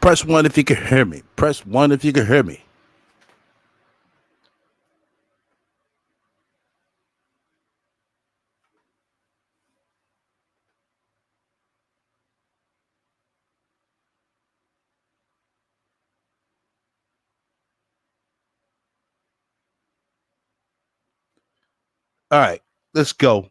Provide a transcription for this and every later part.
Press one if you can hear me. Press one if you can hear me. All right, let's go.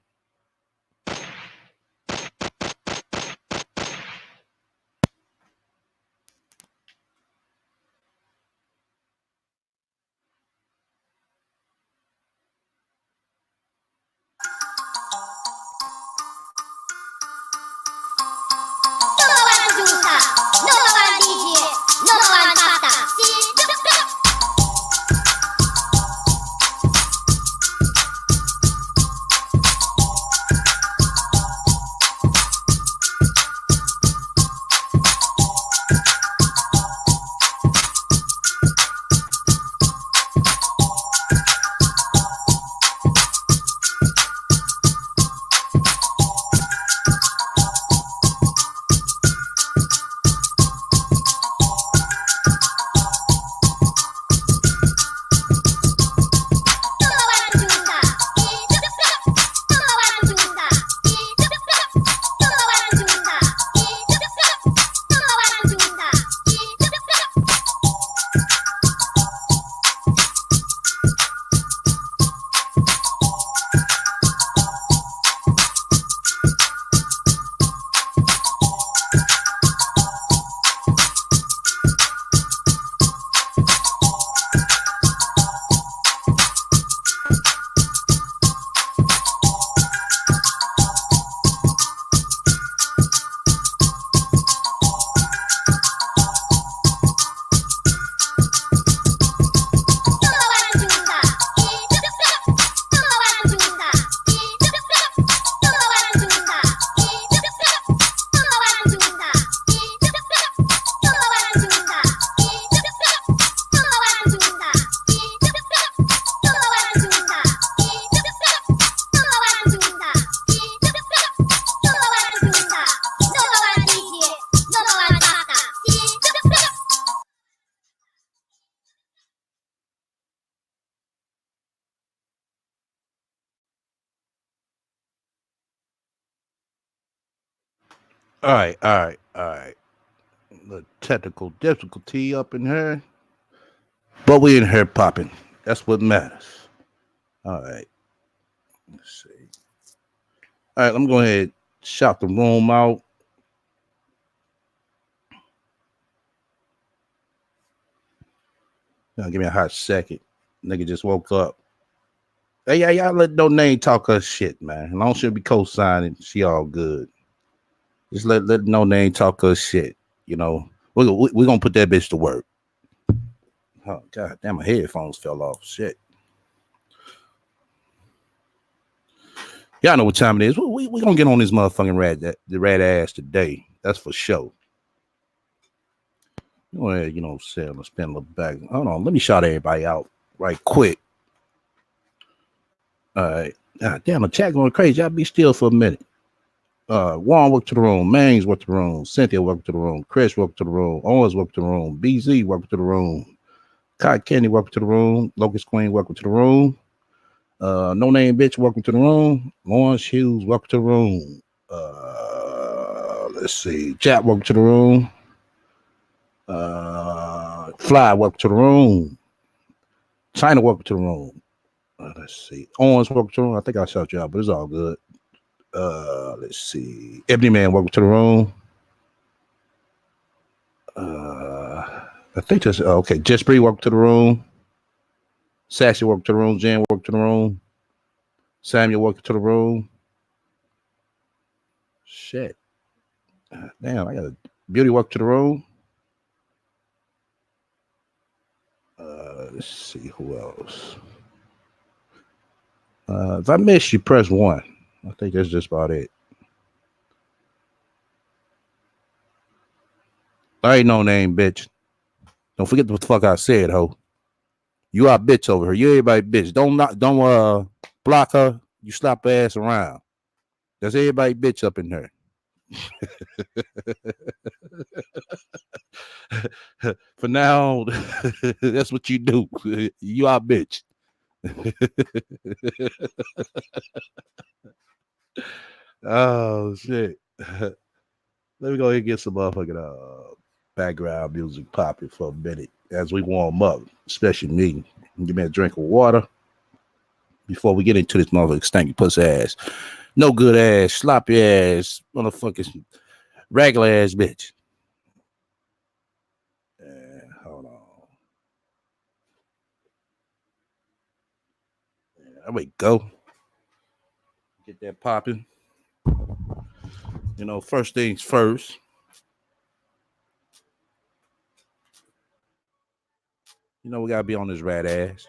All right. The technical difficulty up in here, but we in here popping. That's what matters. All right. Let's see. All right, I'm going to go ahead shout the room out. Give me a hot second. Nigga just woke up. Hey, yeah, y'all let no name talk her shit, man. As long as she'll be co-signing, she all good. Just let no name talk her shit. You know, we're going to put that bitch to work. Oh, God damn, my headphones fell off. Shit. Y'all know what time it is. We going to get on this motherfucking rat ass today. That's for sure. Well, you know what I'm saying? I'm going to spin a little back. Hold on. Let me shout everybody out right quick. All right. God damn, the chat going crazy. Y'all be still for a minute. Juan, welcome to the room. Mangs, welcome to the room. Cynthia, welcome to the room. Chris, welcome to the room. Owens, welcome to the room. BZ, welcome to the room. Kai Kenny, welcome to the room. Locust Queen, welcome to the room. No Name Bitch, welcome to the room. Lawrence Hughes, welcome to the room. Let's see. Jack, welcome to the room. Fly, welcome to the room. China, welcome to the room. Let's see. Owens, welcome to the room. I think I shot you out, but it's all good. Let's see. Ebony Man, welcome to the room. I think that's okay. Just Bree, welcome to the room. Sassy, welcome to the room. Jan, welcome to the room. Samuel, welcome to the room. Shit. Damn, I got a Beauty, welcome to the room. Let's see who else. If I miss you, press 1. I think that's just about it. I ain't no name, bitch. Don't forget what the fuck I said, ho. You are bitch over here. You everybody bitch. Don't block her. You slap her ass around. There's everybody bitch up in here. For now, that's what you do. You are bitch. Oh shit. Let me go ahead and get some motherfucking background music popping for a minute as we warm up, especially me. Give me a drink of water before we get into this motherfucking stanky pussy ass. No good ass, sloppy ass, motherfucking regular ass bitch. Hold on. There we go. Get that popping. You know, first things first. You know, we gotta be on this rat ass.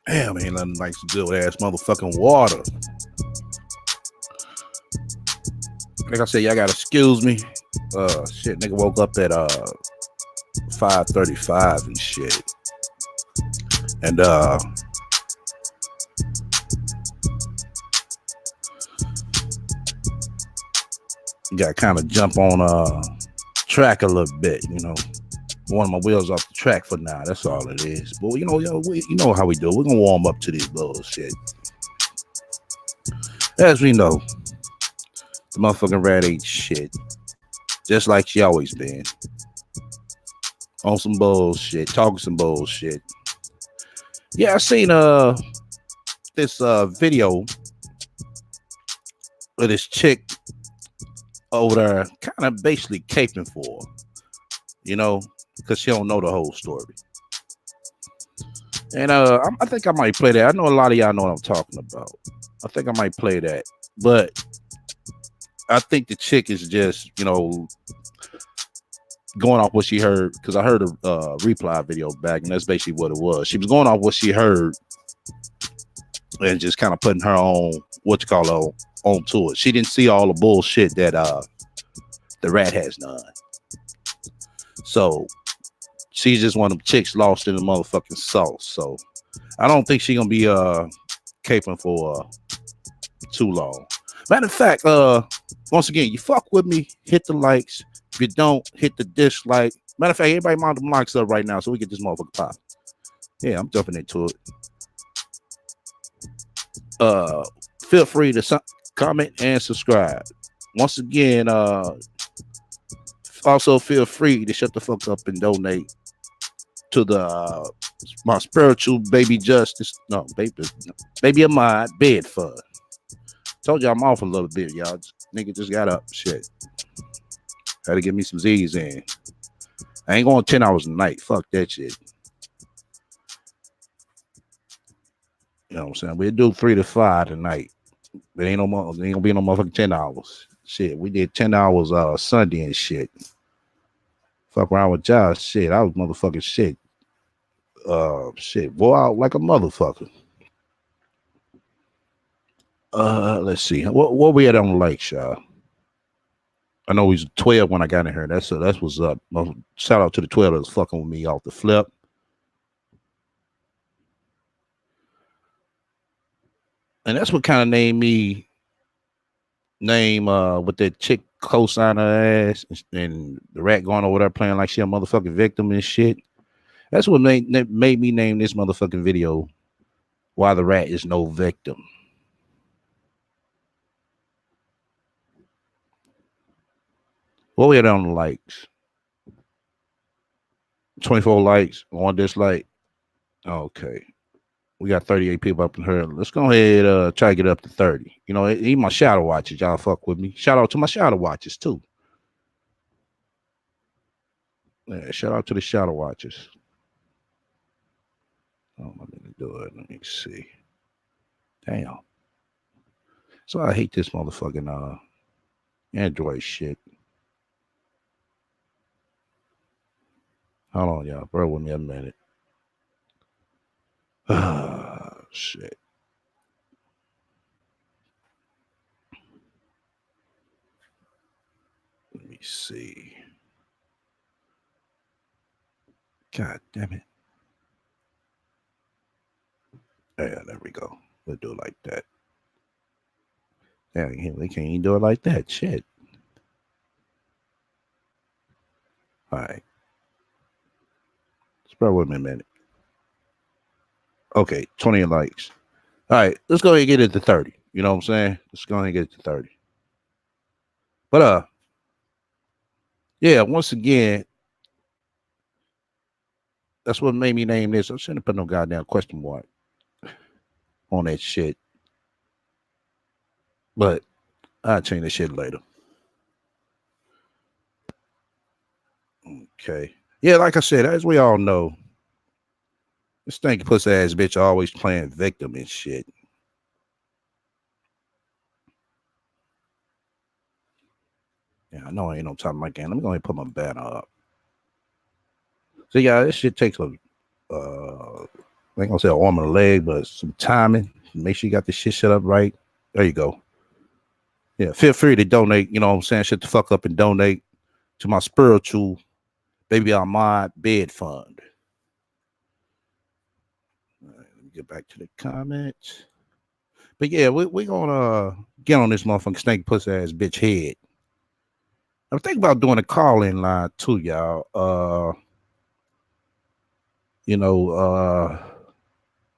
Damn, ain't nothing like some good ass motherfucking water. Like I said, y'all gotta excuse me. Shit, nigga woke up at 5:35 and shit. And got kind of jump on track a little bit, you know. One of my wheels off the track for now. That's all it is. But you know how we do. We're gonna warm up to this bullshit. As we know, the motherfucking rat ain't shit. Just like she always been. On some bullshit, talking some bullshit. Yeah, I seen this video of this chick over there kind of basically caping for her, you know, because she don't know the whole story. And I think I might play that. I know a lot of y'all know what I'm talking about. I think I might play that. But I think the chick is just, you know, going off what she heard, because I heard a reply video back, and that's basically what it was. She was going off what she heard and just kind of putting her own, what you call her, onto it. She didn't see all the bullshit that the rat has done. So she's just one of them chicks lost in the motherfucking sauce. So I don't think she's gonna be caping for too long. Matter of fact, once again, you fuck with me, hit the likes. If you don't, hit the dislike. Matter of fact, everybody mount them likes up right now so we get this motherfucker pop. Yeah, I'm jumping into it. Feel free to comment and subscribe. Once again, also feel free to shut the fuck up and donate to the my spiritual baby justice. No, baby of mine bed fund. Told you I'm off a little bit, y'all. Nigga just got up. Shit. Had to get me some Z's in. I ain't going 10 hours a night. Fuck that shit. You know what I'm saying? We'll do 3 to 5 tonight. There ain't no more, there ain't gonna be no motherfucking 10 hours. Shit. We did 10 hours Sunday and shit. Fuck around with y'all. Shit. I was motherfucking shit. Shit. Go out like a motherfucker. Let's see. What we at on the lake, y'all? I know he's 12 when I got in here. That's what's up. Shout out to the 12 that's fucking with me off the flip. And that's what kind of name with that chick co-sign her ass and the rat going over there playing like she a motherfucking victim and shit. That's what made me name this motherfucking video Why the Rat is No Victim. What we at on the likes? 24 likes, 1 dislike. Okay. We got 38 people up in here. Let's go ahead try to get up to 30. You know, even my shadow watchers, y'all fuck with me. Shout out to my shadow watchers too. Yeah, shout out to the shadow watchers. Oh, let me do it. Let me see. Damn. So I hate this motherfucking Android shit. Hold on, y'all. Bear with me a minute. Ah, shit. Let me see. God damn it. Yeah, there we go. want to do it like that. Yeah, we can't even do it like that. Shit. All right. Spread with me a minute. Okay, 20 likes. All right, let's go ahead and get it to 30. You know what I'm saying? Let's go ahead and get it to 30. But yeah, once again, that's what made me name this. I shouldn't put no goddamn question mark on that shit. But I'll change that shit later. Okay. Yeah, like I said, as we all know, this stinky pussy ass bitch always playing victim and shit. Yeah, I know I ain't on top of my game. Let me go ahead and put my banner up. So yeah, this shit takes a I ain't gonna say an arm and a leg, but some timing. Make sure you got the shit set up right. There you go. Yeah, feel free to donate, you know what I'm saying? Shut the fuck up and donate to my spiritual Baby Armand bed fund. All right, let me get back to the comments. But yeah, we gonna get on this motherfucking snake pussy ass bitch head. I'm thinking about doing a call-in line too, y'all. You know, all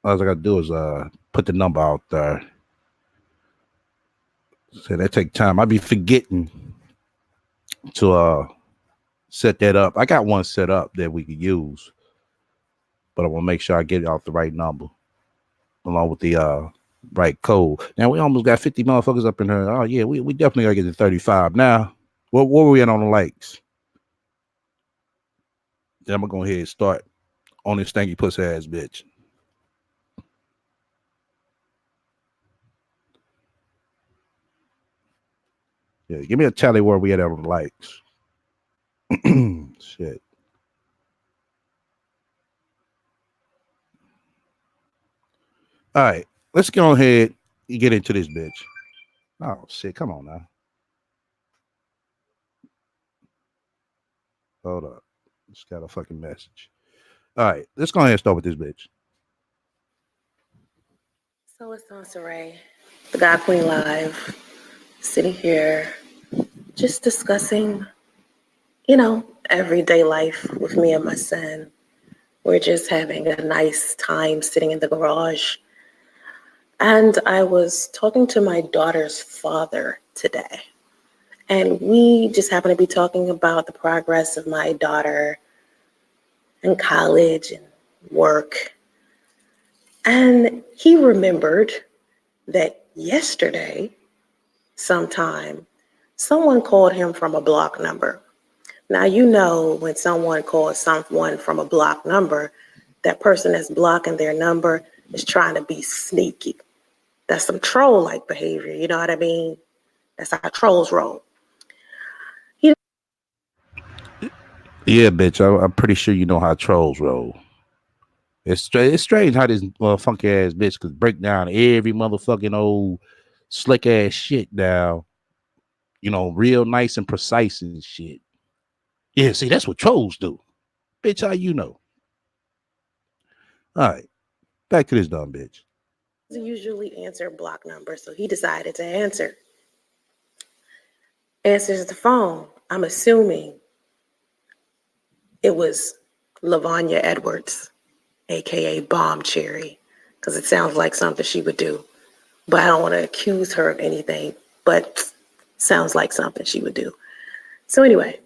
I gotta do is put the number out there. So that take time. I be forgetting to set that up. I got one set up that we could use, but I want to make sure I get it off the right number along with the right code. Now we almost got 50 motherfuckers up in here. Oh yeah, we definitely gotta get to 35. Now, where were we at on the likes? Then I'm gonna go ahead and start on this stanky pussy ass bitch. Yeah, give me a tally where we at on the likes. Shit. All right, let's go ahead and get into this bitch. Oh shit, come on now. Hold up. Just got a fucking message. All right, let's go ahead and start with this bitch. So it's Sansare, the God Queen Live, sitting here just discussing, everyday life with me and my son. We're just having a nice time sitting in the garage. And I was talking to my daughter's father today. And we just happened to be talking about the progress of my daughter in college and work. And he remembered that yesterday, sometime, someone called him from a block number. Now, when someone calls someone from a block number, that person that's blocking their number is trying to be sneaky. That's some troll-like behavior, you know what I mean? That's how trolls roll. Yeah, bitch. I'm pretty sure you know how trolls roll. It's strange how this funky ass bitch could break down every motherfucking old slick ass shit down. You know, real nice and precise and shit. Yeah, see, that's what trolls do. Bitch, how you know? All right, back to this dumb bitch. He doesn't usually answer block numbers, so he decided to answer. Answers the phone. I'm assuming it was Lavanya Edwards, aka Bomb Cherry, because it sounds like something she would do. But I don't want to accuse her of anything, but sounds like something she would do. So anyway,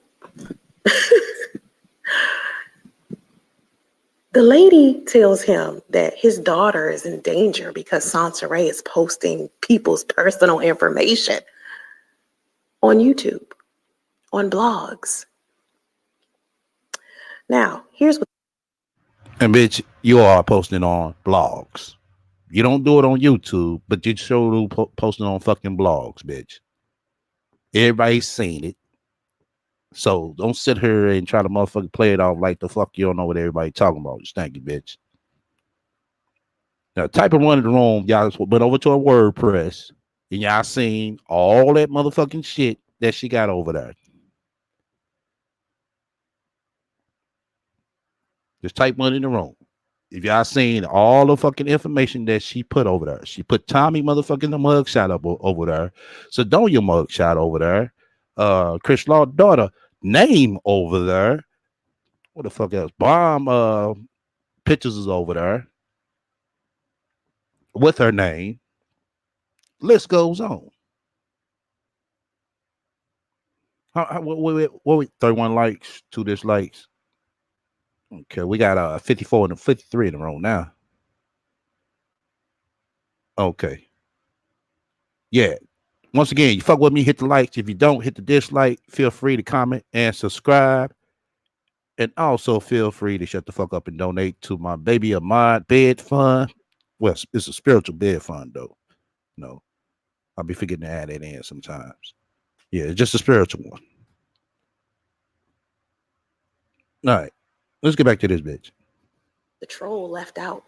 the lady tells him that his daughter is in danger because Sansaray is posting people's personal information on YouTube, on blogs. Now, here's what. And bitch, you are posting on blogs. You don't do it on YouTube, but you sure do posting on fucking blogs, bitch. Everybody's seen it. So don't sit here and try to motherfucking play it off like the fuck you don't know what everybody talking about. You stanky bitch. Now type in one in the room, y'all went over to a WordPress and y'all seen all that motherfucking shit that she got over there. Just type one in the room. If y'all seen all the fucking information that she put over there, she put Tommy motherfucking the mugshot up over there, Sedonia mugshot over there, Chris Law's daughter name over there. What the fuck else? Bomb pictures is over there with her name. List goes on. What 31 likes, 2 dislikes. Okay, we got 54 and 53 in a row now. Okay. Yeah. Once again, you fuck with me, hit the likes. If you don't, hit the dislike. Feel free to comment and subscribe. And also feel free to shut the fuck up and donate to my Baby Ahmad bed fund. Well, it's a spiritual bed fund, though. No, I'll be forgetting to add that in sometimes. Yeah, it's just a spiritual one. All right, let's get back to this bitch. The troll left out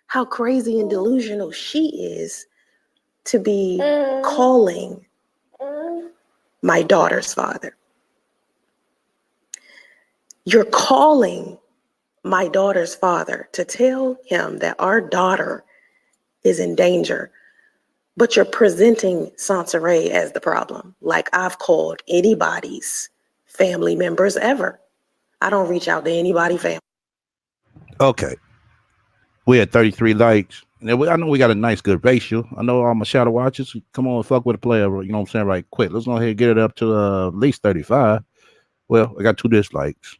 how crazy and delusional she is to be calling my daughter's father. You're calling my daughter's father to tell him that our daughter is in danger, but you're presenting Sansaray as the problem. Like I've called anybody's family members ever. I don't reach out to anybody family. Okay. We had 33 likes. And I know we got a nice, good ratio. I know all my shadow watchers. Come on, fuck with a player. You know what I'm saying? Right quick. Let's go ahead and get it up to at least 35. Well, I got 2 dislikes.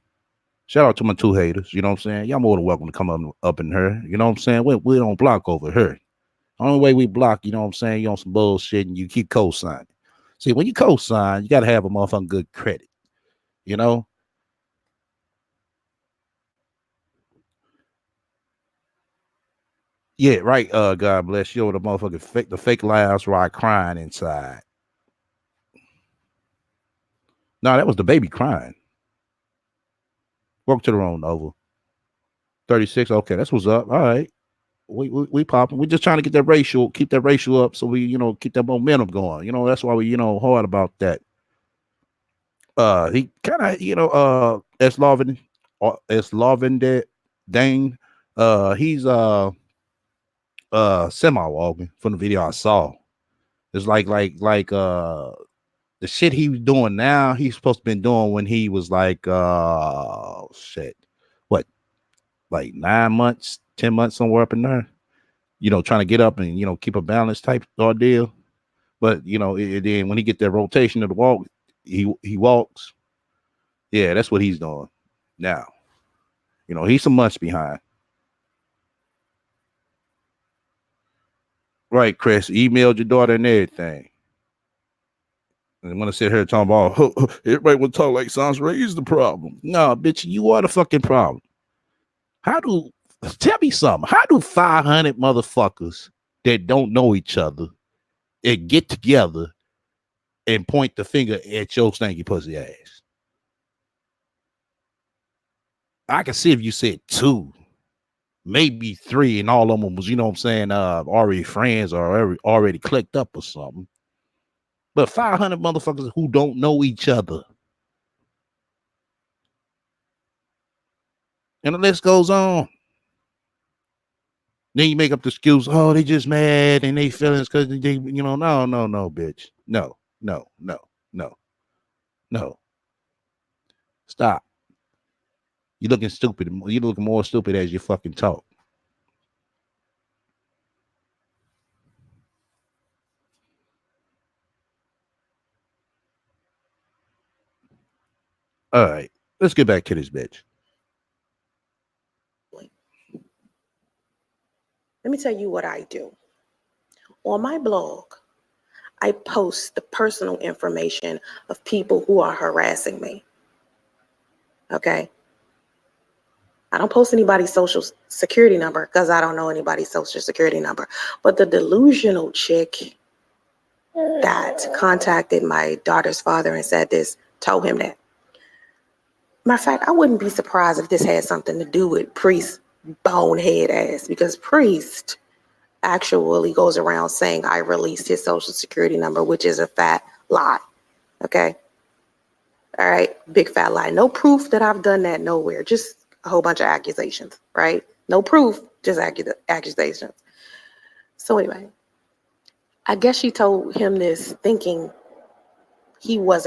Shout out to my 2 haters. You know what I'm saying? Y'all more than welcome to come up in her. You know what I'm saying? We don't block over her. The only way we block, you know what I'm saying? You on some bullshit and you keep co-signing. See, when you co-sign, you got to have a motherfucking good credit. You know? Yeah, right. God bless you. The motherfucking the fake laughs while crying inside. No, that was the baby crying. Welcome to the room, Nova. 36. Okay, that's what's up. All right. We popping. We're just trying to get that ratio, keep that ratio up so we, keep that momentum going. That's why we, hard about that. He kind of, as Lovin Dane, he's semi walking from the video I saw. It's like the shit he was doing now, he's supposed to been doing when he was like shit. What, like 9 months, 10 months somewhere up in there? Trying to get up and keep a balance type ordeal. But then when he get that rotation of the walk, he walks. Yeah, that's what he's doing now. He's some months behind. Right, Chris. Emailed your daughter and everything. And I'm gonna sit here talking about everybody will talk like Sansaray is the problem. No, bitch, you are the fucking problem. Tell me something? How do 500 motherfuckers that don't know each other and get together and point the finger at your stanky pussy ass? I can see if you said 2, maybe 3, and all of them was, what I'm saying, already friends or already clicked up or something. But 500 motherfuckers who don't know each other. And the list goes on. Then you make up the excuse, oh, they just mad and they feelings because they, no, bitch. No. Stop. You're looking stupid. You're looking more stupid as you fucking talk. All right. Let's get back to this bitch. Let me tell you what I do. On my blog, I post the personal information of people who are harassing me. Okay? I don't post anybody's social security number because I don't know anybody's social security number. But the delusional chick that contacted my daughter's father and said this, told him that. Matter of fact, I wouldn't be surprised if this had something to do with Priest's bonehead ass, because Priest actually goes around saying I released his social security number, which is a fat lie. Okay? All right? Big fat lie. No proof that I've done that nowhere. Just a whole bunch of accusations, right? No proof, just accusations. So anyway, I guess she told him this thinking he was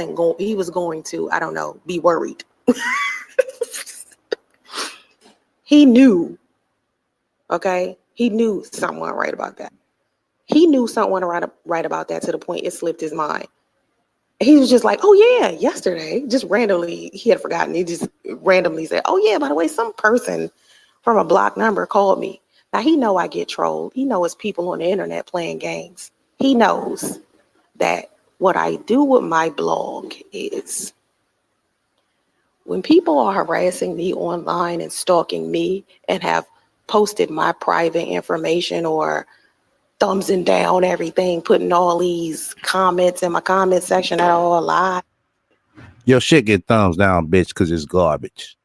going to, I don't know, be worried. He knew, okay? He knew someone right about that. He knew someone right about that to the point it slipped his mind. He was just like, oh yeah, yesterday, just randomly, he had forgotten. He just randomly said, oh yeah, by the way, some person from a block number called me. Now he know I get trolled. He knows people on the internet playing games. He knows that what I do with my blog is when people are harassing me online and stalking me and have posted my private information or thumbs and down everything, putting all these comments in my comment section that are all lies. Your shit get thumbs down, bitch, because it's garbage.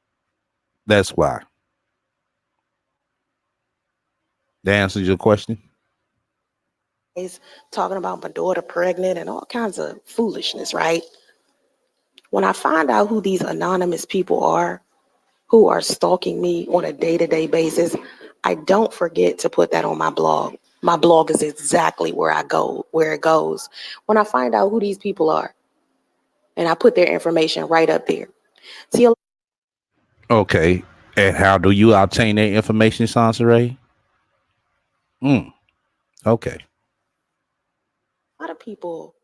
That's why. That answers your question? Talking about my daughter pregnant and all kinds of foolishness, right? When I find out who these anonymous people are who are stalking me on a day-to-day basis, I don't forget to put that on my blog. My blog is exactly where it goes. When I find out who these people are, and I put their information right up there. See, a Okay. And how do you obtain that information, Sansaray? Okay. lot of people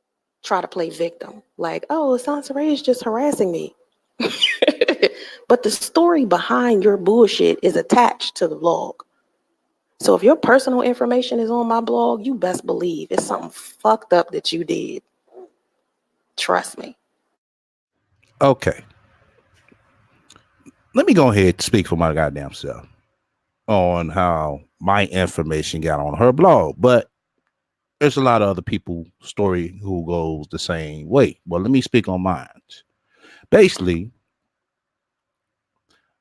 try to play victim, like, oh, Sansaray is just harassing me. But the story behind your bullshit is attached to the blog. So if your personal information is on my blog, you best believe it's something fucked up that you did. Trust me. Okay. Let me go ahead and speak for my goddamn self on how my information got on her blog. But there's a lot of other people story who goes the same way. Well, let me speak on mine. Basically,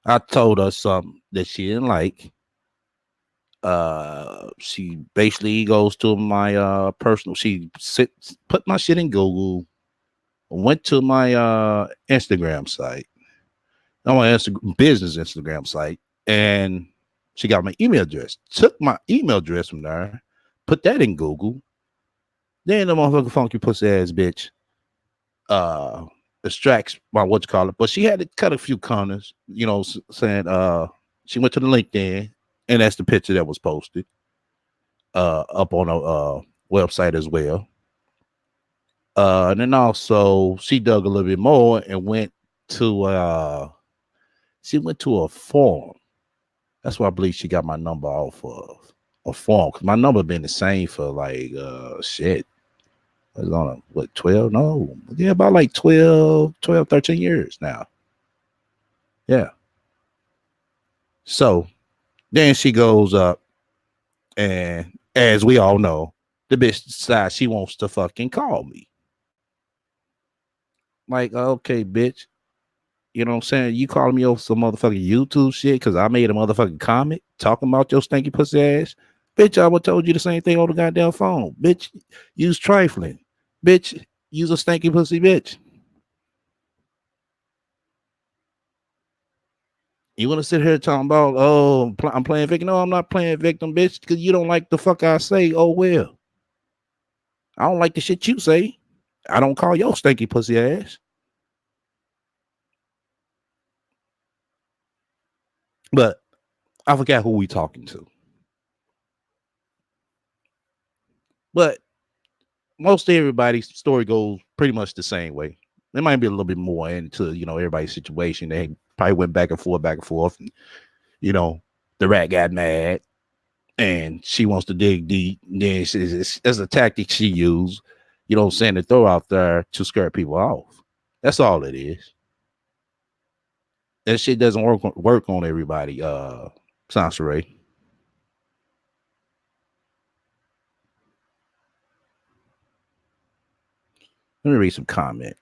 I told her something that she didn't like. She basically goes to my personal. Put my shit in Google, went to my Instagram site, on my business Instagram site, and she got my email address. Took my email address from there, put that in Google. Then the motherfucking funky pussy ass bitch uh extracts my what you call it. But she had to cut a few corners, saying she went to the LinkedIn, and that's the picture that was posted up on a website as well. And then also she dug a little bit more and went to a forum. That's why I believe she got my number off of a forum, because my number been the same for like shit. I was on what, 12? No. Yeah, about like 13 years now. Yeah. So then she goes up, and as we all know, the bitch decides she wants to fucking call me. Like, okay, bitch. You know what I'm saying? You calling me over some motherfucking YouTube shit because I made a motherfucking comment talking about your stinky pussy ass? Bitch, I would told you the same thing on the goddamn phone. Bitch, use trifling. Bitch, use a stinky pussy bitch. You want to sit here talking about, oh, I'm playing victim? No, I'm not playing victim, bitch, because you don't like the fuck I say. Oh, well. I don't like the shit you say. I don't call your stinky pussy ass. But I forgot who we talking to. But most everybody's story goes pretty much the same way. There might be a little bit more into, everybody's situation. They probably went back and forth. And, the rat got mad and she wants to dig deep. And then it's a tactic she used, to throw out there to scare people off. That's all it is. That shit doesn't work on everybody, Sansaray. Let me read some comment.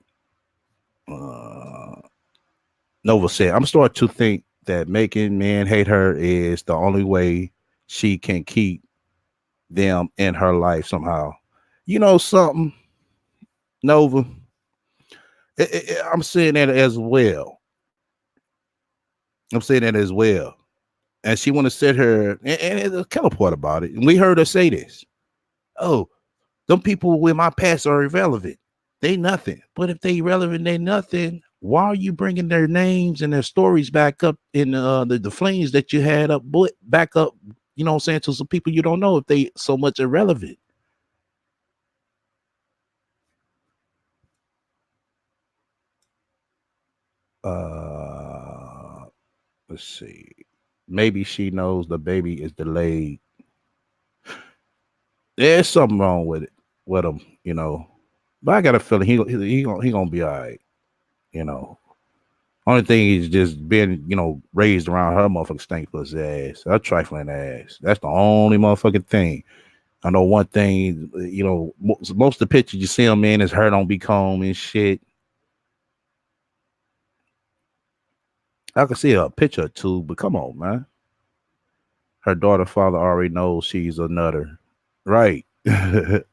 Nova said, I'm starting to think that making men hate her is the only way she can keep them in her life somehow. You know something, Nova? I'm saying that as well. I'm saying that as well. And she want to sit her, and there's a killer part about it. And we heard her say this. Oh, them people with my past are irrelevant. They nothing. But if they irrelevant, they nothing. Why are you bringing their names and their stories back up in the flames that you had up, back up? You know what I'm saying, to some people you don't know if they so much irrelevant. Uh, let's see. Maybe she knows the baby is delayed. There's something wrong with it, with him, you know. But I got a feeling he gonna be all right, you know. Only thing is just being, raised around her motherfucking stink pussy ass, her trifling ass. That's the only motherfucking thing. I know one thing, most of the pictures you see him in is her don't be comb and shit. I can see a picture or two, but come on, man. Her daughter father already knows she's a nutter. Right. Let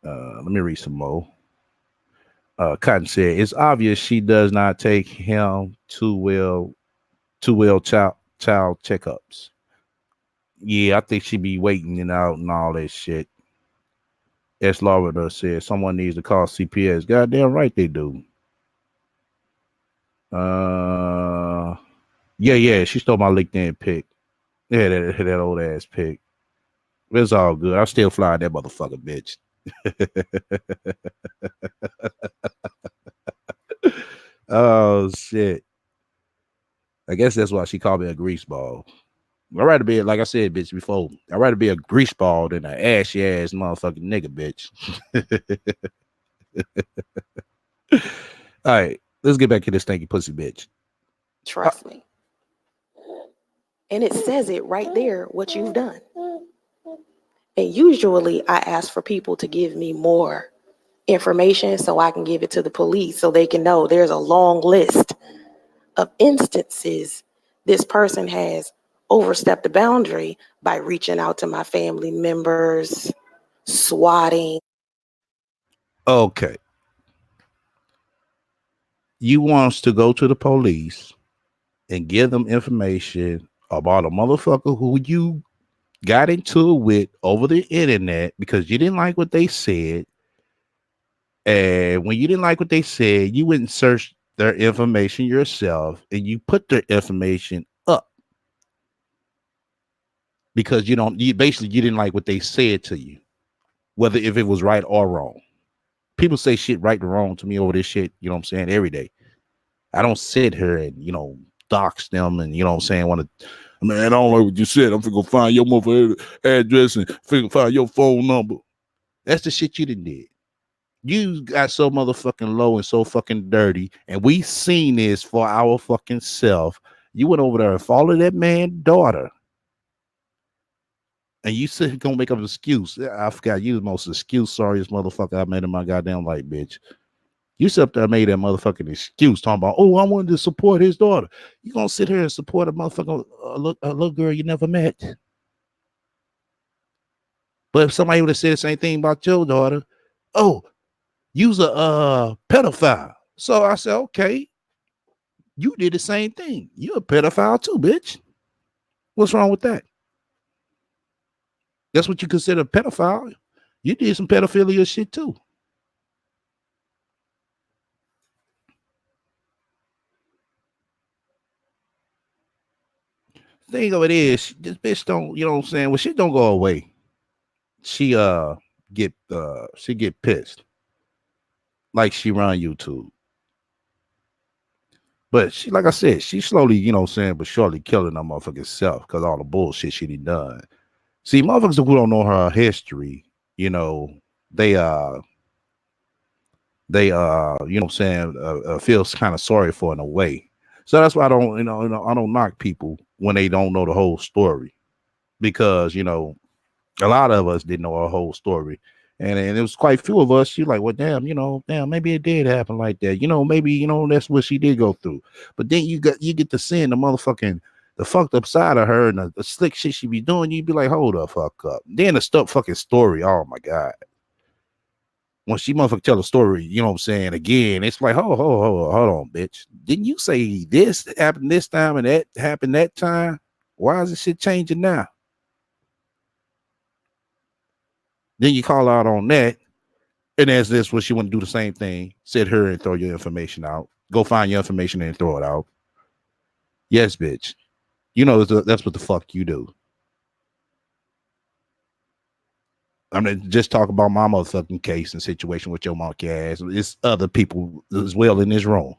me read some more. Cotton said, it's obvious she does not take him too well child checkups. Yeah, I think she be waiting and out and all that shit. S. Laura said someone needs to call CPS. Goddamn right they do. Uh yeah, she stole my LinkedIn pic. Yeah, that old ass pic. It's all good. I still fly that motherfucker bitch. Oh shit. I guess that's why she called me a grease ball. I'd rather be, like I said, bitch, before. I'd rather be a grease ball than an ashy ass motherfucking nigga, bitch. All right, let's get back to this stinky pussy bitch. Trust me. And it says it right there what you've done. And usually I ask for people to give me more information so I can give it to the police so they can know there's a long list of instances this person has overstepped the boundary by reaching out to my family members, swatting. Okay, you wants to go to the police and give them information about a motherfucker who you got into it with over the internet because you didn't like what they said. And when you didn't like what they said, you went and searched their information yourself and you put their information up because you didn't like what they said to you, whether if it was right or wrong. People say shit right and wrong to me over this shit, you know what I'm saying, every day. I don't sit here and, dox them and, you know what I'm saying, want to, man, I don't like what you said. I'm finna go find your motherfucking address and finna find your phone number. That's the shit you done did. You got so motherfucking low and so fucking dirty, and we seen this for our fucking self. You went over there and followed that man's daughter, and you said gonna make up an excuse. I forgot you the most excuse sorriest motherfucker I met in my goddamn life, bitch. You sit up there and made that motherfucking excuse talking about, oh, I wanted to support his daughter. You gonna sit here and support a motherfucker, a little girl you never met. But if somebody would have said the same thing about your daughter, oh, you's a pedophile. So I said, okay, you did the same thing. You're a pedophile too, bitch. What's wrong with that? That's what you consider a pedophile. You did some pedophilia shit too. Thing of it is, this bitch don't, you know what I'm saying? Well, shit don't go away. She she get pissed. Like she run YouTube. But she, like I said, she slowly, you know what I'm saying, but surely killing her motherfucking self because all the bullshit she done. See, motherfuckers who don't know her history, you know, they you know what I'm saying, feels kind of sorry for in a way. So that's why I don't, I don't knock people when they don't know the whole story because, a lot of us didn't know our whole story. And it was quite few of us. You like, well, damn, maybe it did happen like that. Maybe, that's what she did go through. But then you get to seeing the fucked up side of her and the slick shit she be doing. You'd be like, hold the fuck up. Then the stuff fucking story. Oh my God. when she motherfucker tell a story, you know what I'm saying, again, it's like, hold on, bitch. Didn't you say this happened this time and that happened that time? Why is this shit changing now? Then you call out on that, and as this what she want to do the same thing, sit her and throw your information out. Go find your information and throw it out. Yes, bitch. You know that's what the fuck you do. I'm mean, gonna just talk about my motherfucking case and situation with your monkey ass. It's other people as well in this room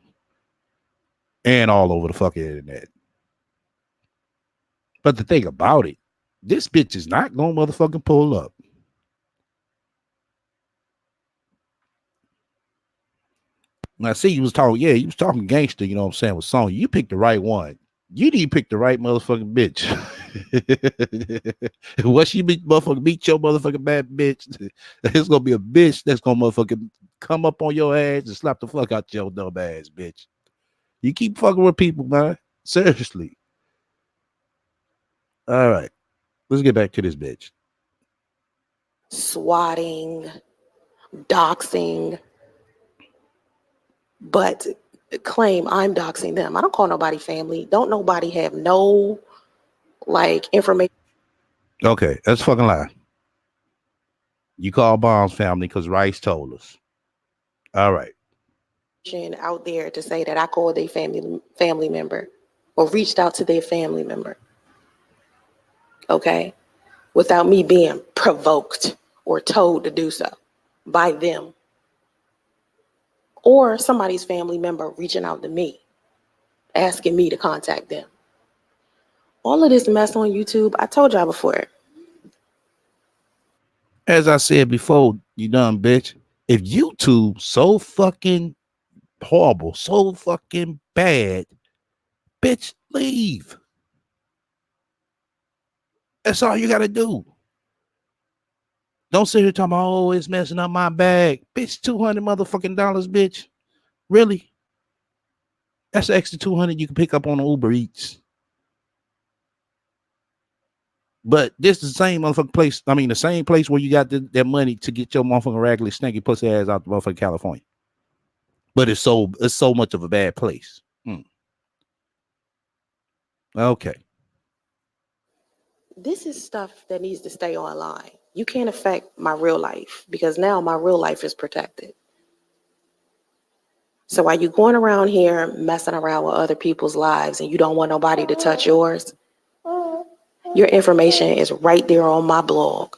and all over the fucking internet. But the thing about it, this bitch is not gonna motherfucking pull up. Now, see, you was talking, yeah, you was talking gangster, you know what I'm saying, with Sonya. You picked the right one. You need to pick the right motherfucking bitch. Once you beat your motherfucking bad bitch, it's gonna be a bitch that's gonna motherfucking come up on your ass and slap the fuck out your dumb ass, bitch. You keep fucking with people, man. Seriously. All right. Let's get back to this bitch. Swatting, doxing, but claim I'm doxing them. I don't call nobody family. Don't nobody have no information. Okay, that's fucking lie. You call Bomb's family because Rice told us. All right. Out there to say that I called their family member or reached out to their family member. Okay? Without me being provoked or told to do so by them. Or somebody's family member reaching out to me, asking me to contact them. All of this mess on YouTube, I told y'all before. As I said before, you dumb bitch, if YouTube so fucking horrible, so fucking bad, bitch, leave. That's all you gotta do. Don't sit here talking about, oh, it's messing up my bag. Bitch, $200 motherfucking dollars, bitch. Really? That's an extra 200 you can pick up on the Uber Eats. But this is the same motherfucking place. I mean, the same place where you got that money to get your motherfucking raggedy, stinky pussy ass out the motherfucking California. But it's so much of a bad place. Okay. This is stuff that needs to stay online. You can't affect my real life because now my real life is protected. So while you going around here messing around with other people's lives and you don't want nobody to touch yours, your information is right there on my blog.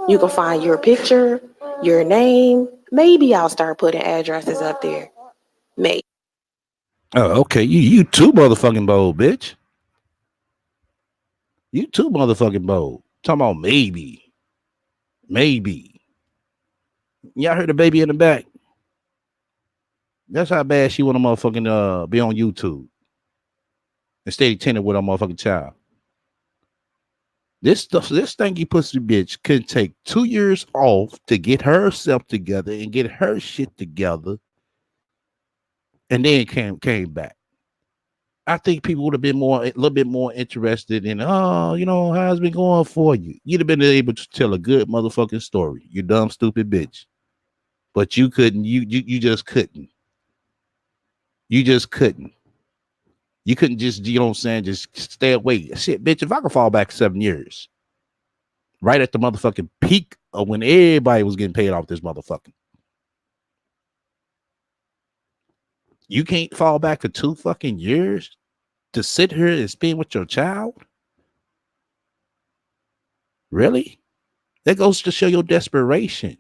You can find your picture, your name. Maybe I'll start putting addresses up there. Maybe. Oh, okay. You too motherfucking bold, bitch. You too motherfucking bold. Talking about maybe. Maybe. Y'all heard the baby in the back. That's how bad she want to motherfucking be on YouTube. Instead of tending with a motherfucking child. This stinky pussy bitch could take 2 years off to get herself together and get her shit together, and then came back. I think people would have been a little bit more interested in, oh, you know, how's it been going for you? You'd have been able to tell a good motherfucking story. You dumb, stupid bitch. But you couldn't. You just couldn't. You just couldn't. You couldn't just, you know what I'm saying, just stay away. Shit, bitch, if I could fall back 7 years, right at the motherfucking peak of when everybody was getting paid off this motherfucking. You can't fall back for 2 fucking years to sit here and spend with your child? Really? That goes to show your desperation.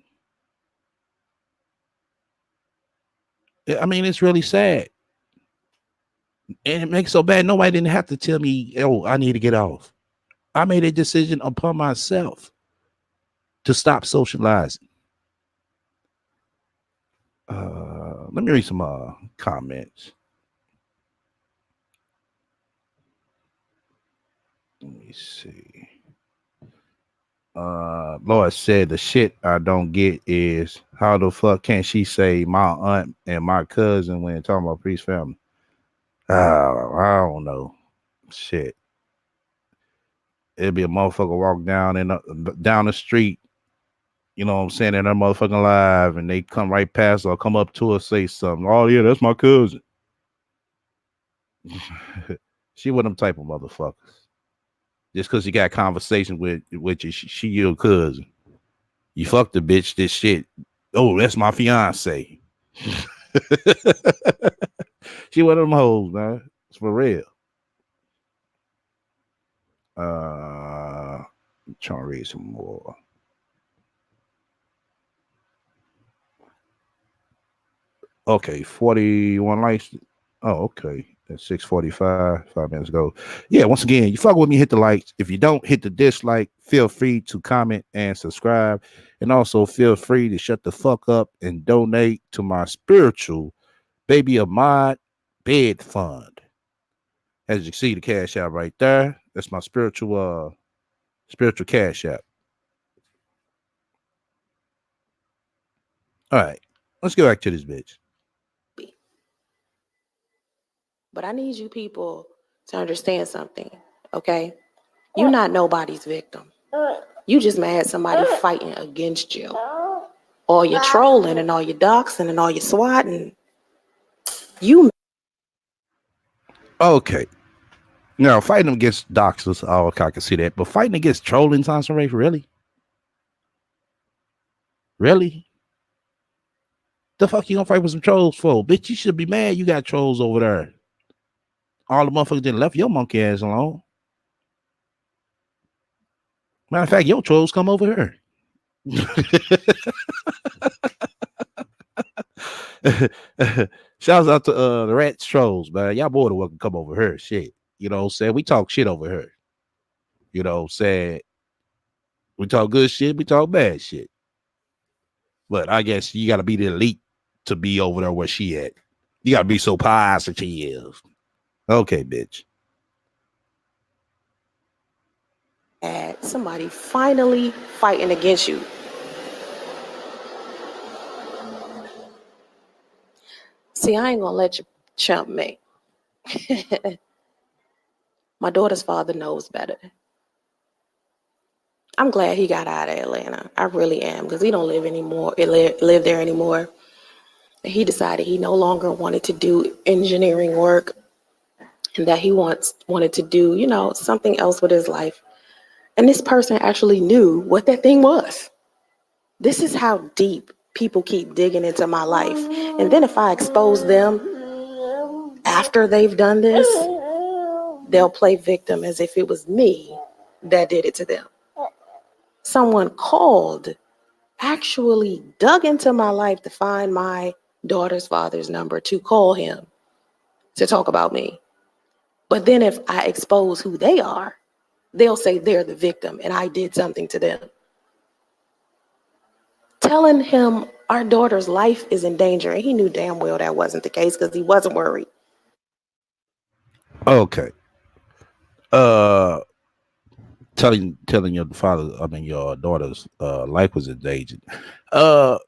I mean, it's really sad. And it makes so bad. Nobody didn't have to tell me, oh, I need to get off. I made a decision upon myself to stop socializing. Let me read some comments. Let me see. Lord said the shit I don't get is how the fuck can she say my aunt and my cousin when talking about priest family? I don't know. Shit. It'd be a motherfucker walk down the street You know what I'm saying? And they're motherfucking live and they come right past or come up to us, say something. Oh, yeah, that's my cousin. She one of them type of motherfuckers. Just because you got conversation with you, she your cousin. You fucked the bitch, this shit. Oh, that's my fiance. She one of them hoes, man. It's for real. I'm trying to read some more. Okay, 41 likes. Oh, okay. That's 6:45, 5 minutes ago. Yeah, once again, you fuck with me, hit the likes. If you don't hit the dislike, feel free to comment and subscribe. And also feel free to shut the fuck up and donate to my spiritual Baby Ahmad Bed Fund. As you can see, the cash app right there. That's my spiritual cash app. All right. Let's get back to this bitch. But I need you people to understand something, okay? You're not nobody's victim. You just mad somebody fighting against you. All your trolling and all your doxing and all your swatting. You Okay. Now, fighting against doxers, oh, okay, I can see that. But fighting against trolling, Sansa Ray, really? Really? The fuck you gonna fight with some trolls for? Bitch, you should be mad you got trolls over there. All the motherfuckers didn't left your monkey ass alone. Matter of fact, your trolls come over here. Shouts out to the Rats trolls, man. Y'all more than welcome to come over here. Shit. You know what I'm saying? We talk shit over here. You know what I'm saying? We talk good shit, we talk bad shit. But I guess you gotta be the elite to be over there where she at. You gotta be so positive she is. Okay, bitch. had somebody finally fighting against you. See, I ain't gonna let you chump me. My daughter's father knows better. I'm glad he got out of Atlanta. I really am, because he don't live anymore. Live there anymore. He decided he no longer wanted to do engineering work, and that he wanted to do, something else with his life. And this person actually knew what that thing was. This is how deep people keep digging into my life. And then if I expose them after they've done this, they'll play victim as if it was me that did it to them. Someone called, actually dug into my life to find my daughter's father's number to call him to talk about me. But then if I expose who they are, they'll say they're the victim and I did something to them. Telling him our daughter's life is in danger, and he knew damn well that wasn't the case because he wasn't worried. Okay. Uh telling your father, I mean your daughter's life was endangered. Uh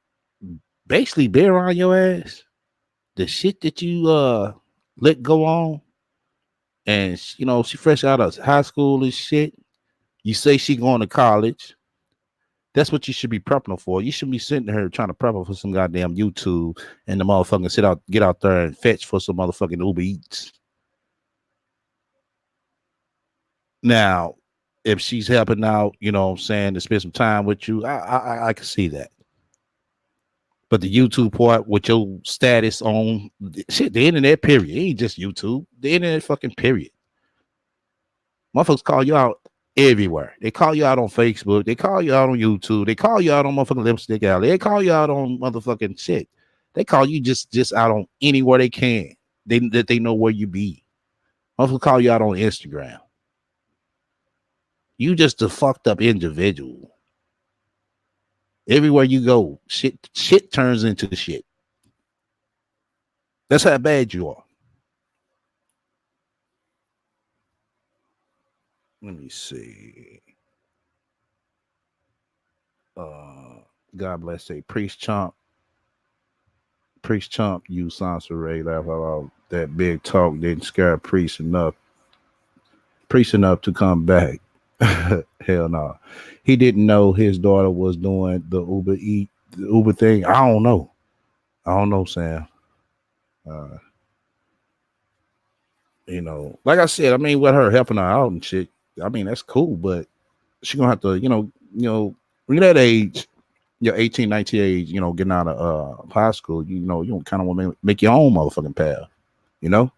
Basically be around your ass. The shit that you let go on, and she fresh out of high school and shit. You say she going to college. That's what you should be prepping her for. You should be sitting here trying to prep her for some goddamn YouTube and the motherfucking get out there and fetch for some motherfucking Uber Eats. Now, if she's helping out, you know what I'm saying, to spend some time with you, I can see that. But the YouTube part with your status on shit, the internet period. It ain't just YouTube. The internet fucking period. Motherfuckers call you out everywhere. They call you out on Facebook. They call you out on YouTube. They call you out on motherfucking Lipstick Alley. They call you out on motherfucking shit. They call you just out on anywhere they can. They know where you be. Motherfuckers call you out on Instagram. You just a fucked up individual. Everywhere you go, shit turns into shit. That's how bad you are. Let me see. God bless say priest chomp. Priest chomp you Sansaray laugh out that big talk didn't scare priest enough to come back. Hell no. He didn't know his daughter was doing the Uber thing. I don't know. I don't know, Sam. Uh, like I said, I mean, with her helping her out and shit, I mean, that's cool, but she gonna have to, when you're that age, your 18, 19 age, getting out of high school, you don't kind of want to make your own motherfucking path, you know?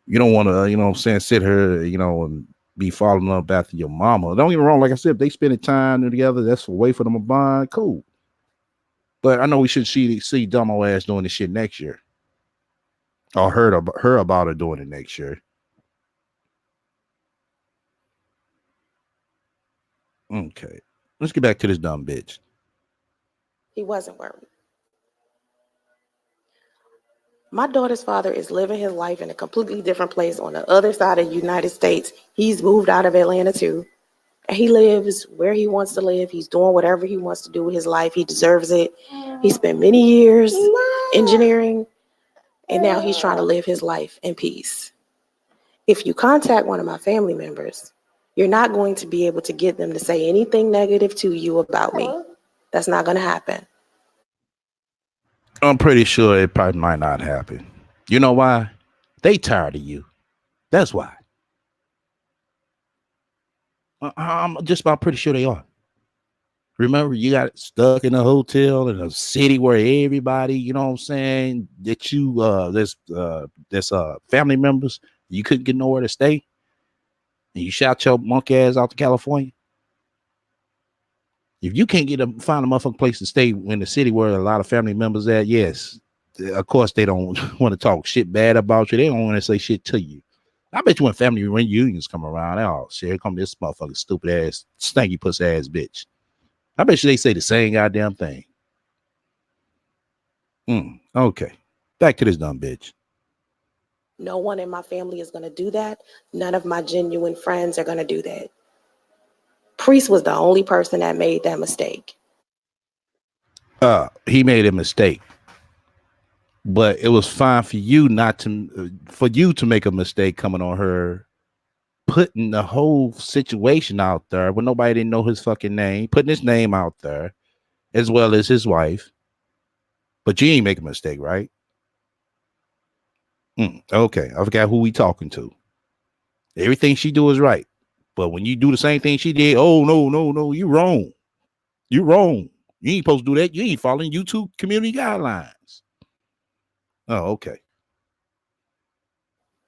You don't want to, what I'm saying, sit here, and be falling up after your mama. Don't get me wrong, like I said, if they spending time together, that's a way for them to bond, cool. But I know we should see dumb old ass doing this shit next year. Or her about her doing it next year. Okay. Let's get back to this dumb bitch. He wasn't worried. My daughter's father is living his life in a completely different place on the other side of the United States. He's moved out of Atlanta too. He lives where he wants to live. He's doing whatever he wants to do with his life. He deserves it. He spent many years engineering, and now he's trying to live his life in peace. If you contact one of my family members, you're not going to be able to get them to say anything negative to you about me. That's not going to happen. I'm pretty sure it probably might not happen. You know why? They tired of you. That's why. I'm just about pretty sure they are. Remember, you got stuck in a hotel in a city where everybody, you know what I'm saying, that you there's family members, you couldn't get nowhere to stay, and you shot your monkey ass out to California. If you can't find a motherfucking place to stay in the city where a lot of family members at, yes, of course they don't want to talk shit bad about you. They don't want to say shit to you. I bet you when family reunions come around, oh shit, here come this motherfucking stupid ass, stanky pussy ass bitch. I bet you they say the same goddamn thing. Okay. Back to this dumb bitch. No one in my family is going to do that. None of my genuine friends are going to do that. Priest was the only person that made that mistake. He made a mistake, but it was fine for you not to, for you to make a mistake coming on her, putting the whole situation out there when nobody didn't know his fucking name, putting his name out there, as well as his wife. But you ain't make a mistake, right? Okay, I forgot who we talking to. Everything she do is right, but when you do the same thing she did, oh no, you wrong. You wrong. You ain't supposed to do that. You ain't following YouTube community guidelines. Oh, okay.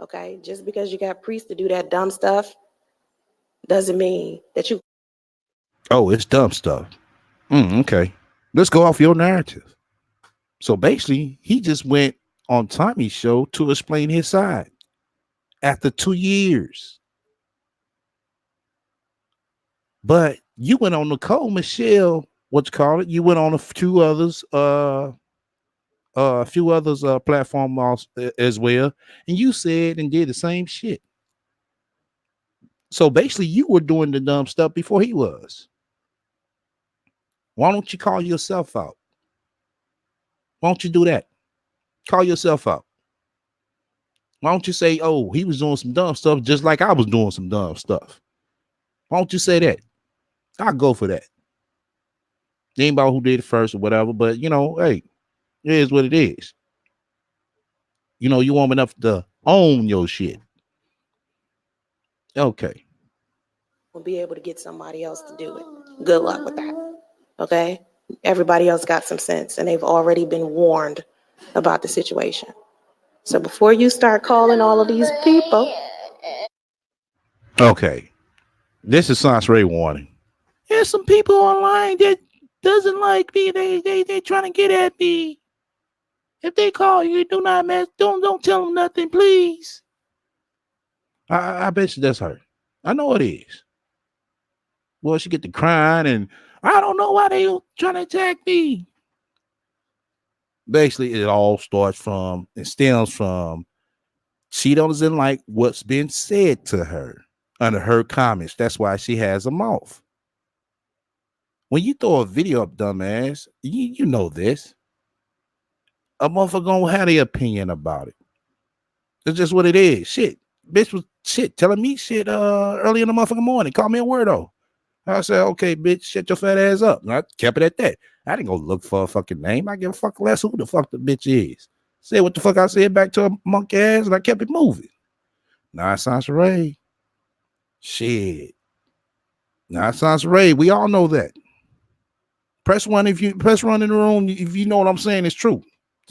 Okay, just because you got priests to do that dumb stuff doesn't mean that you. Oh, it's dumb stuff. Okay. Let's go off your narrative. So basically, he just went on Tommy's show to explain his side after 2 years. But you went on Nicole Michelle, what you call it? You went on a few others, platforms as well, and you said and did the same shit. So basically, you were doing the dumb stuff before he was. Why don't you call yourself out? Why don't you do that? Call yourself out. Why don't you say, oh, he was doing some dumb stuff just like I was doing some dumb stuff? Why don't you say that? I'll go for that. Ain't about who did it first or whatever, but hey, it is what it is. You want enough to own your shit. Okay. Will be able to get somebody else to do it. Good luck with that. Okay? Everybody else got some sense and they've already been warned about the situation. So before you start calling all of these people. Okay. This is Sans Ray warning. There's some people online that doesn't like me. They trying to get at me. If they call you, do not mess. Don't tell them nothing, please. I bet you that's her. I know it is. Well, she get to crying, and I don't know why they trying to attack me. Basically, it all stems from she doesn't like what's been said to her under her comments. That's why she has a mouth. When you throw a video up, dumbass, you know this. A motherfucker gonna have their opinion about it. It's just what it is. Shit. Bitch was shit, telling me shit early in the motherfucking morning. Call me a weirdo. I said, okay, bitch, shut your fat ass up. And I kept it at that. I didn't go look for a fucking name. I give a fuck less who the fuck the bitch is. Said what the fuck I said back to a monkey ass, and I kept it moving. Nonsense Ray. Shit. Nonsense Ray. We all know that. Press one if you press one in the room if you know what I'm saying is true.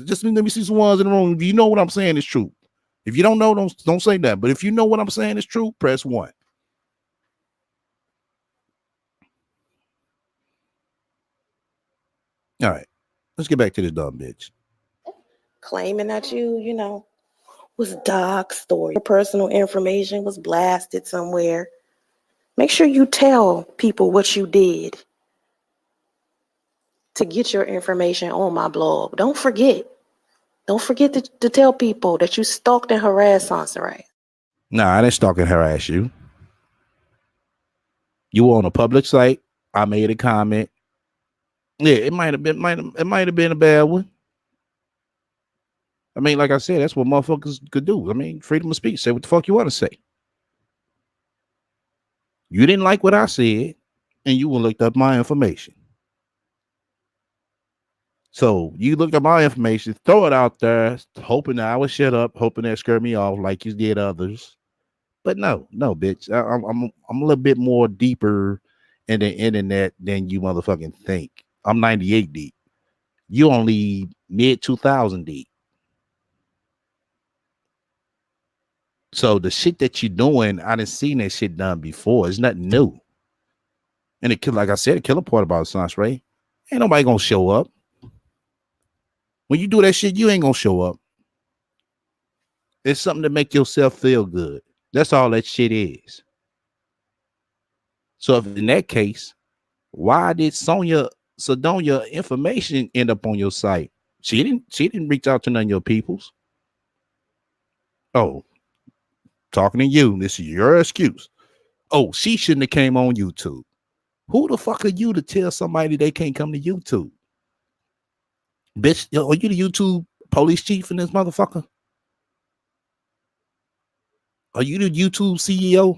Just let me see some ones in the room. If you know what I'm saying is true. If you don't know, don't say that. But if you know what I'm saying is true, press one. All right. Let's get back to this dumb bitch. Claiming that was doxxed or your personal information was blasted somewhere. Make sure you tell people what you did to get your information on my blog. Don't forget. Don't forget to tell people that you stalked and harassed Sansaray. Nah, I didn't stalk and harass you. You were on a public site. I made a comment. Yeah, it might have been a bad one. I mean, like I said, that's what motherfuckers could do. I mean, freedom of speech. Say what the fuck you want to say. You didn't like what I said, and you looked up my information. So you looked up my information, throw it out there, hoping that I would shut up, hoping that scare me off like you did others. But no, bitch. I'm a little bit more deeper in the internet than you motherfucking think. I'm 98 deep. You only mid 2000 deep. So the shit that you're doing, I done seen that shit done before. It's nothing new. And like I said, the killer part about Science Ray, ain't nobody gonna show up. When you do that shit, you ain't gonna show up. It's something to make yourself feel good. That's all that shit is. So if in that case, why did Sodonia information end up on your site? She didn't reach out to none of your peoples. Oh, talking to you. This is your excuse. Oh, she shouldn't have came on YouTube. Who the fuck are you to tell somebody they can't come to YouTube? Bitch, are you the YouTube police chief in this motherfucker? Are you the YouTube CEO?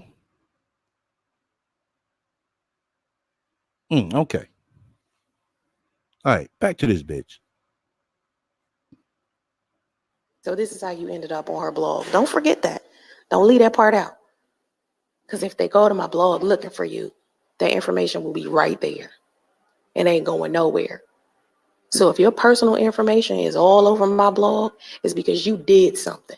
Okay. All right, back to this bitch. So this is how you ended up on her blog. Don't forget that. Don't leave that part out. Because if they go to my blog looking for you, that information will be right there. It ain't going nowhere. So if your personal information is all over my blog, it's because you did something.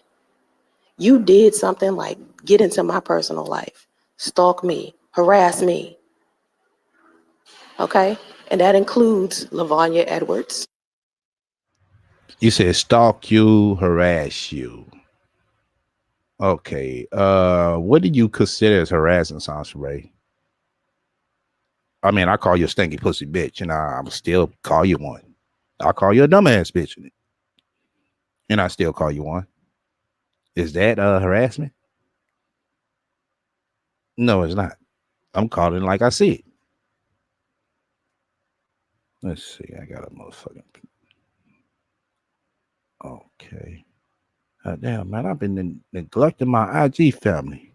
You did something like get into my personal life, stalk me, harass me. Okay? And that includes Lavanya Edwards. You said stalk you, harass you. Okay. What do you consider as harassing, Sansa Ray? I mean, I call you a stinky pussy bitch, and I'm still call you one. I'll call you a dumbass bitch, and I still call you one. Is that harassment? No, it's not. I'm calling like I see it. Let's see. I got a motherfucking. Okay. Damn, man, I've been neglecting my IG family.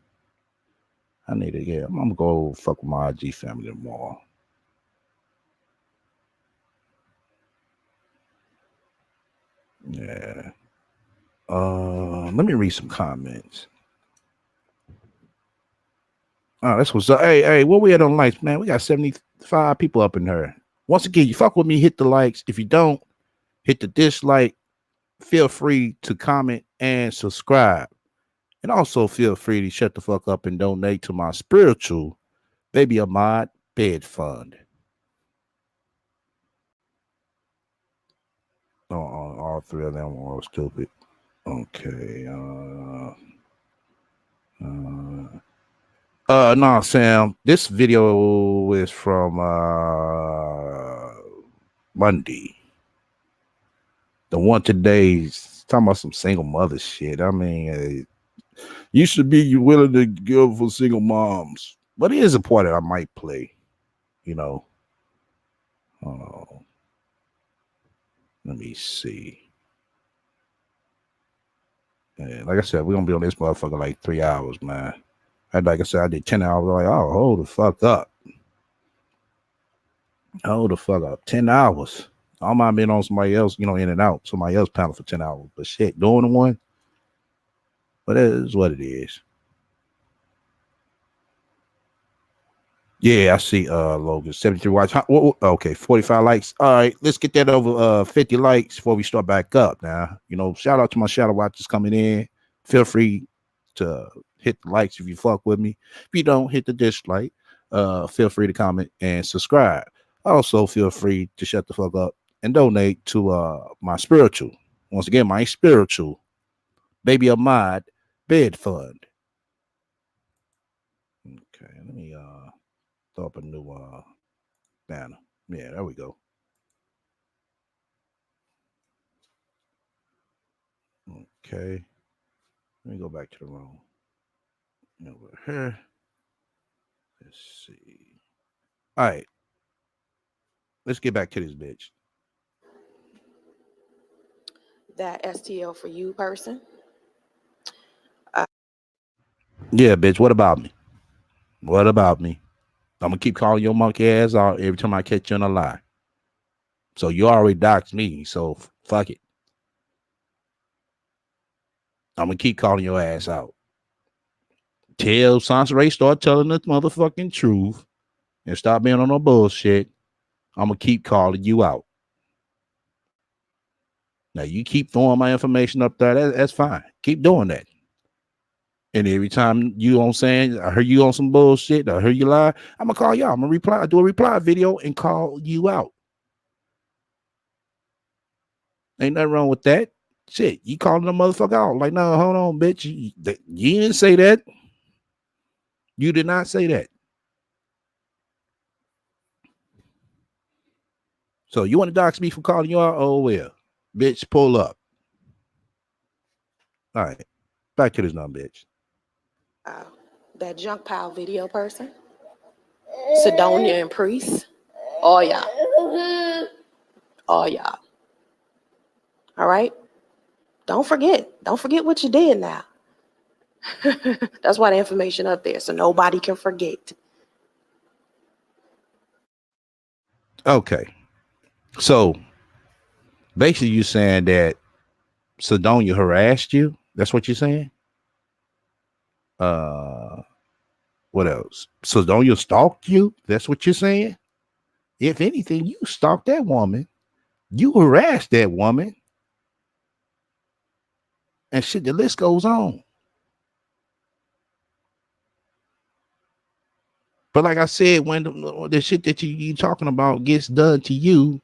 I need to get. I'm gonna go fuck with my IG family tomorrow. Yeah. Let me read some comments. Oh, that's what's up. Hey, where we at on likes, man? We got 75 people up in here. Once again, you fuck with me, hit the likes. If you don't, hit the dislike. Feel free to comment and subscribe. And also feel free to shut the fuck up and donate to my spiritual Baby Ahmad bed fund. Oh, all three of them are all stupid. Okay. No, Sam. This video is from Monday. The one today's talking about some single mother shit. I mean, you should be willing to give for single moms, but it is a part that I might play. You know. Let me see. Yeah, like I said, we're gonna be on this motherfucker like 3 hours, man. Like I said, I did 10 hours. Like, oh, hold the fuck up. Hold the fuck up. 10 hours. I don't mind being on somebody else, in and out, somebody else panel for 10 hours. But shit, doing the one, but it is what it is. Yeah, I see Logan. 73 watch. Okay, 45 likes. All right, let's get that over 50 likes before we start back up now. Shout out to my shadow watchers coming in. Feel free to hit the likes if you fuck with me. If you don't, hit the dislike. Feel free to comment and subscribe. Also, feel free to shut the fuck up and donate to my spiritual. Once again, my spiritual baby of mod bed fund. Okay, let me throw up a new banner. Yeah, there we go. Okay. Let me go back to the room. Over here. Let's see. All right. Let's get back to this bitch. That STL for you person. Yeah, bitch. What about me? What about me? I'm gonna keep calling your monkey ass out every time I catch you in a lie. So you already doxed me. So fuck it. I'm gonna keep calling your ass out. Till Sansaray start telling the motherfucking truth and stop being on no bullshit. I'm gonna keep calling you out. Now you keep throwing my information up there. That's fine. Keep doing that. And every time saying, I heard you on some bullshit, I heard you lie, I'm gonna call y'all. I'm gonna do a reply video and call you out. Ain't nothing wrong with that. Shit, you calling the motherfucker out. Like, no, hold on, bitch. You didn't say that. You did not say that. So you want to dox me for calling you out? Oh well. Bitch, pull up. All right. Back to this dumb bitch. That junk pile video person. Sedonia and Priest. All y'all. All y'all. All right? Don't forget. Don't forget what you did now. That's why the information up there, so nobody can forget. Okay. So basically you saying that Sedonia harassed you? That's what you're saying? What else? Sedonia stalked you? That's what you're saying? If anything, you stalked that woman. You harassed that woman. And shit, the list goes on. But like I said, when the shit that you talking about gets done to you,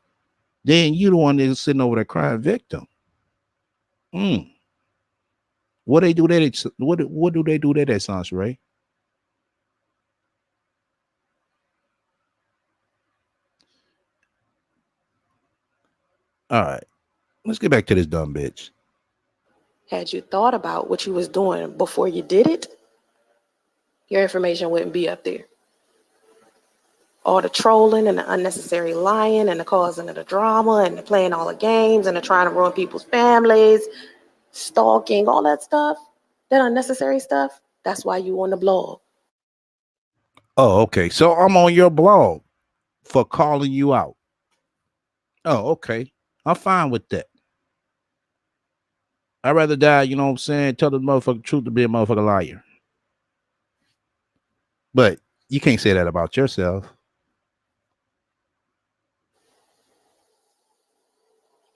then you the one that's sitting over there crying victim. What they do that? What do they do that at Sansaray? All right, let's get back to this dumb bitch. Had you thought about what you was doing before you did it, your information wouldn't be up there. All the trolling and the unnecessary lying and the causing of the drama and the playing all the games and the trying to ruin people's families, stalking, all that stuff, that unnecessary stuff, that's why you on the blog. Oh, okay. So I'm on your blog for calling you out. Oh, okay. I'm fine with that. I'd rather die, you know what I'm saying? Tell the motherfucking truth to be a motherfucking liar. But you can't say that about yourself.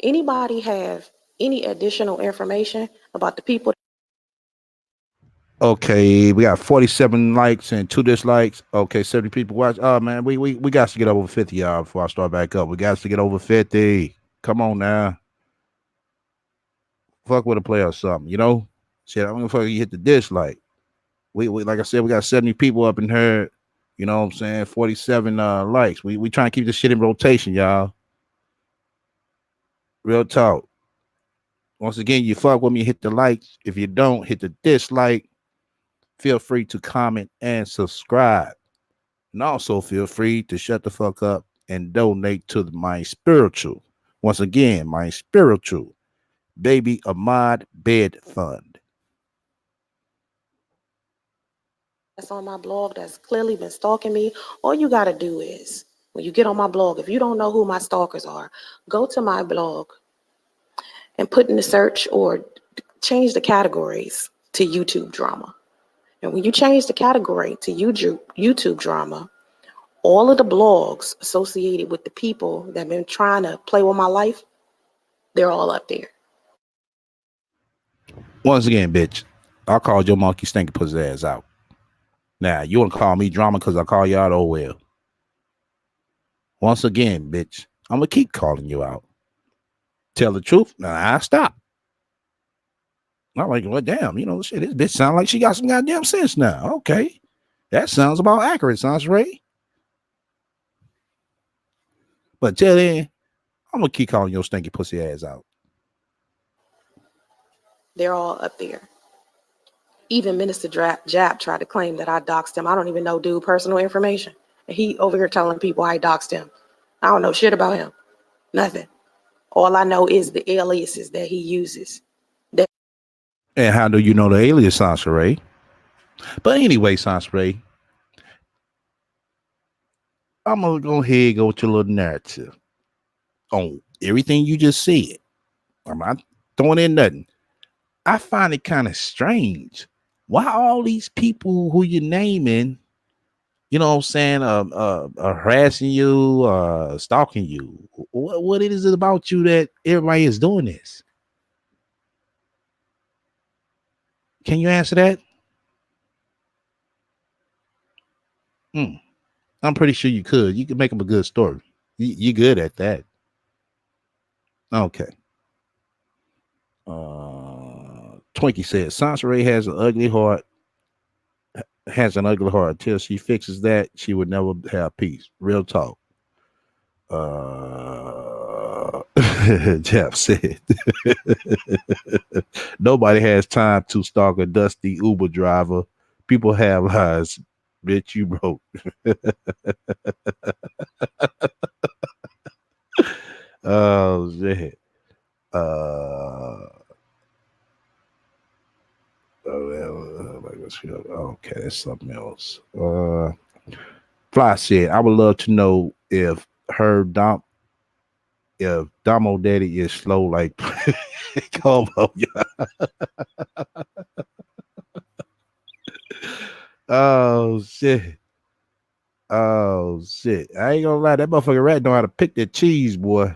Anybody have any additional information about the people? Okay, we got 47 likes and 2 dislikes. Okay, 70 people watch. Oh man, we got to get over 50, y'all, before I start back up. We got to get over 50. Come on now. Fuck with a player or something, you know? Shit, I'm gonna fucking hit the dislike. We like I said, we got 70 people up in here. You know what I'm saying? 47 likes. We trying to keep this shit in rotation, y'all. Real talk. Once again, you fuck with me, hit the like. If you don't, hit the dislike. Feel free to comment and subscribe. And also feel free to shut the fuck up and donate to my spiritual. Once again, my spiritual baby Ahmad bed fund. that's on my blog that's clearly been stalking me, all you got to do is when you get on my blog, if you don't know who my stalkers are, go to my blog and put in the search or change the categories to YouTube drama. And when you change the category to YouTube drama, all of the blogs associated with the people that have been trying to play with my life, they're all up there. Once again, bitch, I called your monkey stinky pussy ass out. Now, you want to call me drama because I call you out? Oh, well. Once again, bitch, I'm going to keep calling you out. Tell the truth. Now, I stop. I'm like, well, damn, shit, this bitch sound like she got some goddamn sense now. Okay. That sounds about accurate, sounds Ray. But till then, I'm going to keep calling your stinky pussy ass out. They're all up there. Even Minister Jab tried to claim that I doxed him. I don't even know dude personal information. And he over here telling people I doxed him. I don't know shit about him. Nothing. All I know is the aliases that he uses. And how do you know the alias, Sansaray? But anyway, Sansaray, I'm going to go ahead and go with your little narrative on everything you just said. I'm not throwing in nothing. I find it kind of strange. Why all these people who you're naming, you know what I'm saying, harassing you, stalking you? What it is about you that everybody is doing this? Can you answer that? I'm pretty sure you could. You could make them a good story. You're good at that. Okay. Twinkie says Sansaray has an ugly heart. Until she fixes that, she would never have peace. Real talk. Jeff said nobody has time to stalk a dusty Uber driver. People have lives. Bitch, you broke. Oh shit. Okay, that's something else. Fly said, I would love to know if Domo Daddy is slow like come on. Oh shit. Oh shit. I ain't gonna lie, that motherfucking rat know how to pick that cheese, boy.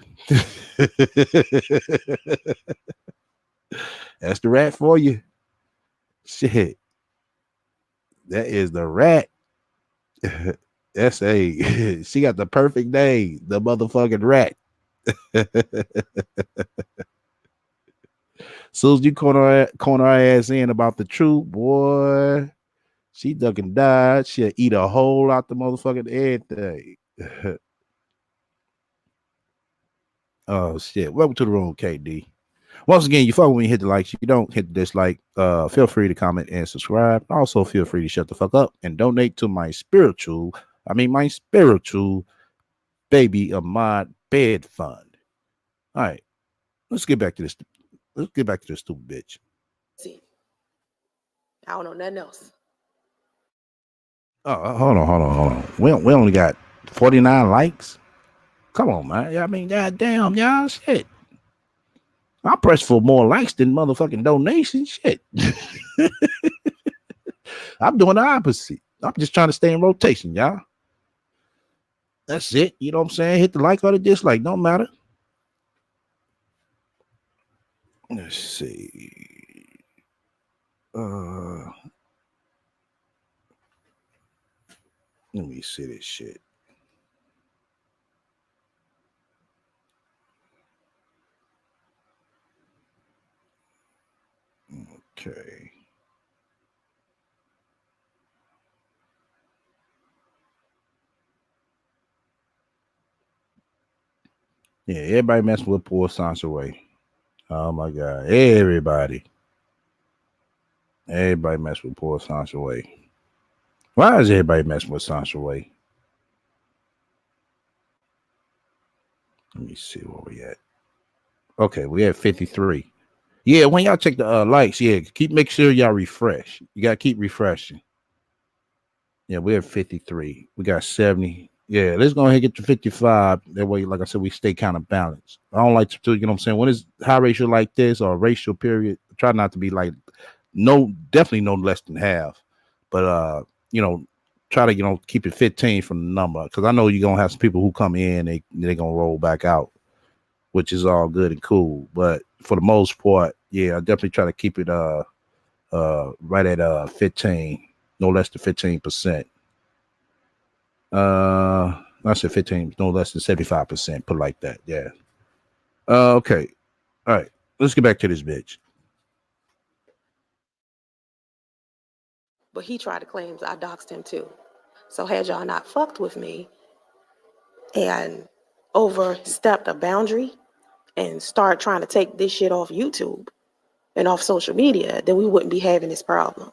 That's the rat for you. Shit. That is the rat. That's she got the perfect name, the motherfucking rat. Soon as you corner her ass in about the truth, boy, she ducking died. She'll eat a whole lot the motherfucking everything. Oh shit. Welcome to the room, KD. Once again, you fuck with me, hit the likes. You don't hit the dislike. Feel free to comment and subscribe. Also, feel free to shut the fuck up and donate to my spiritual baby Ahmad bed fund. All right. Let's get back to this. Let's get back to this stupid bitch. See, I don't know nothing else. Oh, hold on. We only got 49 likes. Come on, man. I mean, goddamn, y'all, shit. I press for more likes than motherfucking donations. Shit. I'm doing the opposite. I'm just trying to stay in rotation, y'all. That's it. You know what I'm saying? Hit the like or the dislike. Don't matter. Let's see. Let me see this shit. Okay. Yeah, everybody messing with poor Sansaray. Oh my god. Everybody messing with poor Sansaray. Why is everybody messing with Sansaray? Let me see where we at. Okay, we at 53. Yeah, when y'all check the likes, yeah, make sure y'all refresh. You gotta keep refreshing. Yeah, we're at 53. We got 70. Yeah, let's go ahead and get to 55. That way, like I said, we stay kind of balanced. I don't like to do, you know what I'm saying? When it's high ratio like this or racial period, try not to be like no, definitely no less than half. But you know, try to, keep it 15 from the number. Cause I know you're gonna have some people who come in, they're gonna roll back out, which is all good and cool. But for the most part, yeah, I definitely try to keep it right at 15, no less than 15%. I said 15, no less than 75%. Put it like that. Yeah. Okay. All right. Let's get back to this bitch. But he tried to claim I doxed him too. So had y'all not fucked with me and overstepped a boundary and start trying to take this shit off YouTube and off social media, then we wouldn't be having this problem.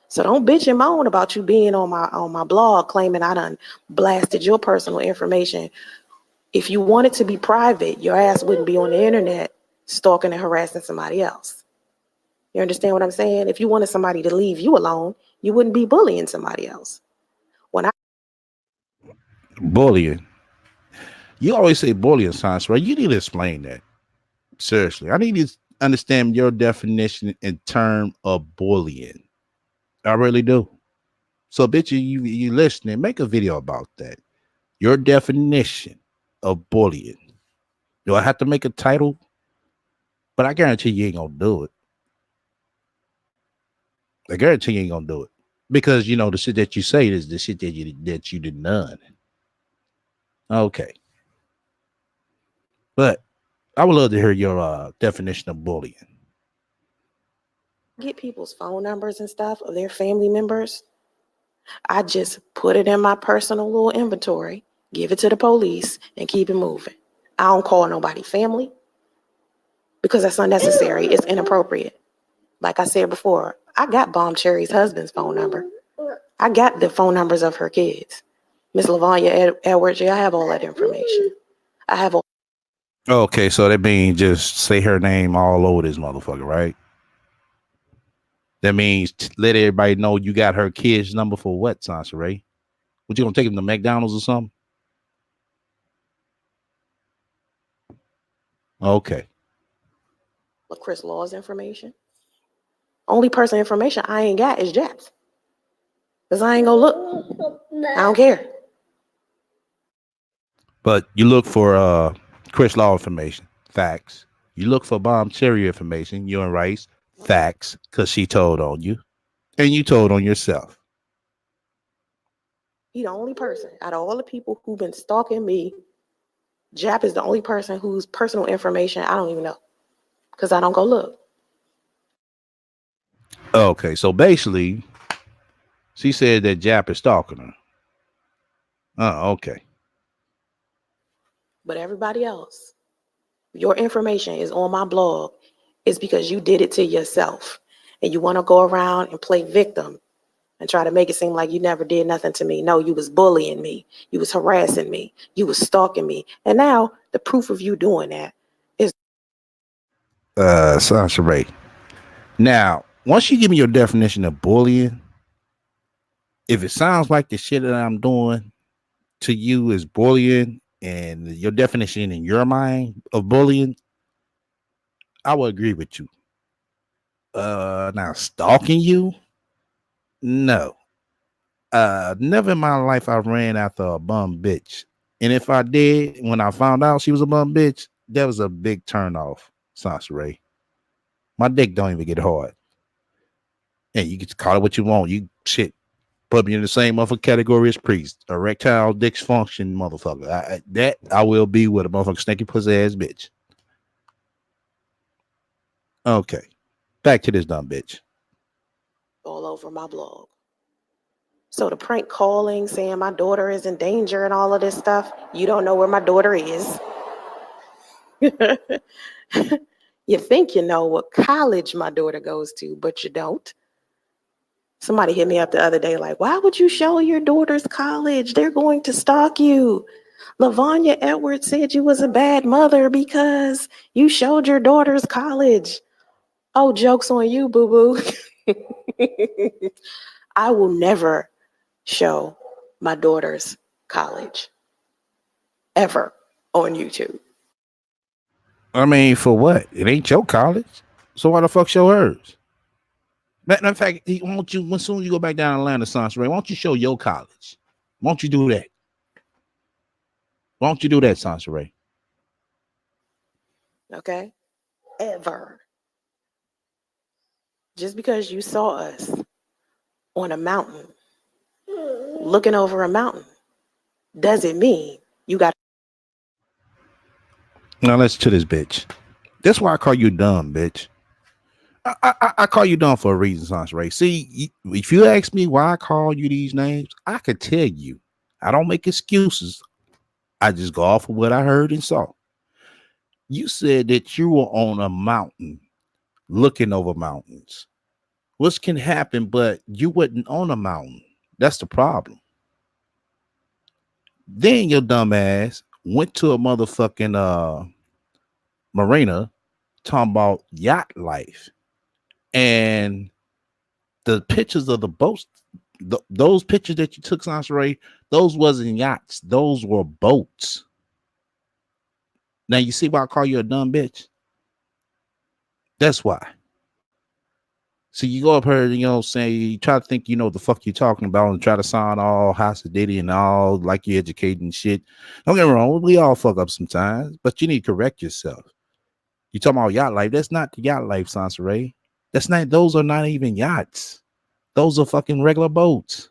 So don't bitch and moan about you being on my blog claiming I done blasted your personal information. If you wanted to be private, your ass wouldn't be on the internet stalking and harassing somebody else. You understand what I'm saying? If you wanted somebody to leave you alone, you wouldn't be bullying somebody else. When I Bullying. You always say bullying science, right? You need to explain that. Seriously. I need to understand your definition in terms of bullying. I really do. So, bitch, you listening, make a video about that. Your definition of bullying. Do I have to make a title? But I guarantee you ain't gonna do it. I guarantee you ain't gonna do it. Because the shit that you say is the shit that you did none. Okay. But I would love to hear your definition of bullying. get people's phone numbers and stuff of their family members, I just put it in my personal little inventory, give it to the police, and keep it moving. I don't call nobody family because that's unnecessary. It's inappropriate. Like I said before, I got Bomb Cherry's husband's phone number. I got the phone numbers of her kids. Miss Lavanya Edwards, yeah, I have all that information. I have all. Okay, so that means just say her name all over this motherfucker, right? That means let everybody know you got her kid's number for what, Sansa Ray? What, you gonna take him to McDonald's or something? Okay. Chris Law's information. Only person information I ain't got is Jack's. Because I ain't gonna look. I don't care. But you look for Chris Law information, facts. You look for Bomb Cherry information, you and Rice, facts, because she told on you. And you told on yourself. He the only person out of all the people who've been stalking me. Jap is the only person whose personal information I don't even know because I don't go look. Okay, so basically, she said that Jap is stalking her. Oh, okay. But everybody else, your information is on my blog. It's because you did it to yourself. And you want to go around and play victim and try to make it seem like you never did nothing to me. No, you was bullying me. You was harassing me. You was stalking me. And now the proof of you doing that is Sasha Ray. Now, once you give me your definition of bullying, if it sounds like the shit that I'm doing to you is bullying and your definition in your mind of bullying, I will agree with you. Now stalking you, no. Never in my life I ran after a bum bitch. And if I did, when I found out she was a bum bitch, that was a big turn off, Sasha Ray. My dick don't even get hard. And you can call it what you want. You shit. Put me in the same motherfucker category as priest. Erectile dysfunction motherfucker. That I will be with a motherfucker snaky pussy ass bitch. Okay. Back to this dumb bitch. all over my blog. So the prank calling, saying my daughter is in danger and all of this stuff, you don't know where my daughter is. You think you know what college my daughter goes to, but you don't. Somebody hit me up the other day like, why would you show your daughter's college? They're going to stalk you. Lavanya Edwards said you was a bad mother because you showed your daughter's college. Oh, joke's on you, boo-boo. I will never show my daughter's college ever on YouTube. I mean, for what? It ain't your college. So why the fuck show hers? Matter of fact, won't you, when soon as you go back down to Atlanta, Sansa Ray, why don't you show your college? Won't you do that? Why don't you do that, Sansa Ray? Okay? Ever. Just because you saw us on a mountain, looking over a mountain, doesn't mean you got. Now let's to this bitch. That's why I call you dumb, bitch. I call you dumb for a reason, Sansa Ray. See, if you ask me why I call you these names, I could tell you. I don't make excuses. I just go off of what I heard and saw. You said that you were on a mountain looking over mountains. Which can happen, but you wasn't on a mountain. That's the problem. Then your dumb ass went to a motherfucking marina talking about yacht life. And the pictures of the boats, those pictures that you took, Sansaray, those wasn't yachts. Those were boats. Now you see why I call you a dumb bitch? That's why. So you go up here, say you try to think you know what the fuck you're talking about and try to sound all house ditty and all like you're educating shit. Don't get me wrong, we all fuck up sometimes, but you need to correct yourself. You talking about yacht life? That's not the yacht life, Sansaray. That's not. Those are not even yachts. Those are fucking regular boats.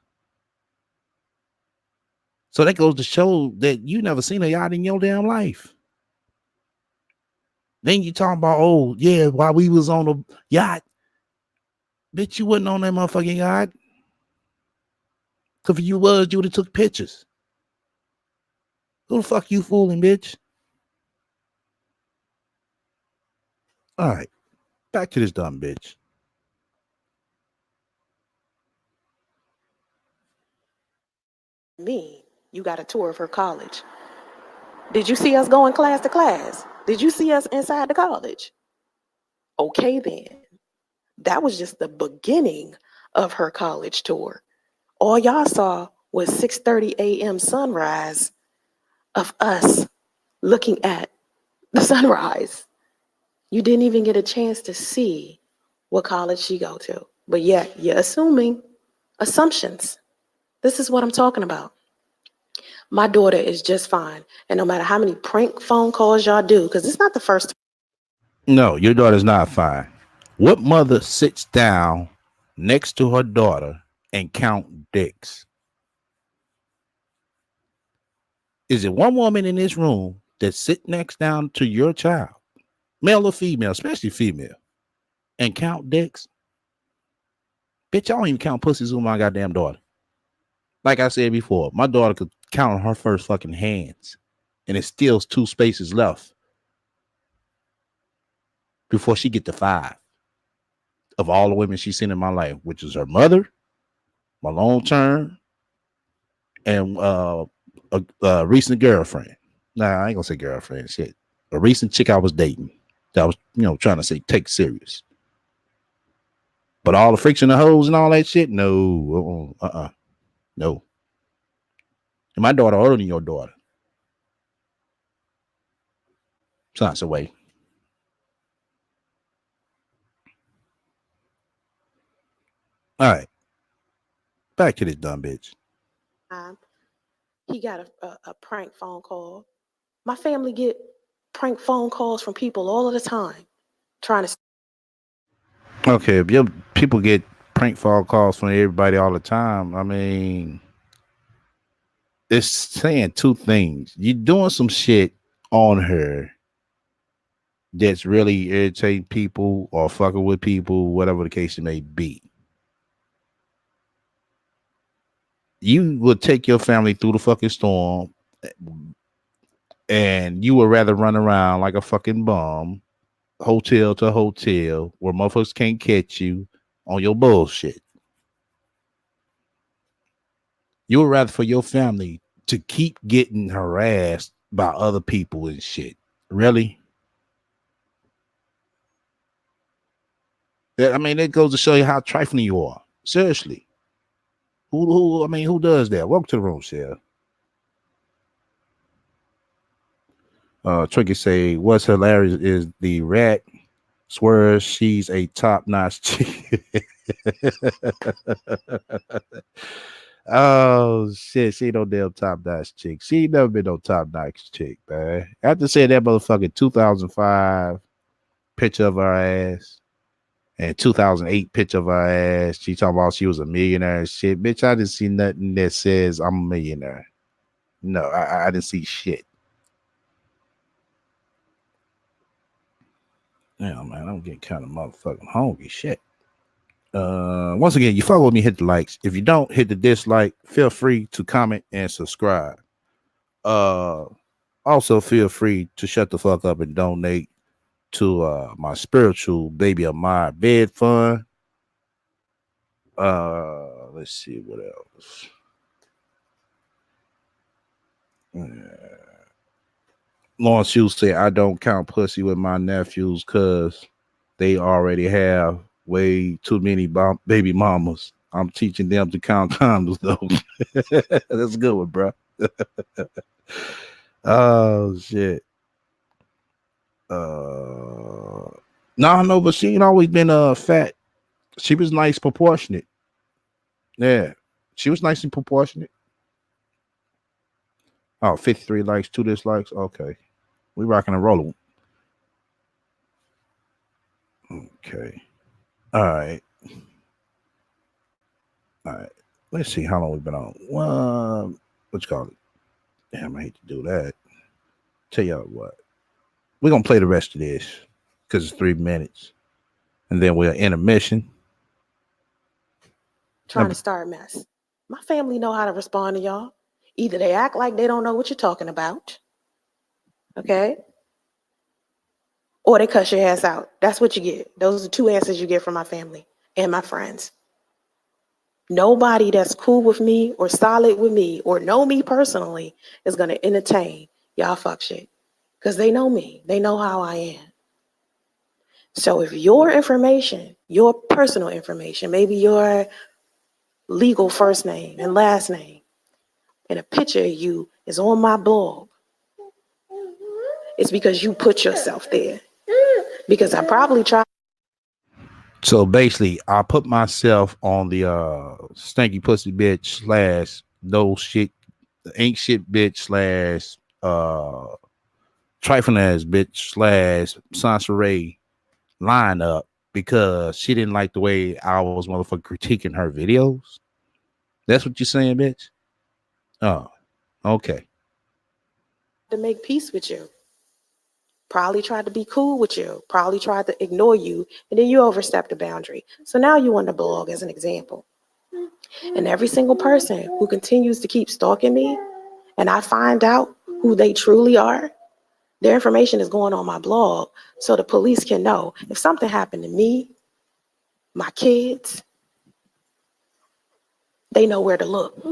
So that goes to show that you never seen a yacht in your damn life. Then you talking about, oh yeah, while we was on a yacht, bitch, you wasn't on that motherfucking yacht. Cause if you was, you would have took pictures. Who the fuck you fooling, bitch? All right, back to this dumb bitch. Me, you got a tour of her college. Did you see us going class to class? Did you see us inside the college? Okay, then. That was just the beginning of her college tour. All y'all saw was 6:30 a.m. sunrise of us looking at the sunrise. You didn't even get a chance to see what college she go to. But yet, you're assuming assumptions. This is what I'm talking about. My daughter is just fine. And no matter how many prank phone calls y'all do, because it's not the first time. No, your daughter's not fine. What mother sits down next to her daughter and count dicks? Is it one woman in this room that sit next down to your child, male or female, especially female, and count dicks? Bitch, I don't even count pussies with my goddamn daughter. Like I said before, my daughter could count on her first fucking hands, and it's still two spaces left before she get to five of all the women she's seen in my life, which is her mother, my long term, and a recent girlfriend. Nah, I ain't gonna say girlfriend. Shit, a recent chick I was dating that I was, trying to say take serious. But all the friction of hoes and all that shit, no, no. And my daughter older than your daughter. Sounds away. All right, back to this dumb bitch. He got a prank phone call. My family get prank phone calls from people all of the time trying to. Okay, if your people get prank phone calls from everybody all the time, I mean, it's saying two things. You're doing some shit on her that's really irritating people or fucking with people, whatever the case it may be. You would take your family through the fucking storm and you would rather run around like a fucking bum, hotel to hotel, where motherfuckers can't catch you on your bullshit. You would rather for your family to keep getting harassed by other people and shit. Really? I mean, it goes to show you how trifling you are. Seriously. Who? I mean, who does that? Welcome to the room, Shell. Tricky say, what's hilarious is the rat swears she's a top-notch chick. Oh shit, she ain't no damn top-notch chick. She ain't never been no top-notch chick, man. After saying that motherfucking 2005 picture of her ass and 2008 picture of her ass, she talking about she was a millionaire and shit. Bitch, I didn't see nothing that says I'm a millionaire. No, I didn't see shit. Yeah, man, I'm getting kind of motherfucking hungry. Shit. Once again, you follow me, hit the likes. If you don't hit the dislike, feel free to comment and subscribe. Uh, also feel free to shut the fuck up and donate to my spiritual baby of my bed fund. Let's see what else. Lawrence Hughes said, I don't count pussy with my nephews because they already have way too many baby mamas. I'm teaching them to count condoms, though. That's a good one, bro. Oh, shit. No, but she ain't always been fat. She was nice, proportionate. Yeah. She was nice and proportionate. Oh, 53 likes, 2 dislikes. Okay. We rocking and rolling. Okay. All right. All right. Let's see how long we've been on. What you call it? Damn, I hate to do that. Tell y'all what. We're gonna play the rest of this because it's 3 minutes. And then we're intermission. Trying to start a mess. My family know how to respond to y'all. Either they act like they don't know what you're talking about, okay? Or they cuss your ass out. That's what you get. Those are 2 answers you get from my family and my friends. Nobody that's cool with me or solid with me or know me personally is going to entertain y'all fuck shit. Because they know me. They know how I am. So if your information, your personal information, maybe your legal first name and last name, and a picture of you is on my blog, it's because you put yourself there. Because I probably tried. So basically, I put myself on the stinky pussy bitch / no shit, ain't shit bitch / trifling ass bitch / Sansaray lineup because she didn't like the way I was motherfucking critiquing her videos. That's what you're saying, bitch? Oh, okay. To make peace with you. Probably tried to be cool with you. Probably tried to ignore you. And then you overstepped the boundary. So now you on the blog as an example. And every single person who continues to keep stalking me and I find out who they truly are, their information is going on my blog so the police can know if something happened to me, my kids, they know where to look.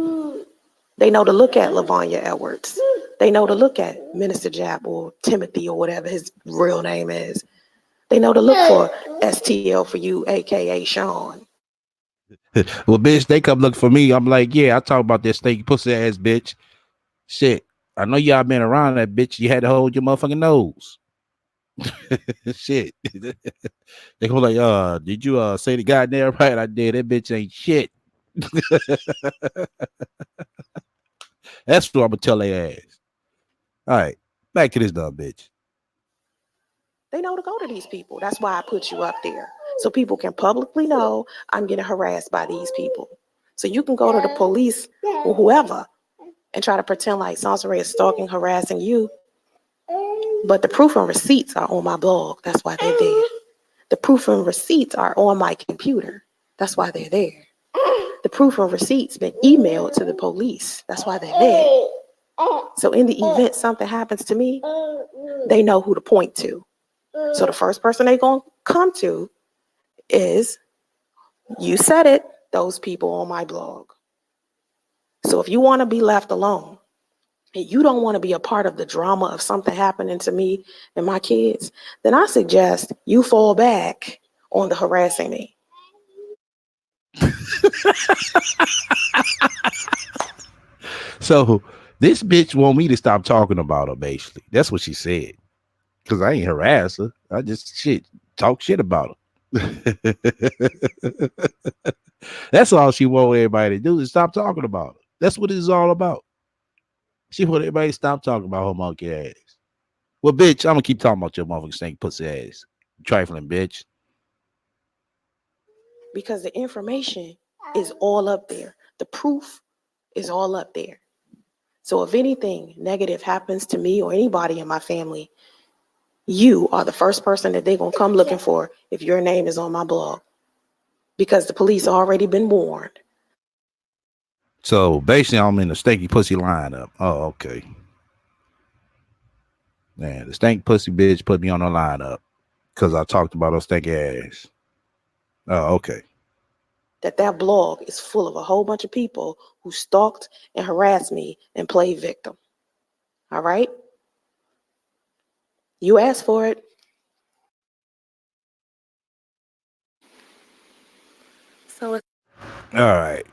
They know to look at Lavanya Edwards. They know to look at Minister Jap or Timothy or whatever his real name is. They know to look for STL for you, aka Sean. Well, bitch, they come look for me. I'm like, yeah, I talk about this stinky pussy ass bitch. Shit. I know y'all been around that bitch. You had to hold your motherfucking nose. Shit. They go like, did you say the goddamn right? I did. That bitch ain't shit. That's what I'm gonna tell their ass. All right, back to this dumb bitch. They know to go to these people. That's why I put you up there. So people can publicly know I'm getting harassed by these people. So you can go to the police or whoever and try to pretend like Sansaray is stalking, harassing you. But the proof and receipts are on my blog. That's why they're there. The proof and receipts are on my computer. That's why they're there. The proof and receipts been emailed to the police. That's why they're there. So in the event something happens to me, they know who to point to. So the first person they're going to come to is, you said it, those people on my blog. So if you want to be left alone and you don't want to be a part of the drama of something happening to me and my kids, then I suggest you fall back on the harassing me. So this bitch want me to stop talking about her. Basically, that's what she said. Because I ain't harass her. I just talk shit about her. That's all she want everybody to do is stop talking about her. That's what it's all about. She want everybody to stop talking about her monkey ass. Well, bitch, I'm gonna keep talking about your motherfucking snake pussy ass. Trifling bitch. Because the information is all up there. The proof is all up there. So if anything negative happens to me or anybody in my family, you are the first person that they're going to come looking for if your name is on my blog. Because the police already been warned. So basically, I'm in the stinky pussy lineup. Oh, okay. Man, the stank pussy bitch put me on the lineup because I talked about her stinky ass. Oh, okay. That blog is full of a whole bunch of people who stalked and harassed me and played victim. All right? You asked for it. So it's All right.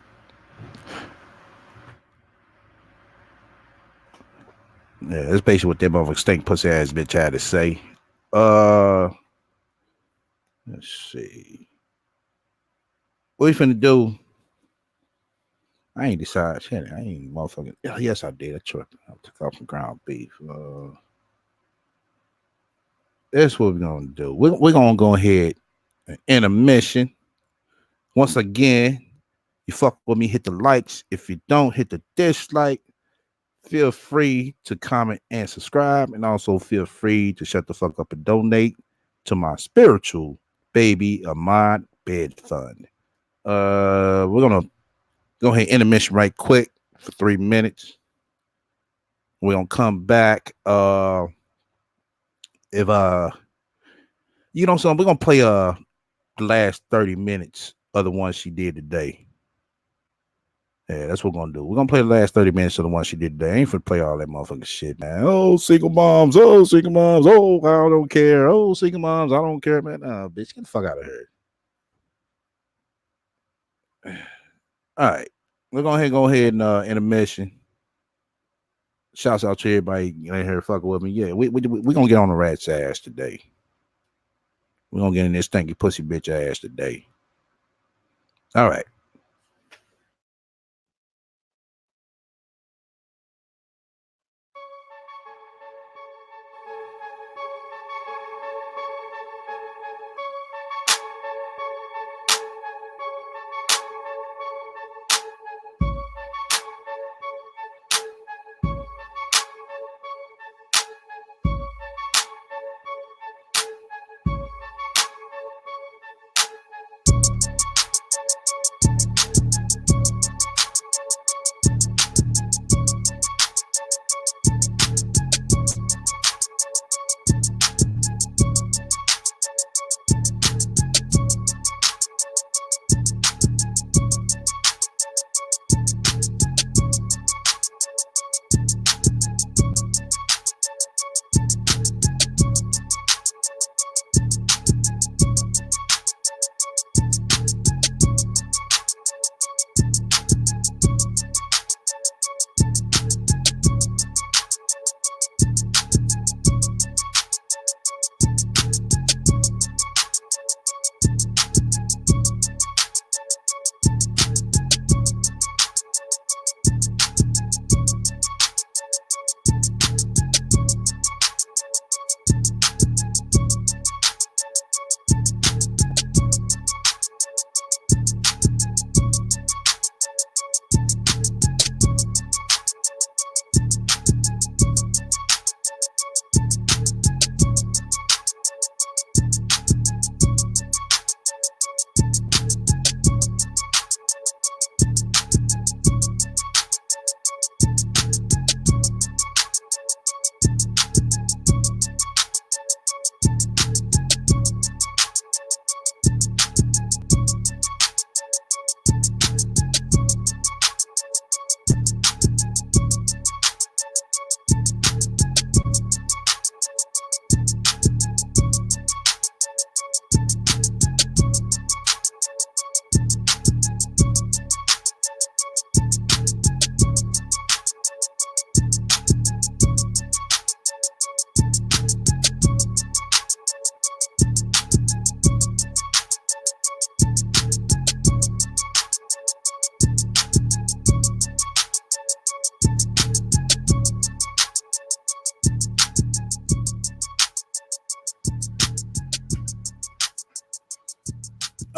Yeah, that's basically what that motherfucking stink pussy ass bitch had to say. Uh, let's see. What you finna do? I ain't decided. Shit, I ain't motherfucking. Yes, I did. I took off some ground beef. That's what we're gonna do. We're gonna go ahead and intermission. Once again, you fuck with me, hit the likes. If you don't, hit the dislike. Feel free to comment and subscribe, and also feel free to shut the fuck up and donate to my spiritual baby Ahmad bed fund. We're gonna go ahead and intermission right quick for 3 minutes. We're gonna come back. If you know something, we're gonna play the last 30 minutes of the one she did today. Yeah, that's what we're gonna do. We're gonna play the last 30 minutes of the one she did today. I ain't finna play all that motherfucking shit, man. Oh, single moms. Oh, single moms. Oh, I don't care. Oh, single moms. I don't care, man. Nah, bitch, get the fuck out of here. All right. We're gonna go ahead and intermission. Shouts out to everybody in here fucking with me. Yeah, we gonna get on the rat's ass today. We're gonna get in this stinky pussy bitch ass today. All right.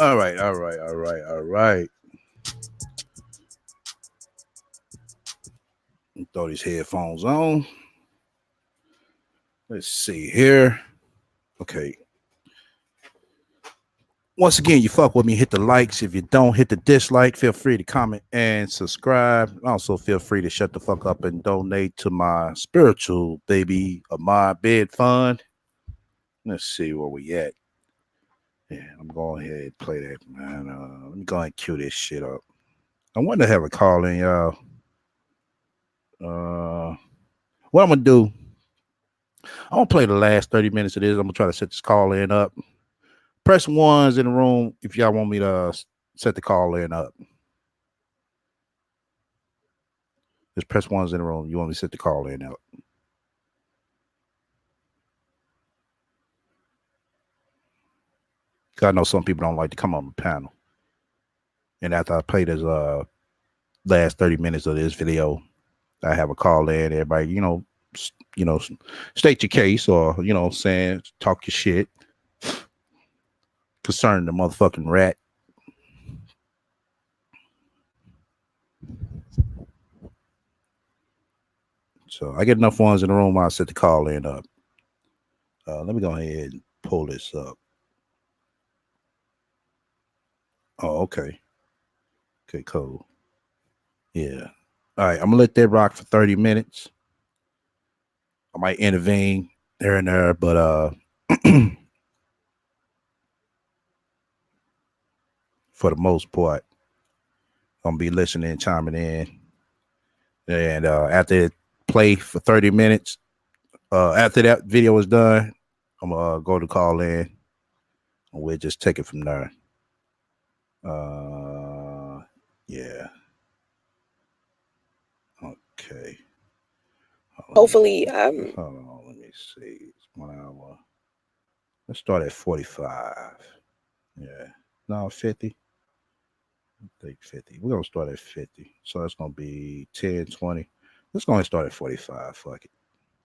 All right, all right, all right, all right. Throw these headphones on. Let's see here. Okay. Once again, you fuck with me, hit the likes. If you don't, hit the dislike. Feel free to comment and subscribe. Also, feel free to shut the fuck up and donate to my spiritual baby of my bed fund. Let's see where we at. Yeah, I'm going ahead and play that, man. Let me go ahead and cue this shit up. I want to have a call in, y'all. What I'm gonna do? I'm gonna play the last 30 minutes of this. I'm gonna try to set this call in up. Press ones in the room if y'all want me to set the call in up. Just press ones in the room. You want me to set the call in up. Cause I know some people don't like to come on the panel. And after I play this last 30 minutes of this video, I have a call in. Everybody, you know, state your case or, saying talk your shit concerning the motherfucking rat. So I get enough ones in the room, I'll set the call in up. Let me go ahead and pull this up. Oh, okay. Okay, cool. Yeah. All right, I'm gonna let that rock for 30 minutes. I might intervene there and there, but for the most part, I'm gonna be listening, chiming in. And after it play for 30 minutes, after that video is done, I'm gonna go to call in and we'll just take it from there. Yeah. Okay. Hopefully, Hold on, let me see. It's 1 hour. Let's start at 45. Yeah. No, 50. I think 50. We're gonna start at 50. So that's gonna be 10, 20. Let's go and start at 45. Fuck it.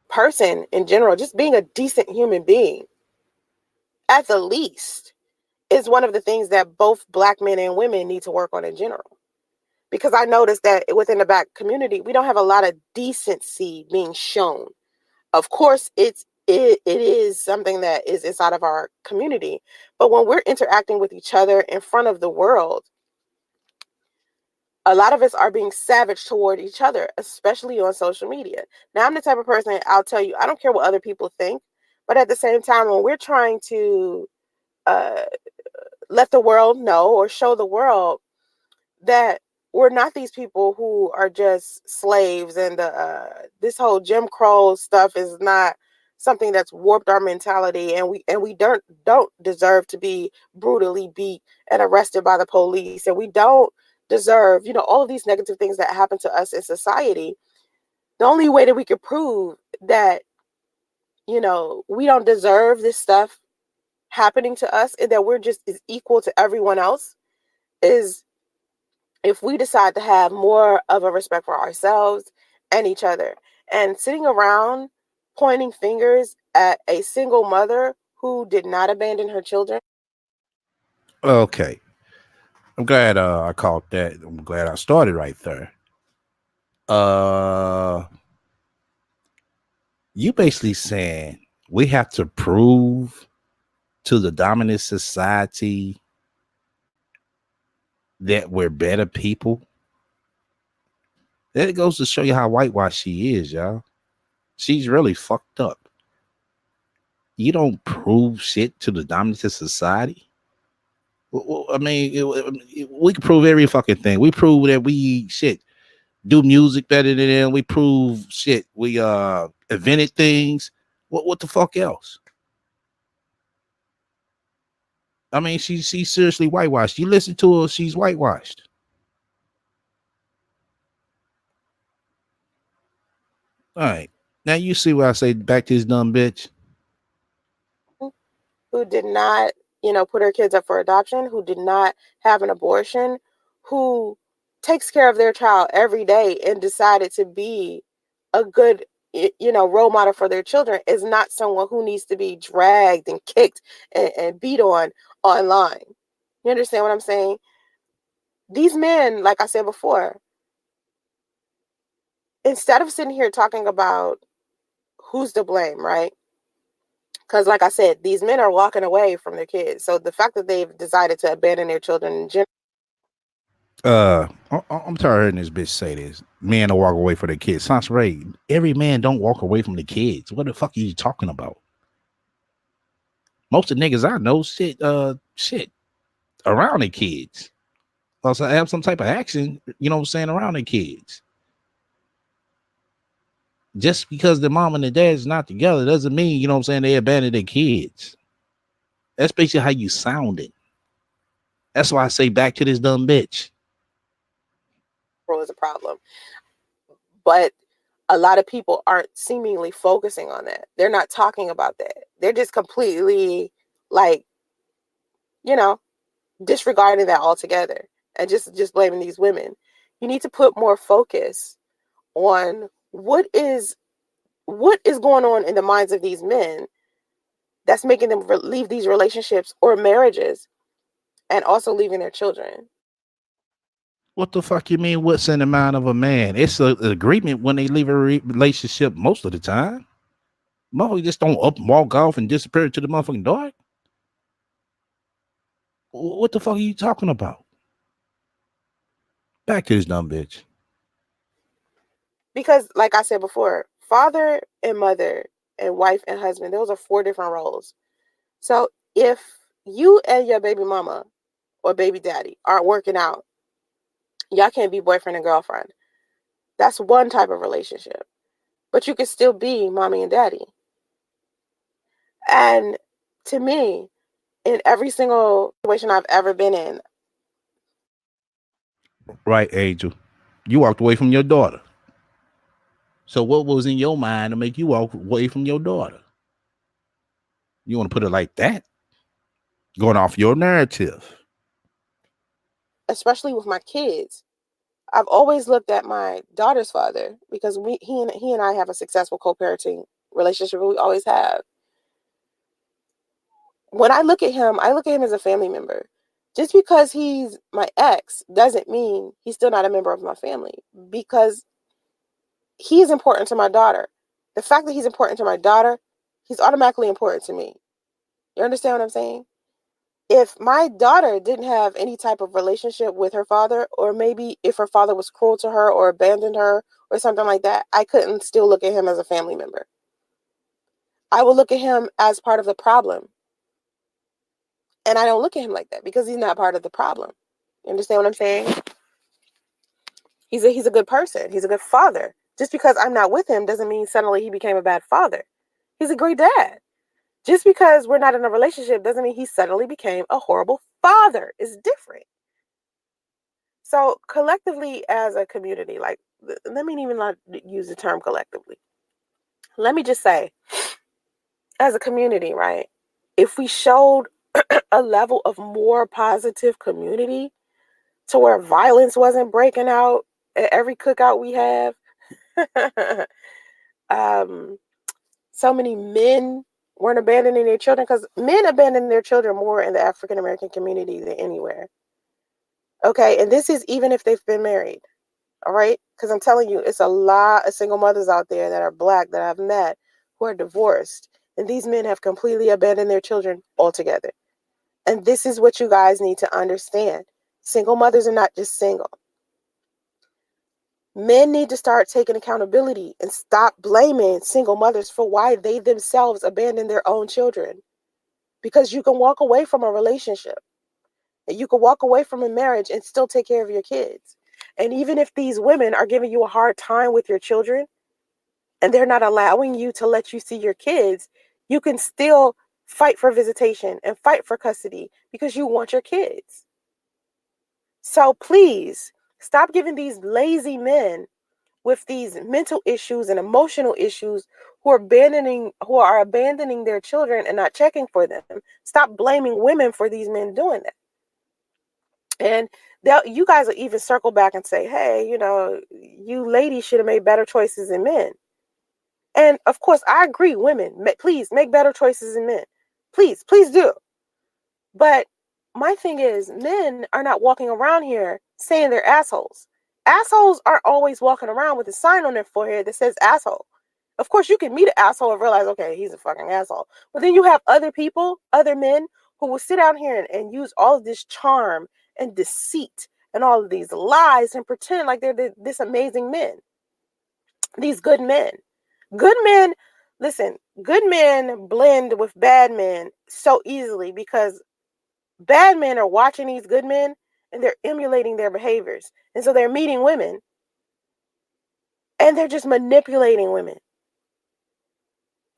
person in general, just being a decent human being, at the least, is one of the things that both Black men and women need to work on in general. Because I noticed that within the Black community, we don't have a lot of decency being shown. Of course, it is something that is inside of our community, but when we're interacting with each other in front of the world, a lot of us are being savage toward each other, especially on social media. Now, I'm the type of person, I'll tell you, I don't care what other people think, but at the same time, when we're trying to uh, let the world know or show the world that we're not these people who are just slaves, and this whole Jim Crow stuff is not something that's warped our mentality, and we don't deserve to be brutally beat and arrested by the police, and we don't deserve, all of these negative things that happen to us in society. The only way that we could prove that, we don't deserve this stuff happening to us and that we're just as equal to everyone else is if we decide to have more of a respect for ourselves and each other. And sitting around pointing fingers at a single mother who did not abandon her children. Okay. I'm glad I caught that. I'm glad I started right there. You basically saying we have to prove to the dominant society that we're better people. That goes to show you how whitewashed she is, y'all. She's really fucked up. You don't prove shit to the dominant society. Well, I mean, we can prove every fucking thing. We prove that we shit do music better than them. We prove shit. We invented things. What the fuck else? I mean, she's seriously whitewashed. You listen to her, she's whitewashed. All right. Now you see what I say back to this dumb bitch. Who did not, put her kids up for adoption, who did not have an abortion, who takes care of their child every day and decided to be a good, role model for their children, is not someone who needs to be dragged and kicked and beat on online. You understand what I'm saying? These men, like I said before, instead of sitting here talking about who's to blame, right? Because, like I said, these men are walking away from their kids. So the fact that they've decided to abandon their children in general. I'm tired of hearing this bitch say this. Men to walk away for their kids. Sounds right. Every man don't walk away from the kids. What the fuck are you talking about? Most of the niggas I know shit around their kids. Also have some type of action, you know what I'm saying, around their kids. Just because the mom and the dad is not together doesn't mean, you know what I'm saying, they abandon their kids. That's basically how you sound it. That's why I say back to this dumb bitch. Is a problem. But a lot of people aren't seemingly focusing on that. They're not talking about that. They're just completely like, disregarding that altogether and just blaming these women. You need to put more focus on what is going on in the minds of these men that's making them leave these relationships or marriages and also leaving their children. What the fuck you mean? What's in the mind of a man? It's an agreement when they leave a relationship most of the time. Motherfucker just don't up and walk off and disappear into the motherfucking dark. What the fuck are you talking about? Back to this dumb bitch. Because, like I said before, father and mother and wife and husband, those are 4 different roles. So if you and your baby mama or baby daddy aren't working out, y'all can't be boyfriend and girlfriend. That's one type of relationship. But you can still be mommy and daddy. And to me, in every single situation I've ever been in. Right, Angel. You walked away from your daughter. So what was in your mind to make you walk away from your daughter? You want to put it like that? Going off your narrative. Especially with my kids. I've always looked at my daughter's father because he and I have a successful co-parenting relationship. We always have. When I look at him as a family member. Just because he's my ex doesn't mean he's still not a member of my family, because he is important to my daughter. The fact that he's important to my daughter, he's automatically important to me. You understand what I'm saying? If my daughter didn't have any type of relationship with her father, or maybe if her father was cruel to her or abandoned her or something like that, I couldn't still look at him as a family member. I will look at him as part of the problem. And I don't look at him like that because he's not part of the problem. You understand what I'm saying? He's a good person. He's a good father. Just because I'm not with him doesn't mean suddenly he became a bad father. He's a great dad. Just because we're not in a relationship doesn't mean he suddenly became a horrible father. It's different. So collectively as a community, like, let me even not use the term collectively. Let me just say, as a community, right? If we showed a level of more positive community to where violence wasn't breaking out at every cookout we have, so many men weren't abandoning their children, because men abandon their children more in the African American community than anywhere. Okay, and this is even if they've been married. All right, because I'm telling you, it's a lot of single mothers out there that are Black that I've met who are divorced, and these men have completely abandoned their children altogether. And this is what you guys need to understand. Single mothers are not just single. Men need to start taking accountability and stop blaming single mothers for why they themselves abandon their own children. Because you can walk away from a relationship and you can walk away from a marriage and still take care of your kids. And even if these women are giving you a hard time with your children and they're not allowing you to let you see your kids, you can still fight for visitation and fight for custody because you want your kids. So please stop giving these lazy men with these mental issues and emotional issues who are abandoning their children and not checking for them. Stop blaming women for these men doing that. And you guys will even circle back and say, hey, you ladies should have made better choices than men. And of course, I agree, women, please make better choices than men. Please do. But my thing is, men are not walking around here saying they're assholes. Assholes aren't always walking around with a sign on their forehead that says asshole. Of course, you can meet an asshole and realize, okay, he's a fucking asshole. But then you have other people, other men, who will sit down here and use all of this charm and deceit and all of these lies and pretend like they're this amazing men. These good men. Good men, listen, good men blend with bad men so easily because bad men are watching these good men and they're emulating their behaviors. And so they're meeting women and they're just manipulating women.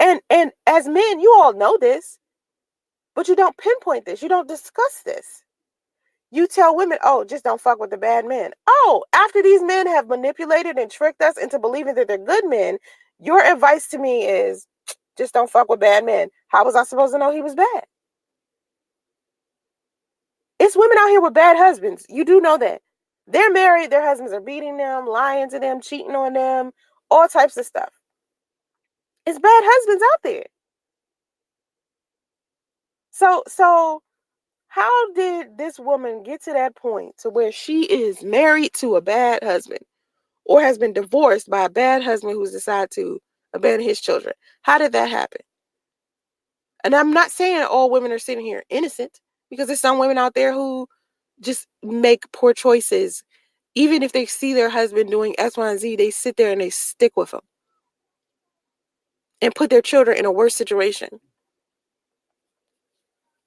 And as men, you all know this, but you don't pinpoint this. You don't discuss this. You tell women, oh, just don't fuck with the bad men. Oh, after these men have manipulated and tricked us into believing that they're good men, your advice to me is just don't fuck with bad men. How was I supposed to know he was bad? It's women out here with bad husbands. You do know that. They're married, their husbands are beating them, lying to them, cheating on them, all types of stuff. It's bad husbands out there. So how did this woman get to that point to where she is married to a bad husband or has been divorced by a bad husband who's decided to abandon his children? How did that happen? And I'm not saying all women are sitting here innocent, because there's some women out there who just make poor choices. Even if they see their husband doing X, Y, and Z, they sit there and they stick with him and put their children in a worse situation.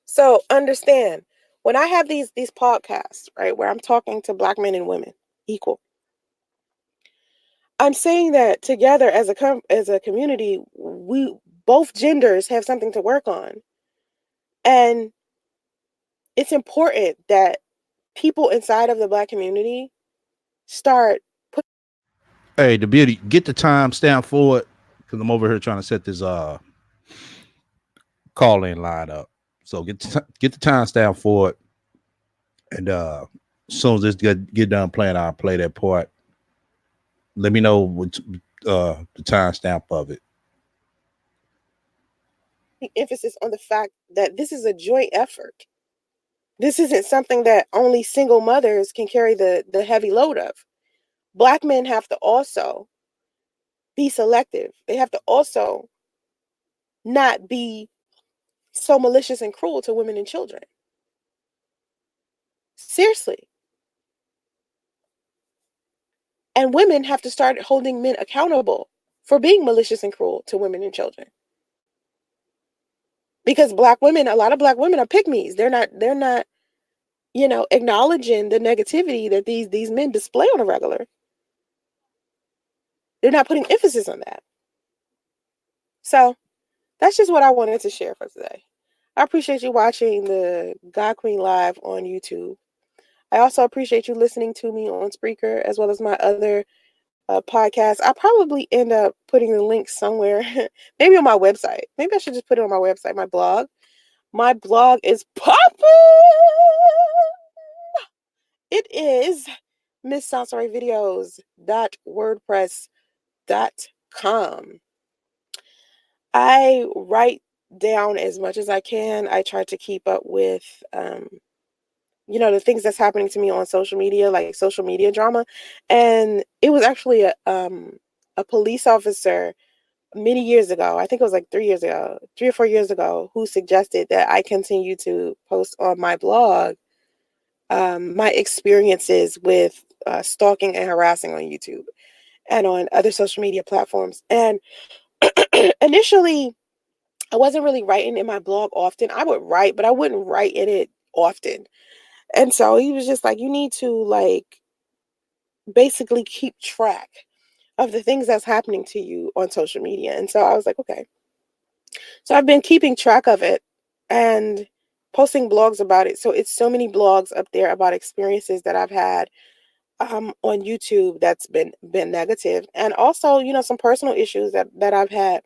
So understand, when I have these podcasts, right, where I'm talking to Black men and women equal, I'm saying that together as a community, we both genders have something to work on. And it's important that people inside of the Black community start putting. Hey, the beauty, get the timestamp for it because I'm over here trying to set this call in line up. So get the timestamp for it, and as soon as this get done playing, I'll play that part. Let me know what the timestamp of it. Emphasis on the fact that this is a joint effort. This isn't something that only single mothers can carry the heavy load of. Black men have to also be selective. They have to also not be so malicious and cruel to women and children. Seriously. And women have to start holding men accountable for being malicious and cruel to women and children. Because Black women, a lot of Black women are pygmies. They're not, acknowledging the negativity that these men display on a regular. They're not putting emphasis on that. So that's just what I wanted to share for today. I appreciate you watching the God Queen Live on YouTube. I also appreciate you listening to me on Spreaker as well as my other podcasts. I'll probably end up putting the link somewhere, maybe on my website. Maybe I should just put it on my website, my blog. My blog is popping. It is MissSansorayVideos.wordpress.com. I write down as much as I can. I try to keep up with, the things that's happening to me on social media, like social media drama. And it was actually a police officer many years ago, I think it was like 3 or 4 years ago, who suggested that I continue to post on my blog my experiences with stalking and harassing on YouTube and on other social media platforms. And initially, I wasn't really writing in my blog often. I would write, but I wouldn't write in it often. And so he was just like, you need to basically keep track of the things that's happening to you on social media. And so I was like, okay. So I've been keeping track of it and posting blogs about it. So it's so many blogs up there about experiences that I've had on YouTube that's been negative. And also, some personal issues that I've had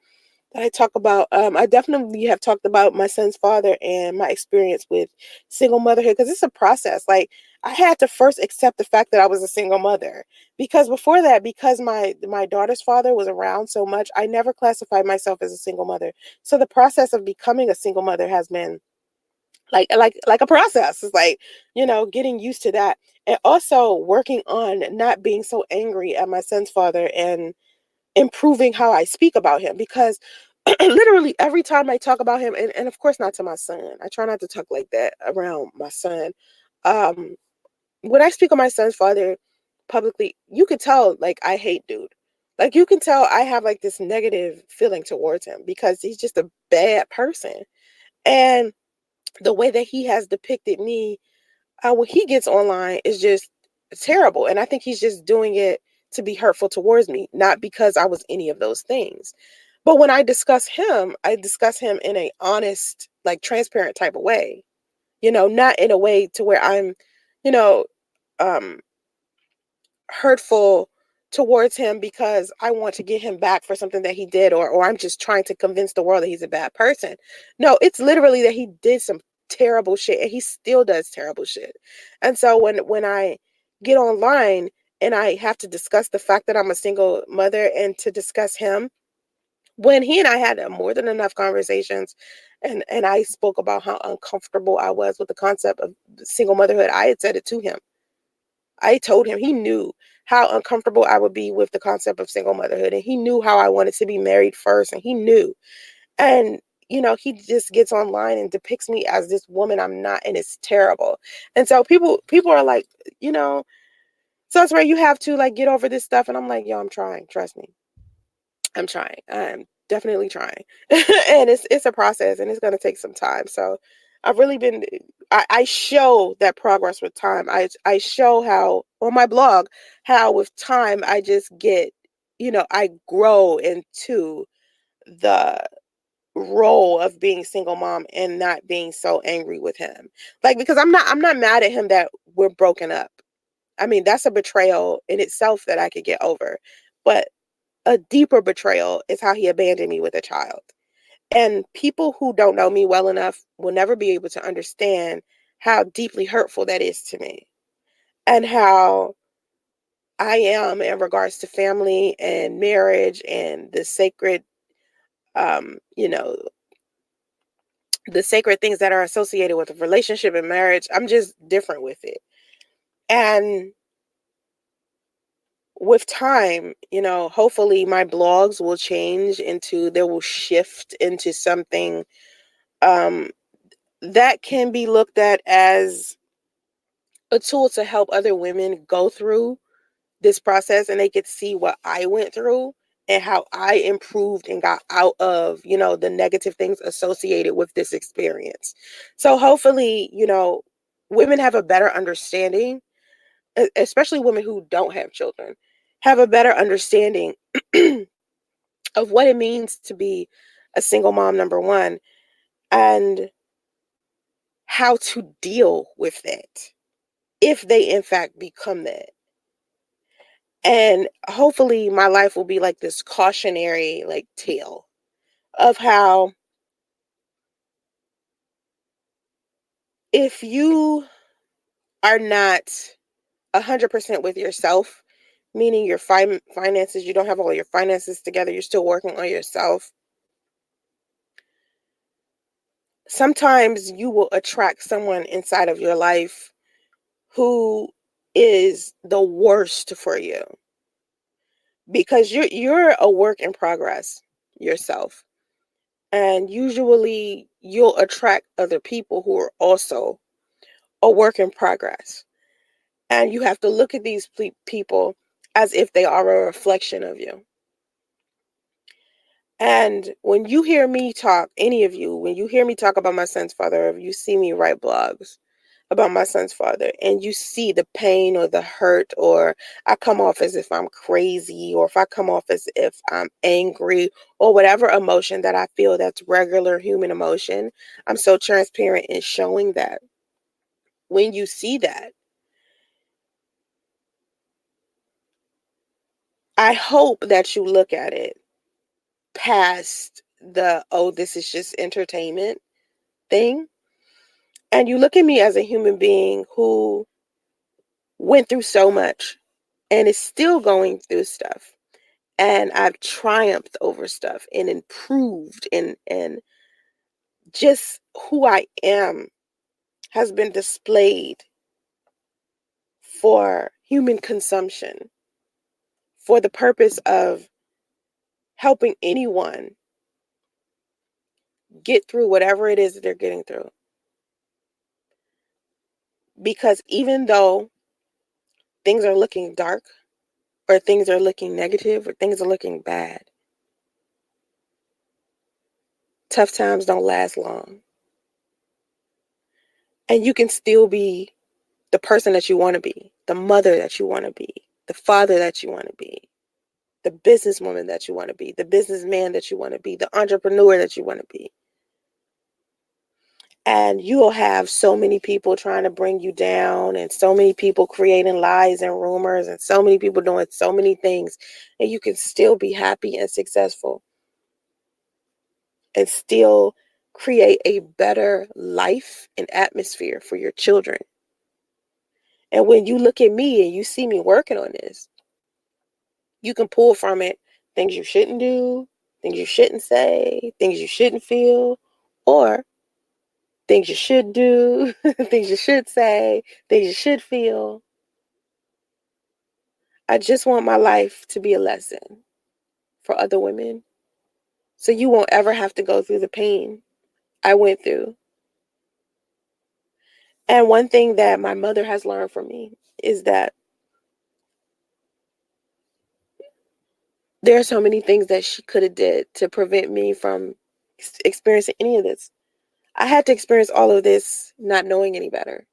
that I talk about. I definitely have talked about my son's father and my experience with single motherhood, because it's a process. Like, I had to first accept the fact that I was a single mother, because before that, because my daughter's father was around so much, I never classified myself as a single mother. So the process of becoming a single mother has been like a process. It's like, getting used to that, and also working on not being so angry at my son's father and improving how I speak about him, because literally every time I talk about him, and of course not to my son, I try not to talk like that around my son. um when I speak of my son's father publicly, you could tell, like, I hate dude. Like, you can tell I have like this negative feeling towards him because he's just a bad person. And the way that he has depicted me, when he gets online, is just terrible. And I think he's just doing it to be hurtful towards me, not because I was any of those things. But when I discuss him in a honest, like, transparent type of way, not in a way to where I'm, you know, um, hurtful towards him because I want to get him back for something that he did, or I'm just trying to convince the world that he's a bad person. No, it's literally that he did some terrible shit and he still does terrible shit. And so when I get online and I have to discuss the fact that I'm a single mother and to discuss him, when he and I had more than enough conversations, and I spoke about how uncomfortable I was with the concept of single motherhood, I had said it to him. I told him, he knew how uncomfortable I would be with the concept of single motherhood. And he knew how I wanted to be married first. And he knew. And, he just gets online and depicts me as this woman I'm not. And it's terrible. And so people are like, you know, so it's where you have to, like, get over this stuff. And I'm like, yo, I'm trying. Trust me. I'm trying. I'm definitely trying. And it's a process and it's gonna take some time. So I've really been I show that progress with time. I show how on my blog how with time I just get, I grow into the role of being single mom and not being so angry with him. Like, because I'm not mad at him that we're broken up. I mean, that's a betrayal in itself that I could get over. But a deeper betrayal is how he abandoned me with a child. And people who don't know me well enough will never be able to understand how deeply hurtful that is to me and how I am in regards to family and marriage and the sacred, um, you know, the sacred things that are associated with a relationship and marriage. I'm just different with it. And with time, hopefully my blogs will change into, they will shift into something um, that can be looked at as a tool to help other women go through this process, and they could see what I went through and how I improved and got out of, the negative things associated with this experience. So hopefully, women have a better understanding, especially women who don't have children, have a better understanding of what it means to be a single mom, number one, and how to deal with that if they in fact become that. And hopefully my life will be like this cautionary, like, tale of how if you are not 100% with yourself, meaning your finances, you don't have all your finances together, you're still working on yourself, sometimes you will attract someone inside of your life who is the worst for you, because you're a work in progress yourself. And usually you'll attract other people who are also a work in progress. And you have to look at these people as if they are a reflection of you. And when you hear me talk, any of you, when you hear me talk about my son's father, or you see me write blogs about my son's father, and you see the pain or the hurt, or I come off as if I'm crazy, or if I come off as if I'm angry, or whatever emotion that I feel that's regular human emotion, I'm so transparent in showing that. When you see that, I hope that you look at it past the, oh, this is just entertainment thing. And you look at me as a human being who went through so much and is still going through stuff. And I've triumphed over stuff and improved and just who I am has been displayed for human consumption, for the purpose of helping anyone get through whatever it is that they're getting through. Because even though things are looking dark, or things are looking negative, or things are looking bad, tough times don't last long. And you can still be the person that you want to be, the mother that you want to be, the father that you want to be, the businesswoman that you want to be, the businessman that you want to be, the entrepreneur that you want to be. And you will have so many people trying to bring you down, and so many people creating lies and rumors, and so many people doing so many things. And you can still be happy and successful and still create a better life and atmosphere for your children. And when you look at me and you see me working on this, you can pull from it things you shouldn't do, things you shouldn't say, things you shouldn't feel, or things you should do, things you should say, things you should feel. I just want my life to be a lesson for other women, so you won't ever have to go through the pain I went through. And one thing that my mother has learned from me is that there are so many things that she could have did to prevent me from experiencing any of this. I had to experience all of this not knowing any better.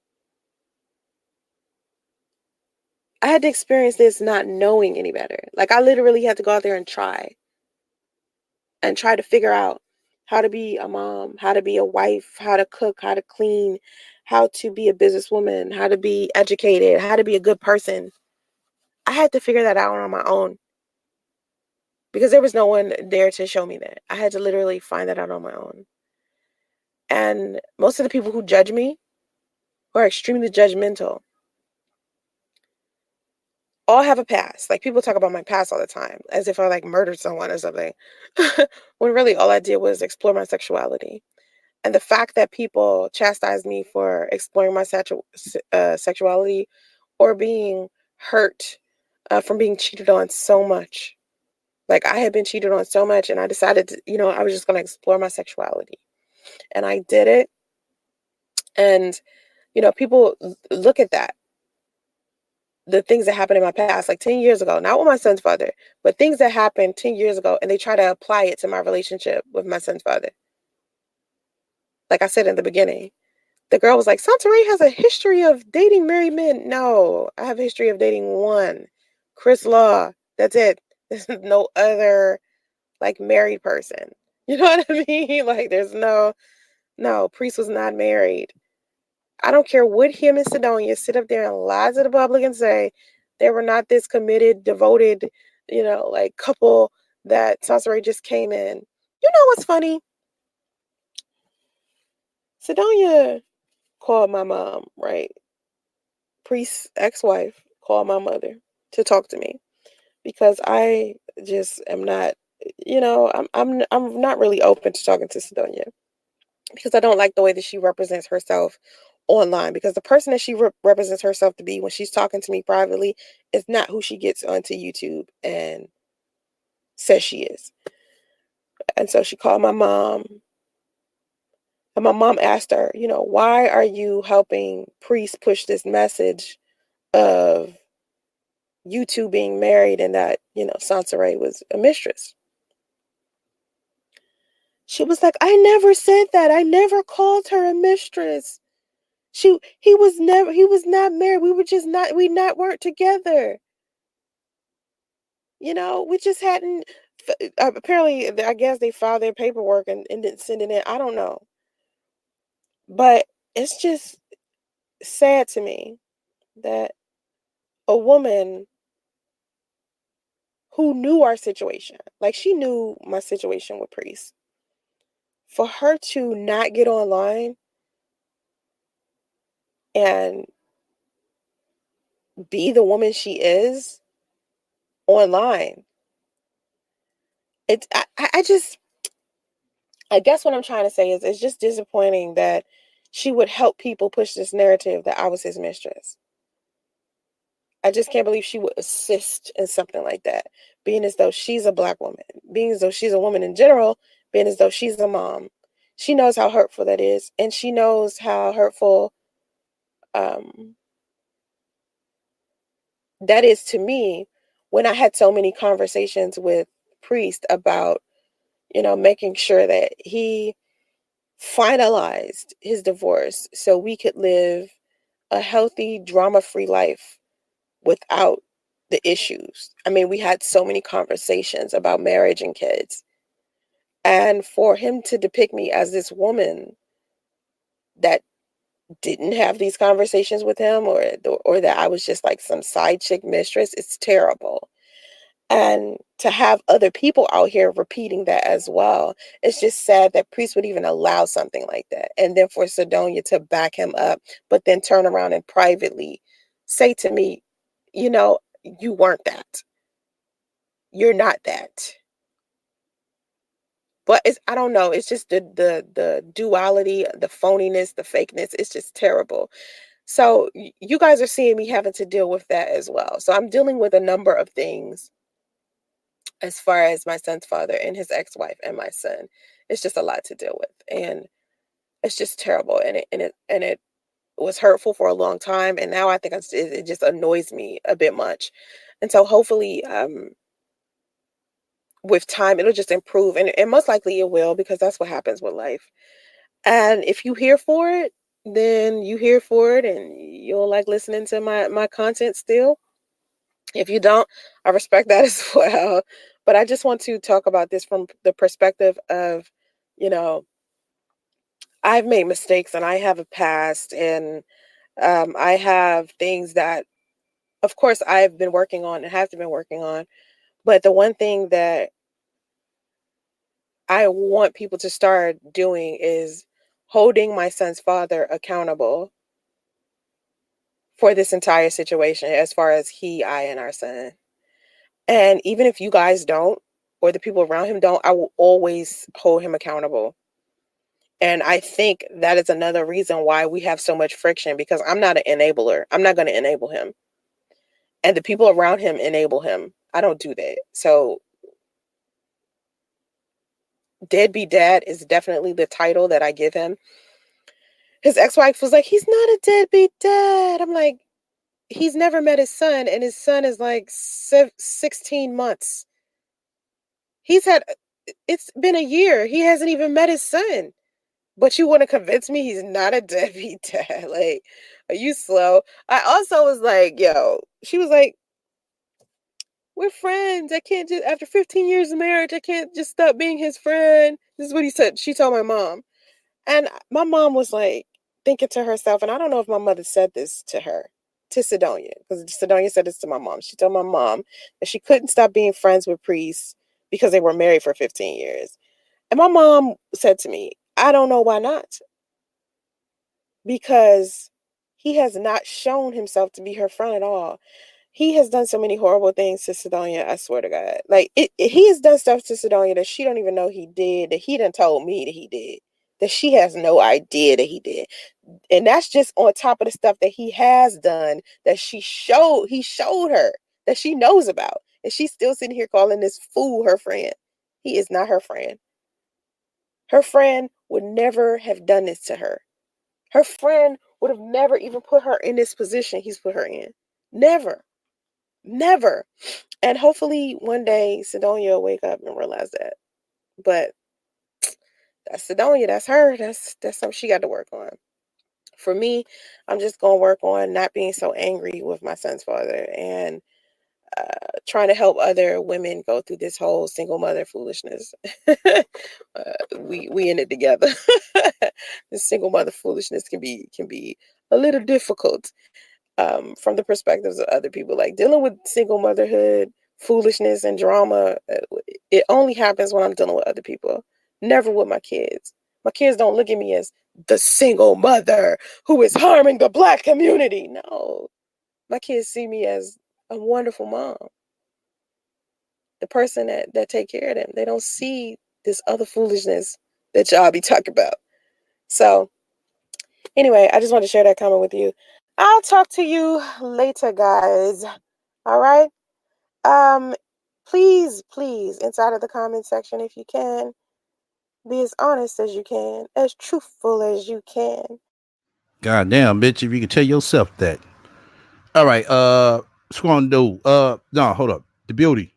I had to experience this not knowing any better. Like, I literally had to go out there and try to figure out how to be a mom, how to be a wife, how to cook, how to clean, how to be a businesswoman, how to be educated, how to be a good person. I had to figure that out on my own because there was no one there to show me that. I had to literally find that out on my own. And most of the people who judge me, who are extremely judgmental, all have a past. Like, people talk about my past all the time as if I like murdered someone or something. When really all I did was explore my sexuality. And the fact that people chastise me for exploring my sexuality, or being hurt from being cheated on so much. Like, I had been cheated on so much, and I decided to, I was just going to explore my sexuality. And I did it. And, people look at that. The things that happened in my past, like 10 years ago, not with my son's father, but things that happened 10 years ago, and they try to apply it to my relationship with my son's father. Like I said in the beginning, the girl was like, Santeray has a history of dating married men. No, I have a history of dating one, Chris Law. That's it. There's no other like married person. You know what I mean? Like, there's no, Priest was not married. I don't care what him and Sidonia sit up there and lie to the public and say they were not this committed, devoted, like couple that Santeray just came in. You know what's funny? Sidonia called my mom, right? Priest's ex-wife called my mother to talk to me because I just am not, I'm not really open to talking to Sidonia because I don't like the way that she represents herself online, because the person that she represents herself to be when she's talking to me privately is not who she gets onto YouTube and says she is. And so she called my mom, and my mom asked her, why are you helping Priest push this message of you two being married and that, Santeray was a mistress? She was like, I never said that. I never called her a mistress. He was not married. We weren't together. We just hadn't, apparently, I guess they filed their paperwork and didn't send it in. I don't know. But it's just sad to me that a woman who knew our situation, like, she knew my situation with Priest, for her to not get online and be the woman she is online. I guess what I'm trying to say is it's just disappointing that she would help people push this narrative that I was his mistress. I just can't believe she would assist in something like that, being as though she's a Black woman, being as though she's a woman in general, being as though she's a mom. She knows how hurtful that is, and she knows how hurtful that is to me when I had so many conversations with Priest about, making sure that he finalized his divorce so we could live a healthy, drama-free life without the issues. I mean, we had so many conversations about marriage and kids. And for him to depict me as this woman that didn't have these conversations with him, or that I was just like some side chick mistress, it's terrible. And to have other people out here repeating that as well, it's just sad that Priest would even allow something like that. And then for Sidonia to back him up, but then turn around and privately say to me, you weren't that. You're not that. But I don't know. It's just the duality, the phoniness, the fakeness. It's just terrible. So you guys are seeing me having to deal with that as well. So I'm dealing with a number of things as far as my son's father and his ex-wife and my son. It's just a lot to deal with, and it's just terrible. And it was hurtful for a long time, and now I think it just annoys me a bit much. And so hopefully, with time, it'll just improve, and most likely it will, because that's what happens with life. And if you here for it, then you here for it, and you'll like listening to my content still. If you don't, I respect that as well. But I just want to talk about this from the perspective of, you know, I've made mistakes and I have a past, and I have things that, of course, I've been working on and have been working on. But the one thing that I want people to start doing is holding my son's father accountable for this entire situation, as far as I, and our son. And even if you guys don't, or the people around him don't, I will always hold him accountable. And I think that is another reason why we have so much friction, because I'm not an enabler. I'm not going to enable him. And the people around him enable him. I don't do that. So deadbeat dad is definitely the title that I give him. His ex-wife was like, he's not a deadbeat dad. I'm like, he's never met his son, and his son is like 16 months. It's been a year. He hasn't even met his son. But you want to convince me he's not a deadbeat dad? Like, are you slow? I also was like, she was like, we're friends. I can't just, after 15 years of marriage, I can't just stop being his friend. This is what he said. She told my mom. And my mom was like thinking to herself, and I don't know if my mother said this to her, to Sidonia, because Sidonia said this to my mom. She told my mom that she couldn't stop being friends with priests because they were married for 15 years. And my mom said to me, I don't know why not. Because he has not shown himself to be her friend at all. He has done so many horrible things to Sidonia, I swear to God. Like, he has done stuff to Sidonia that she don't even know he did, that he done told me that he did, that she has no idea that he did. And that's just on top of the stuff that he has done that he showed her, that she knows about. And she's still sitting here calling this fool her friend. He is not her friend. Her friend would never have done this to her. Her friend would have never even put her in this position he's put her in. Never. Never. And hopefully one day Sidonia will wake up and realize that. But that's Sidonia. That's her. That's something she got to work on. For me, I'm just going to work on not being so angry with my son's father, and trying to help other women go through this whole single mother foolishness. We in it together. This single mother foolishness can be a little difficult, from the perspectives of other people. Like, dealing with single motherhood foolishness and drama, it only happens when I'm dealing with other people, never with my kids. My kids don't look at me as the single mother who is harming the Black community. No, my kids see me as a wonderful mom, the person that take care of them. They don't see this other foolishness that y'all be talking about. So Anyway, I just wanted to share that comment with you. I'll talk to you later, guys. All right. Please, inside of the comment section, if you can, be as honest as you can, as truthful as you can. God damn, bitch, if you can tell yourself that. All right, what's going to do? No, hold up. The beauty.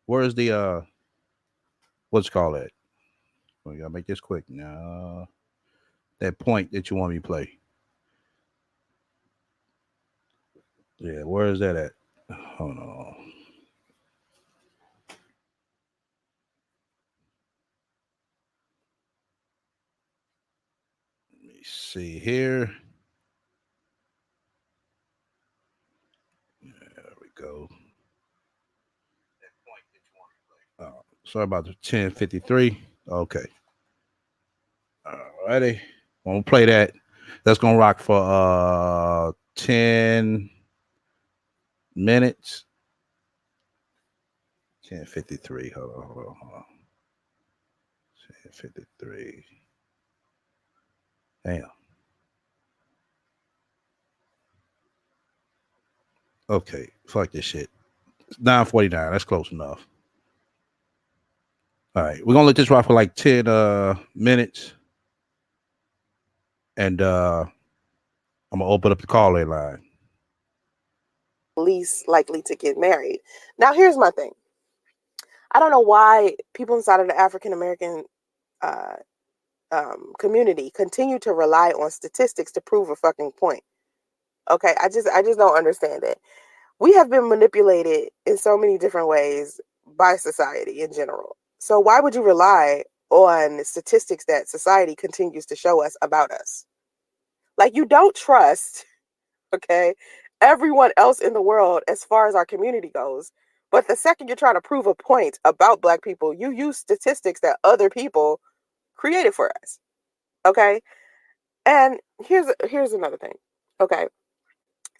Where's the what's called that? We gotta make this quick now. That point that you want me to play. Yeah, where is that at? Hold on. Let me see here. There we go. Sorry about the 10:53. Okay. Alrighty. Won't play that. That's gonna rock for 10 minutes. 10:53. Hold on. 10:53. Damn. Okay. Fuck this shit. 9:49. That's close enough. All right. We're gonna let this rock for like 10 minutes. And I'm gonna open up the call in line. Least likely to get married. Now, here's my thing. I don't know why people inside of the African American community continue to rely on statistics to prove a fucking point. Okay, I just don't understand it. We have been manipulated in so many different ways by society in general. So why would you rely on statistics that society continues to show us about us? Like, you don't trust, okay, everyone else in the world as far as our community goes. But the second you're trying to prove a point about Black people, you use statistics that other people created for us. Okay. And here's another thing. Okay.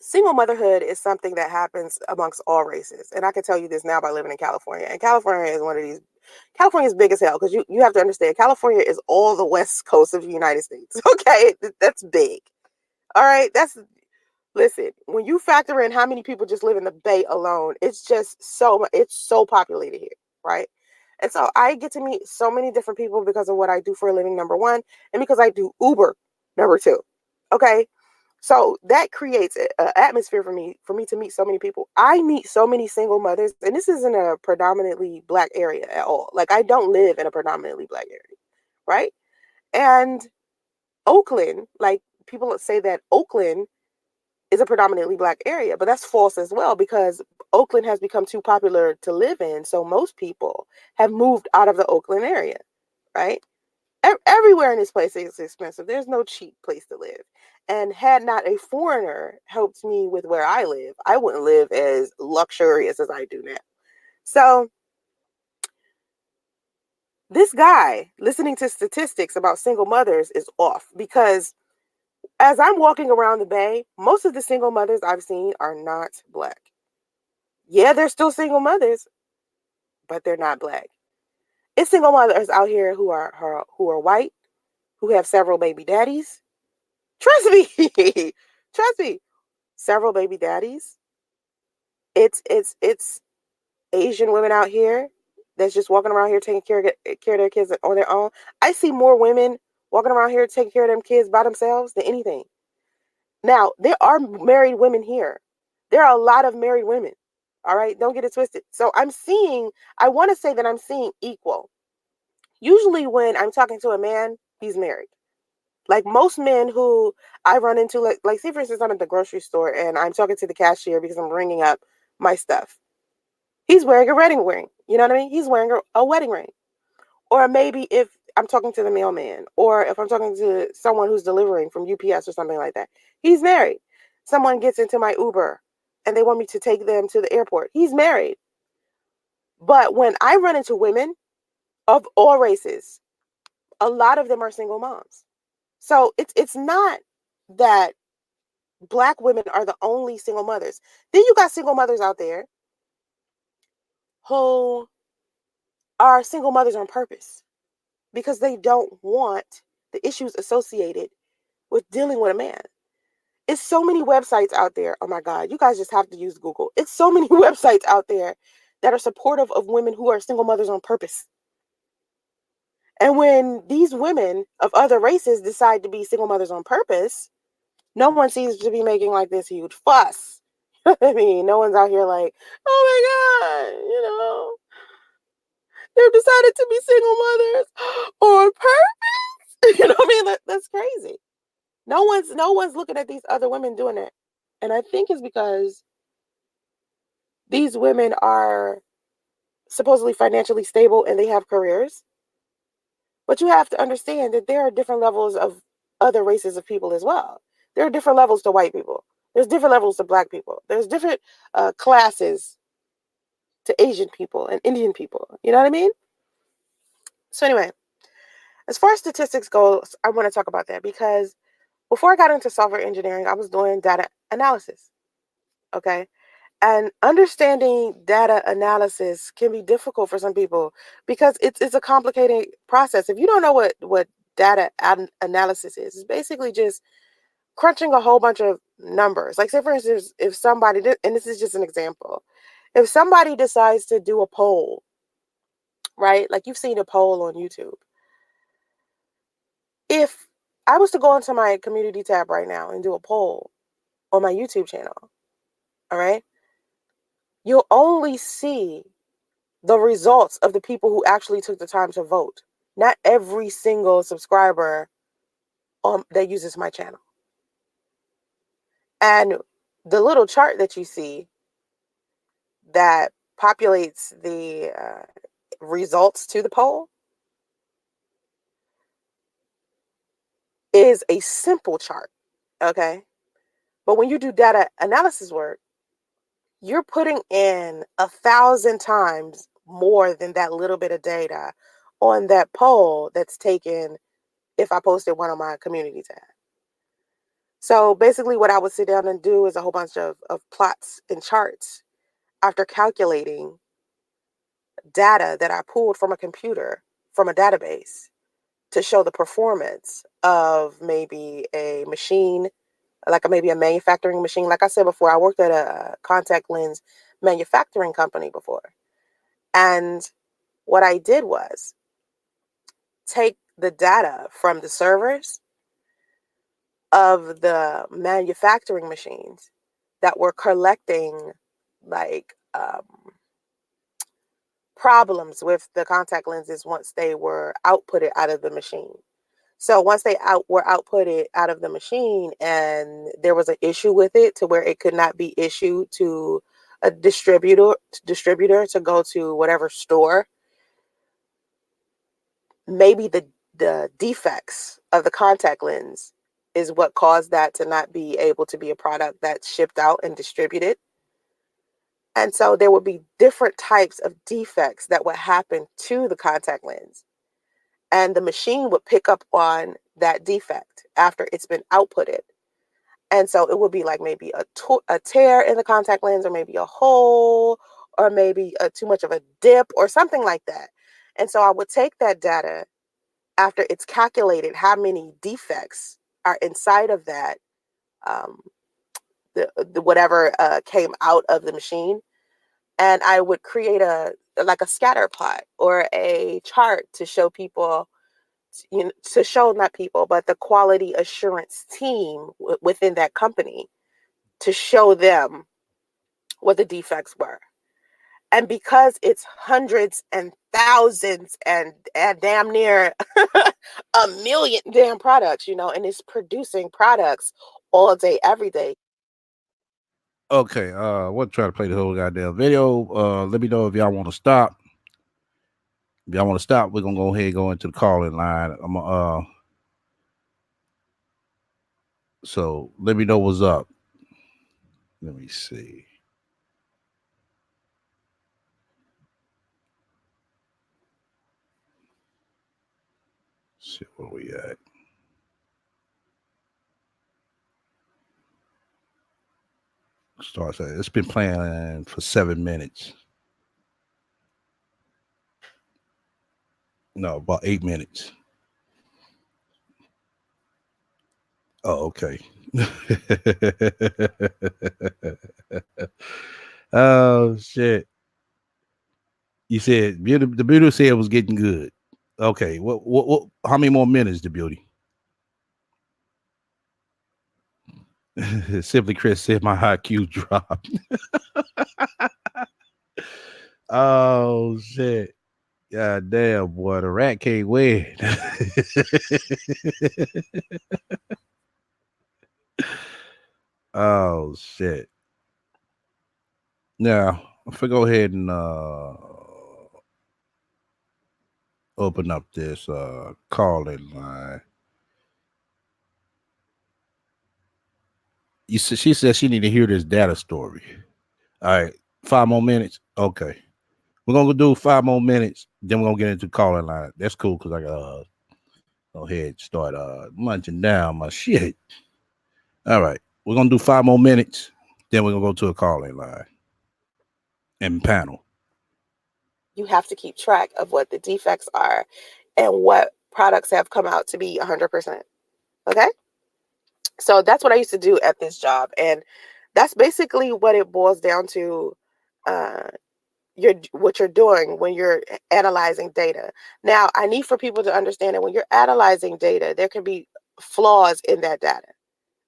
Single motherhood is something that happens amongst all races. And I can tell you this now by living in California. And California is one of these, California is big as hell, because you have to understand, California is all the west coast of the United States. Okay. That's big. All right. Listen, when you factor in how many people just live in the Bay alone, it's so populated here. Right. And so I get to meet so many different people because of what I do for a living, number one, and because I do Uber, number two. Okay. So that creates an atmosphere for me to meet so many people. I meet so many single mothers, and this isn't a predominantly Black area at all. Like, I don't live in a predominantly Black area, right? And Oakland, like, people say that Oakland is a predominantly Black area, but that's false as well, because Oakland has become too popular to live in. So most people have moved out of the Oakland area, right? Everywhere in this place is expensive. There's no cheap place to live. And had not a foreigner helped me with where I live, I wouldn't live as luxurious as I do now. So this guy listening to statistics about single mothers is off, because as I'm walking around the Bay, most of the single mothers I've seen are not Black. Yeah, they're still single mothers, but they're not Black. It's single mothers out here who are white, who have several baby daddies. Trust me. Trust me. Several baby daddies. It's Asian women out here that's just walking around here taking care of their kids on their own. I see more women walking around here taking care of them kids by themselves than anything. Now, there are married women here. There are a lot of married women. All right, don't get it twisted. So I want to say that I'm seeing equal. Usually when I'm talking to a man, he's married. Like, most men who I run into, like say for instance, I'm at the grocery store and I'm talking to the cashier because I'm ringing up my stuff. He's wearing a wedding ring. You know what I mean? He's wearing a wedding ring. Or maybe if I'm talking to the mailman, or if I'm talking to someone who's delivering from UPS or something like that, he's married. Someone gets into my Uber and they want me to take them to the airport, he's married. But when I run into women of all races, a lot of them are single moms. So it's not that Black women are the only single mothers. Then you got single mothers out there who are single mothers on purpose because they don't want the issues associated with dealing with a man. It's so many websites out there. Oh my God, you guys just have to use Google. It's so many websites out there that are supportive of women who are single mothers on purpose. And when these women of other races decide to be single mothers on purpose, no one seems to be making like this huge fuss. I mean, no one's out here like, oh my God, they've decided to be single mothers on purpose. You know what I mean? That's crazy. No one's looking at these other women doing it. And I think it's because these women are supposedly financially stable and they have careers. But you have to understand that there are different levels of other races of people as well. There are different levels to white people. There's different levels to black people. There's different classes to Asian people and Indian people. You know what I mean? So anyway, as far as statistics go, I want to talk about that because before I got into software engineering, I was doing data analysis. Okay. And understanding data analysis can be difficult for some people because it's a complicated process. If you don't know what data analysis is, it's basically just crunching a whole bunch of numbers. Like say for instance, if somebody did, and this is just an example, if somebody decides to do a poll, right? Like you've seen a poll on YouTube. If I was to go into my community tab right now and do a poll on my YouTube channel, all right, you'll only see the results of the people who actually took the time to vote. Not every single subscriber that uses my channel. And the little chart that you see that populates the results to the poll is a simple chart, okay? But when you do data analysis work, you're putting in 1,000 times more than that little bit of data on that poll that's taken if I posted one on my community tab. So basically what I would sit down and do is a whole bunch of plots and charts after calculating data that I pulled from a computer, from a database, to show the performance of maybe a machine, like maybe a manufacturing machine. Like I said before, I worked at a contact lens manufacturing company before. And what I did was take the data from the servers of the manufacturing machines that were collecting like problems with the contact lenses once they were outputted out of the machine. So once they were outputted out of the machine and there was an issue with it to where it could not be issued to a distributor to go to whatever store, maybe the defects of the contact lens is what caused that to not be able to be a product that's shipped out and distributed. And so there would be different types of defects that would happen to the contact lens. And the machine would pick up on that defect after it's been outputted. And so it would be like maybe a tear in the contact lens, or maybe a hole, or maybe too much of a dip or something like that. And so I would take that data after it's calculated how many defects are inside of that, the whatever came out of the machine, and I would create a scatter plot or a chart to show people, to show not people, but the quality assurance team within that company, to show them what the defects were. And because it's hundreds and thousands and damn near a million damn products, and it's producing products all day, every day. Okay, we'll try to play the whole goddamn video. Let me know if y'all want to stop. If y'all want to stop, we're gonna go ahead and go into the calling line. So let me know what's up. Let me see. See where we at. Starts. It's been playing for 7 minutes. No, about 8 minutes. Oh, okay. Oh shit. You said the beauty said it was getting good. Okay. What how many more minutes, the beauty? Simply Chris said my IQ dropped. Oh shit. God damn, boy, the rat can't win. Oh shit. Now, if I go ahead and open up this calling line. She said she need to hear this data story. All right, 5 more minutes. Okay, we're gonna do 5 more minutes. Then we're gonna get into calling line. That's cool because I got go ahead and start munching down my shit. All right, we're gonna do 5 more minutes. Then we're gonna go to a calling line and panel. You have to keep track of what the defects are and what products have come out to be 100%. Okay? So that's what I used to do at this job. And that's basically what it boils down to. What you're doing when you're analyzing data. Now, I need for people to understand that when you're analyzing data, there can be flaws in that data.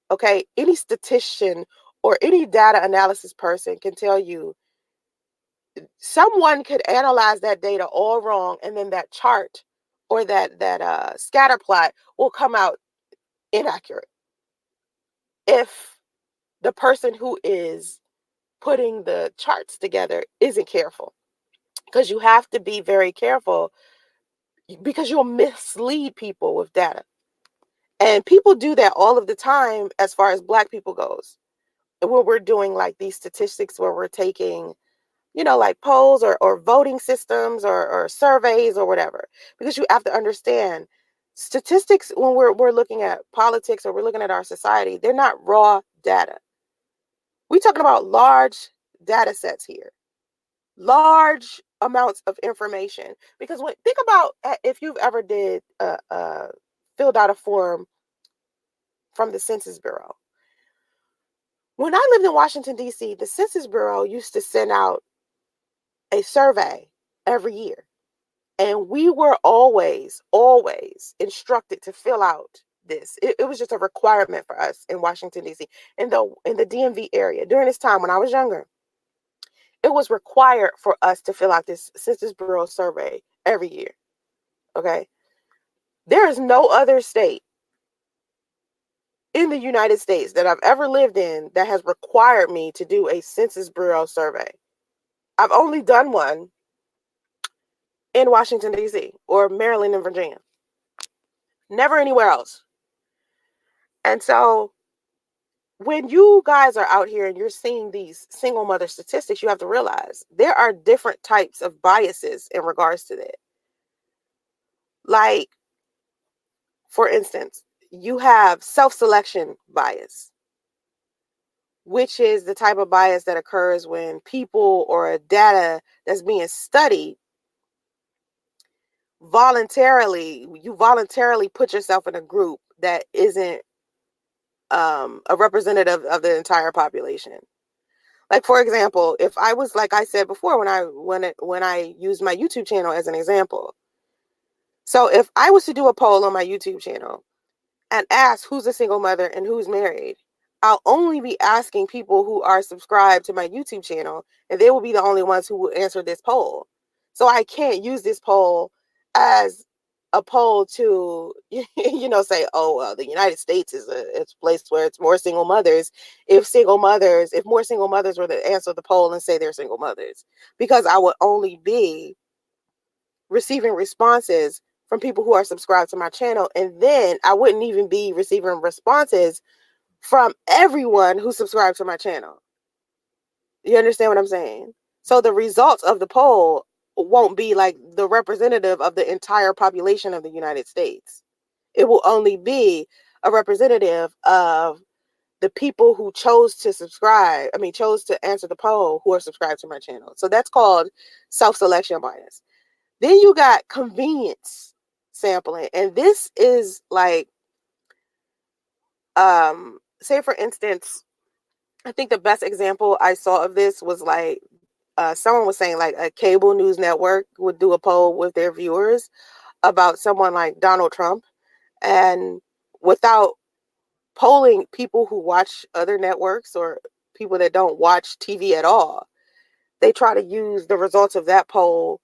Okay? Any statistician or any data analysis person can tell you someone could analyze that data all wrong, and then that chart or that scatter plot will come out inaccurate if the person who is putting the charts together isn't careful. Because you have to be very careful, because you'll mislead people with data. And people do that all of the time as far as Black people goes. When we're doing like these statistics where we're taking, like polls or voting systems or surveys or whatever, because you have to understand statistics when we're looking at politics or we're looking at our society, they're not raw data. We're talking about large data sets here, large amounts of information. Because think about if you've ever filled out a form from the Census Bureau. When I lived in Washington, D.C., the Census Bureau used to send out a survey every year. And we were always instructed to fill out this. It was just a requirement for us in Washington, D.C. In the DMV area. During this time when I was younger, it was required for us to fill out this Census Bureau survey every year. Okay? There is no other state in the United States that I've ever lived in that has required me to do a Census Bureau survey. I've only done one in Washington, D.C. or Maryland and Virginia. Never anywhere else. And so when you guys are out here and you're seeing these single mother statistics, you have to realize there are different types of biases in regards to that. Like, for instance, you have self-selection bias, which is the type of bias that occurs when people or data that's being studied you voluntarily put yourself in a group that isn't a representative of the entire population. Like, for example, if I was, like I said before, when I used my YouTube channel as an example. So if I was to do a poll on my YouTube channel and ask who's a single mother and who's married, I'll only be asking people who are subscribed to my YouTube channel, and they will be the only ones who will answer this poll. So I can't use this poll as a poll to, say, oh, well, the United States is it's a place where it's more single mothers. If more single mothers were to answer the poll and say they're single mothers, because I would only be receiving responses from people who are subscribed to my channel. And then I wouldn't even be receiving responses from everyone who subscribed to my channel. You understand what I'm saying? So the results of the poll won't be like the representative of the entire population of the United States. It will only be a representative of the people who chose to answer the poll who are subscribed to my channel. So that's called self-selection bias. Then you got convenience sampling. And this is like Say for instance, I think the best example I saw of this was like someone was saying like a cable news network would do a poll with their viewers about someone like Donald Trump, and without polling people who watch other networks or people that don't watch TV at all, they try to use the results of that poll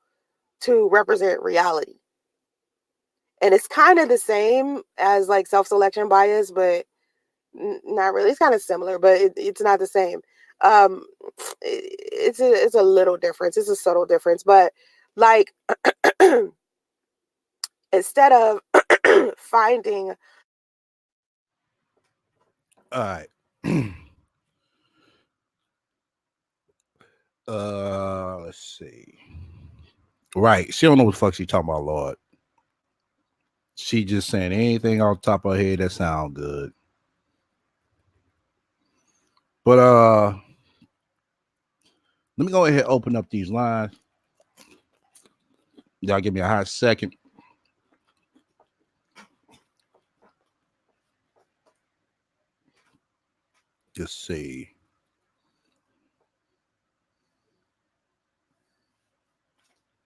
to represent reality. And it's kind of the same as like self-selection bias, but not really. It's kind of similar, but it's not the same. Um, it's a little difference. It's a subtle difference, but like instead of finding All right. Let's see. Right. She don't know what the fuck she talking about, Lord. She just saying anything off the top of her head that sound good. But let me go ahead and open up these lines. Y'all give me a hot second. Just see.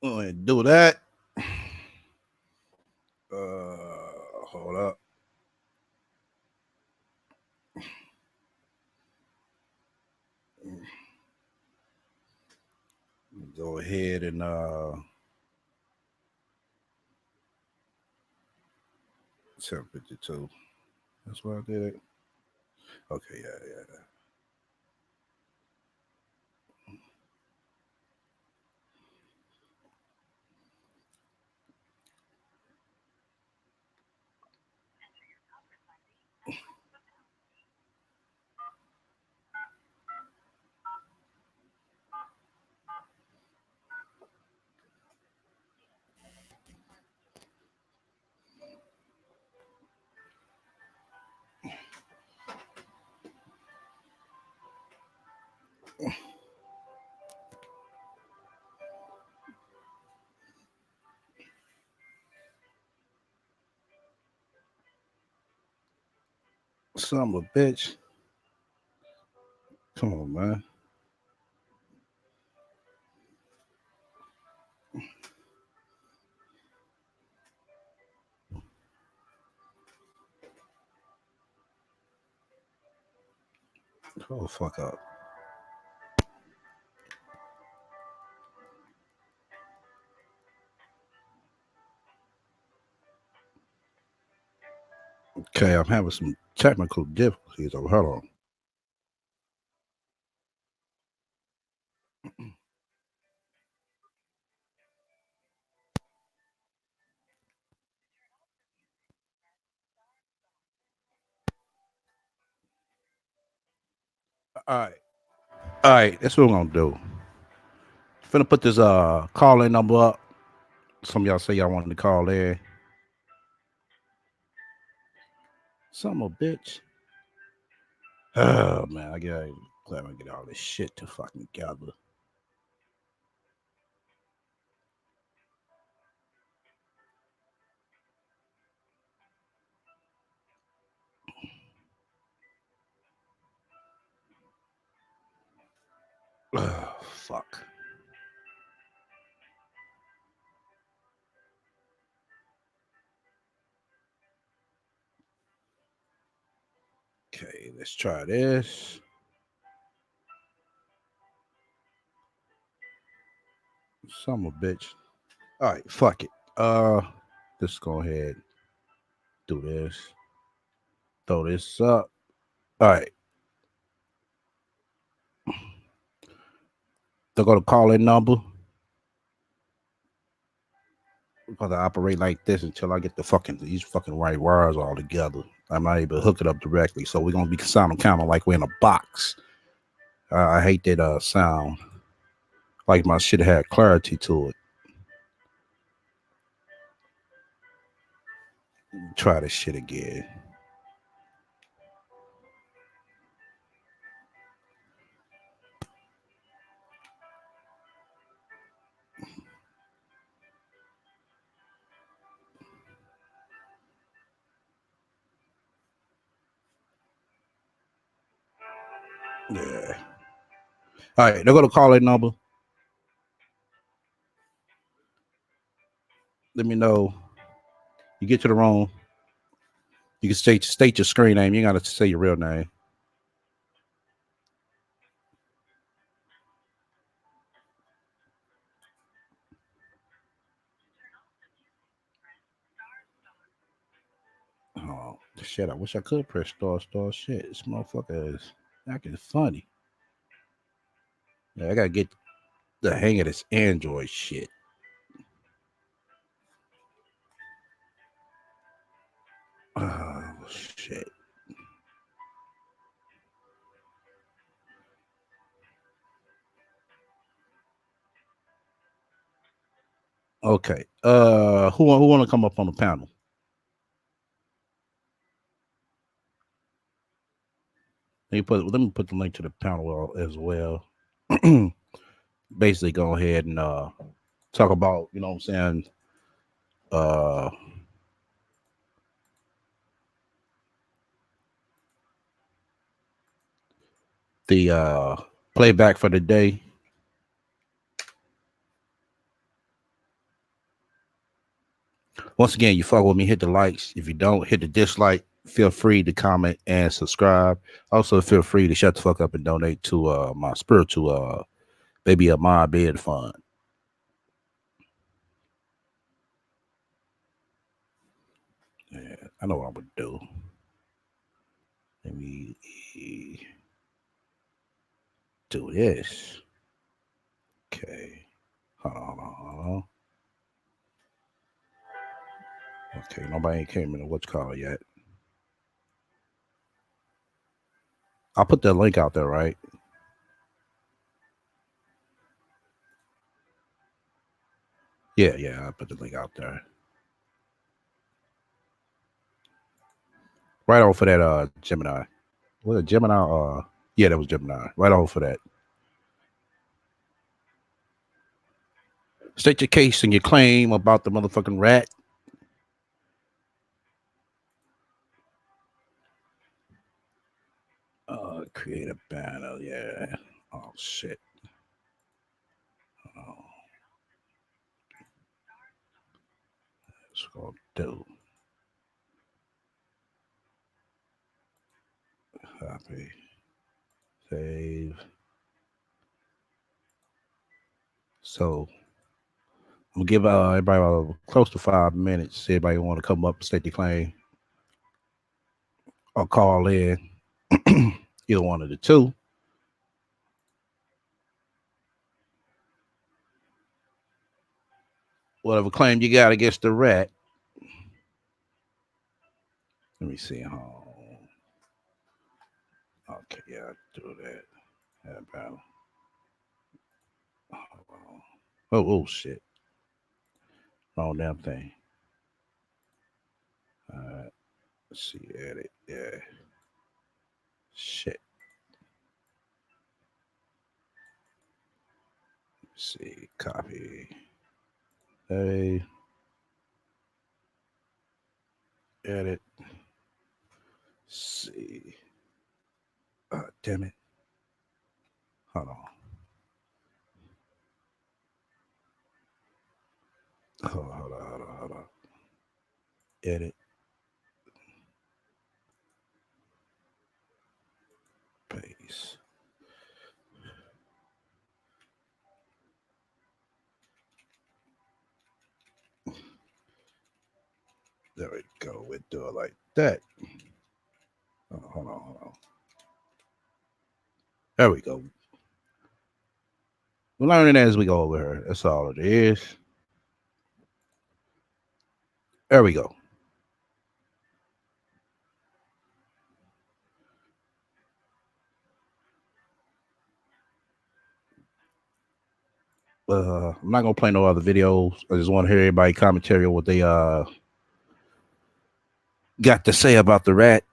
Go ahead and do that. Hold up. Go ahead and 752. That's why I did it. Okay, yeah. Son of a bitch. Come on, man. Oh, fuck up. Okay, I'm having some technical difficulties. Oh, hold on. All right. All right, that's what we're gonna do. Finna put this call in number up. Some of y'all say y'all wanted to call in. Some of a bitch. Oh man, I gotta glad I get all this shit to fucking gather. Oh, fuck. Okay, let's try this. Some of a bitch. All right, fuck it. Let's go ahead. Do this. Throw this up. All right. They're gonna call in number. We're gonna operate like this until I get these fucking right wires all together. I'm not able to hook it up directly, so we're gonna be sounding kind of like we're in a box. I hate that sound. Like my shit had clarity to it. Try this shit again. Yeah. All right, they're gonna call that number. Let me know. You get to the room. You can state your screen name. You gotta say your real name. Oh shit! I wish I could press star. Shit, this motherfucker is acting funny. Yeah, I gotta get the hang of this Android shit. Oh shit. Okay. Who want to come up on the panel? Let me put the link to the panel as well. Basically, go ahead and talk about, you know what I'm saying, uh the playback for the day. Once again, you fuck with me, hit the likes. If you don't, hit the dislike. Feel free to comment and subscribe. Also, feel free to shut the fuck up and donate to my spiritual baby of my bed fund. Yeah, I know what I'm gonna do. Let me do this. Okay. Hold on. Okay, nobody ain't came in the what's called yet. I'll put that link out there, right? Yeah, I'll put the link out there. Right on for that Gemini. Was it Gemini? Yeah, that was Gemini. Right on for that. State your case and your claim about the motherfucking rat. Create a banner, yeah. Oh shit. Oh, it's gonna do. Copy. Save. So I'm gonna give everybody close to 5 minutes. Everybody want to come up and state their claim or call in. Either one of the two. Whatever claim you got against the rat. Let me see. Okay, yeah, I'll do that. About. Oh shit. Wrong damn thing. Let's see, edit. Yeah. Shit. Let's see, copy. Hey. Edit. See. Damn it. Hold on. Hold on. Edit. Paste. There we go. We'll do it like that. Hold on. There we go. We're learning as we go over here. That's all it is. There we go. I'm not gonna play no other videos. I just want to hear everybody commentary on what they got to say about the rat.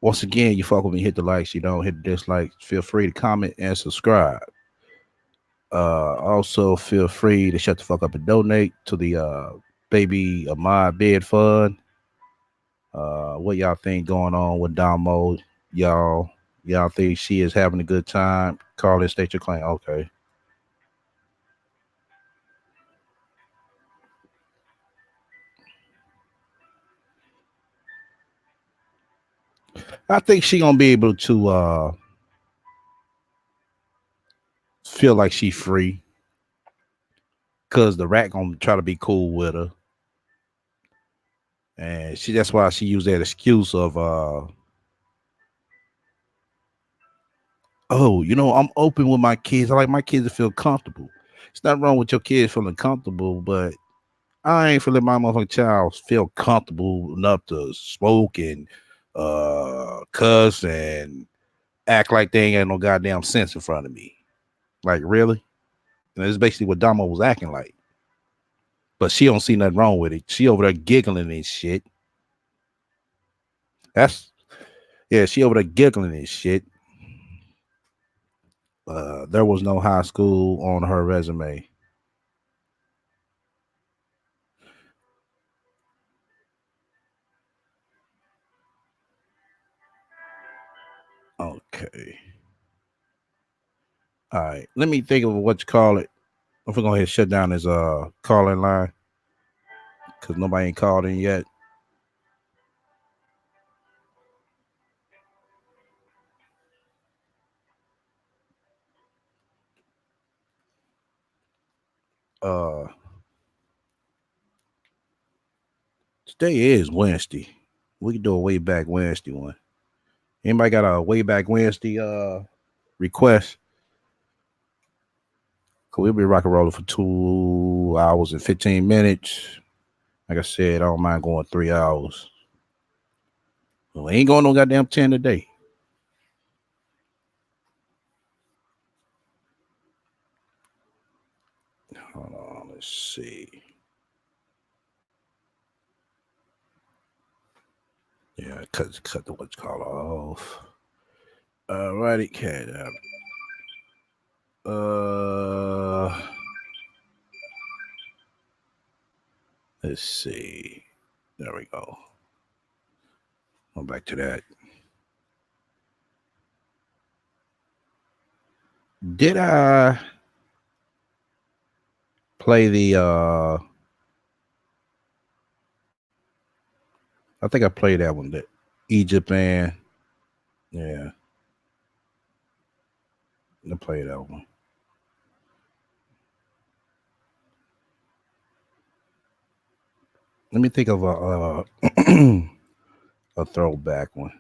Once again, you fuck with me, hit the likes. You don't hit the dislikes. Feel free to comment and subscribe. Also, feel free to shut the fuck up and donate to the Baby Ahmad Bed Fund. What y'all think going on with Damo? Y'all think she is having a good time? Carlin, state your claim. Okay. I think she gonna be able to feel like she free, cause the rat gonna try to be cool with her, and that's why she used that excuse of oh, I'm open with my kids. I like my kids to feel comfortable. It's not wrong with your kids feeling comfortable, but I ain't feeling my motherfucking child feel comfortable enough to smoke and cuss and act like they ain't got no goddamn sense in front of me. Like, really? And it's basically what Damo was acting like. But she don't see nothing wrong with it. She over there giggling and shit. She over there giggling and shit. There was no high school on her resume. Okay. All right. Let me think of what you call it. I'm gonna go ahead and shut down this calling line because nobody ain't called in yet. Uh Today is Wednesday. We can do a way back Wednesday one. Anybody got a way back Wednesday request? Cause we'll be rock and rolling for 2 hours and 15 minutes. Like I said, I don't mind going 3 hours. We ain't going no goddamn 10 today. Hold on, let's see. Yeah, cut the what's called off. Alrighty, cat. Let's see. There we go. Go back to that. Did I play the I think I played that one, the Egypt band. Yeah. I played that one. Let me think of a a throwback one.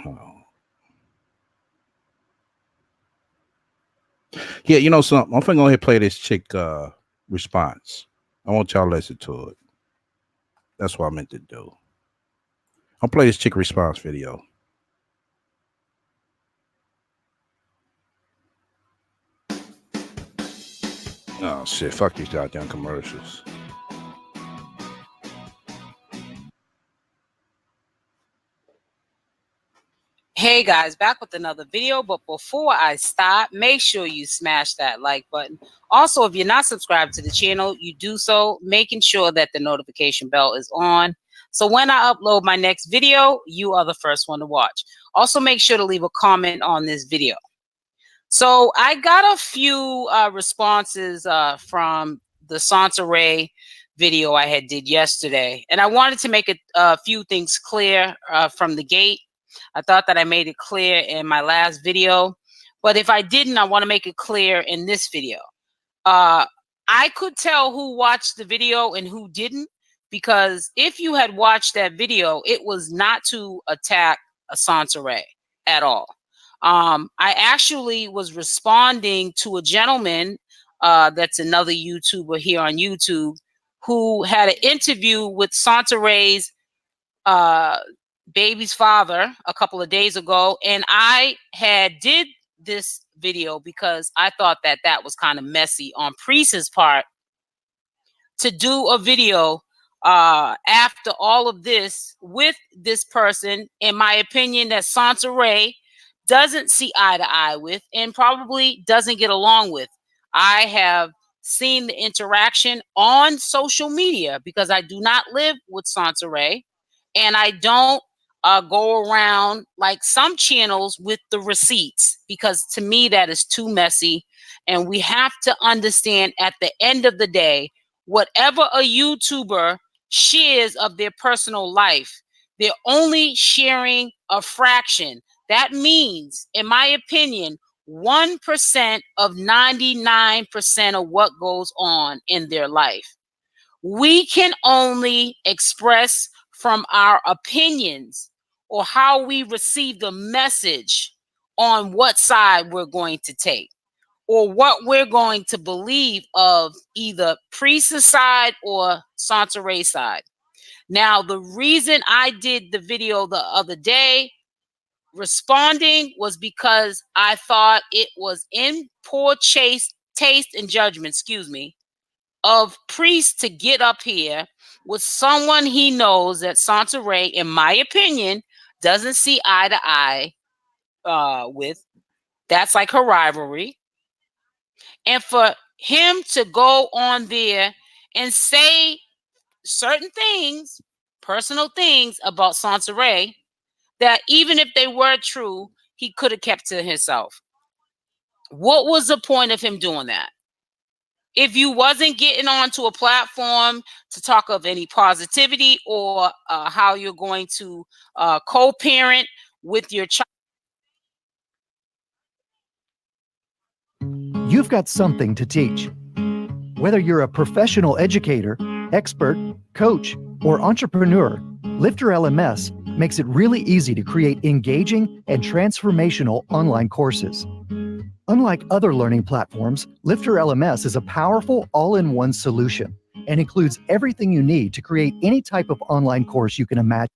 Oh. Yeah, you know something. I'm finna go ahead and play this chick response. I want y'all to listen to it. That's what I meant to do. I'll play this chick response video. Oh shit, fuck these goddamn commercials. Hey guys, back with another video, but before I start, make sure you smash that like button. Also, if you're not subscribed to the channel, you do so, making sure that the notification bell is on. So when I upload my next video, you are the first one to watch. Also, make sure to leave a comment on this video. So I got a few responses from the Sansaray video I did yesterday, and I wanted to make a few things clear from the gate. I thought that I made it clear in my last video, but if I didn't, I want to make it clear in this video. I could tell who watched the video and who didn't, because if you had watched that video, it was not to attack Sansaray at all. I actually was responding to a gentleman that's another YouTuber here on YouTube who had an interview with Santaray's baby's father a couple of days ago, and I did this video because I thought that that was kind of messy on Priest's part to do a video after all of this with this person, in my opinion, that Sansaray doesn't see eye to eye with and probably doesn't get along with. I have seen the interaction on social media because I do not live with Sansaray, and I don't go around like some channels with the receipts, because to me that is too messy. And we have to understand, at the end of the day, whatever a YouTuber shares of their personal life, they're only sharing a fraction. That means, in my opinion, 1% of 99% of what goes on in their life. We can only express from our opinions or how we receive the message on what side we're going to take, or what we're going to believe of either Priest's side or Santaray's side. Now, the reason I did the video the other day responding was because I thought it was in poor taste and judgment, of Priest to get up here with someone he knows that Santaray, in my opinion, doesn't see eye to eye with. That's like her rivalry. And for him to go on there and say certain things, personal things about Sansaray, that even if they were true, he could have kept to himself. What was the point of him doing that? If you wasn't getting onto a platform to talk of any positivity or how you're going to co-parent with your child. You've got something to teach. Whether you're a professional educator, expert, coach, or entrepreneur, Lifter LMS makes it really easy to create engaging and transformational online courses. Unlike other learning platforms, Lifter LMS is a powerful all-in-one solution and includes everything you need to create any type of online course you can imagine.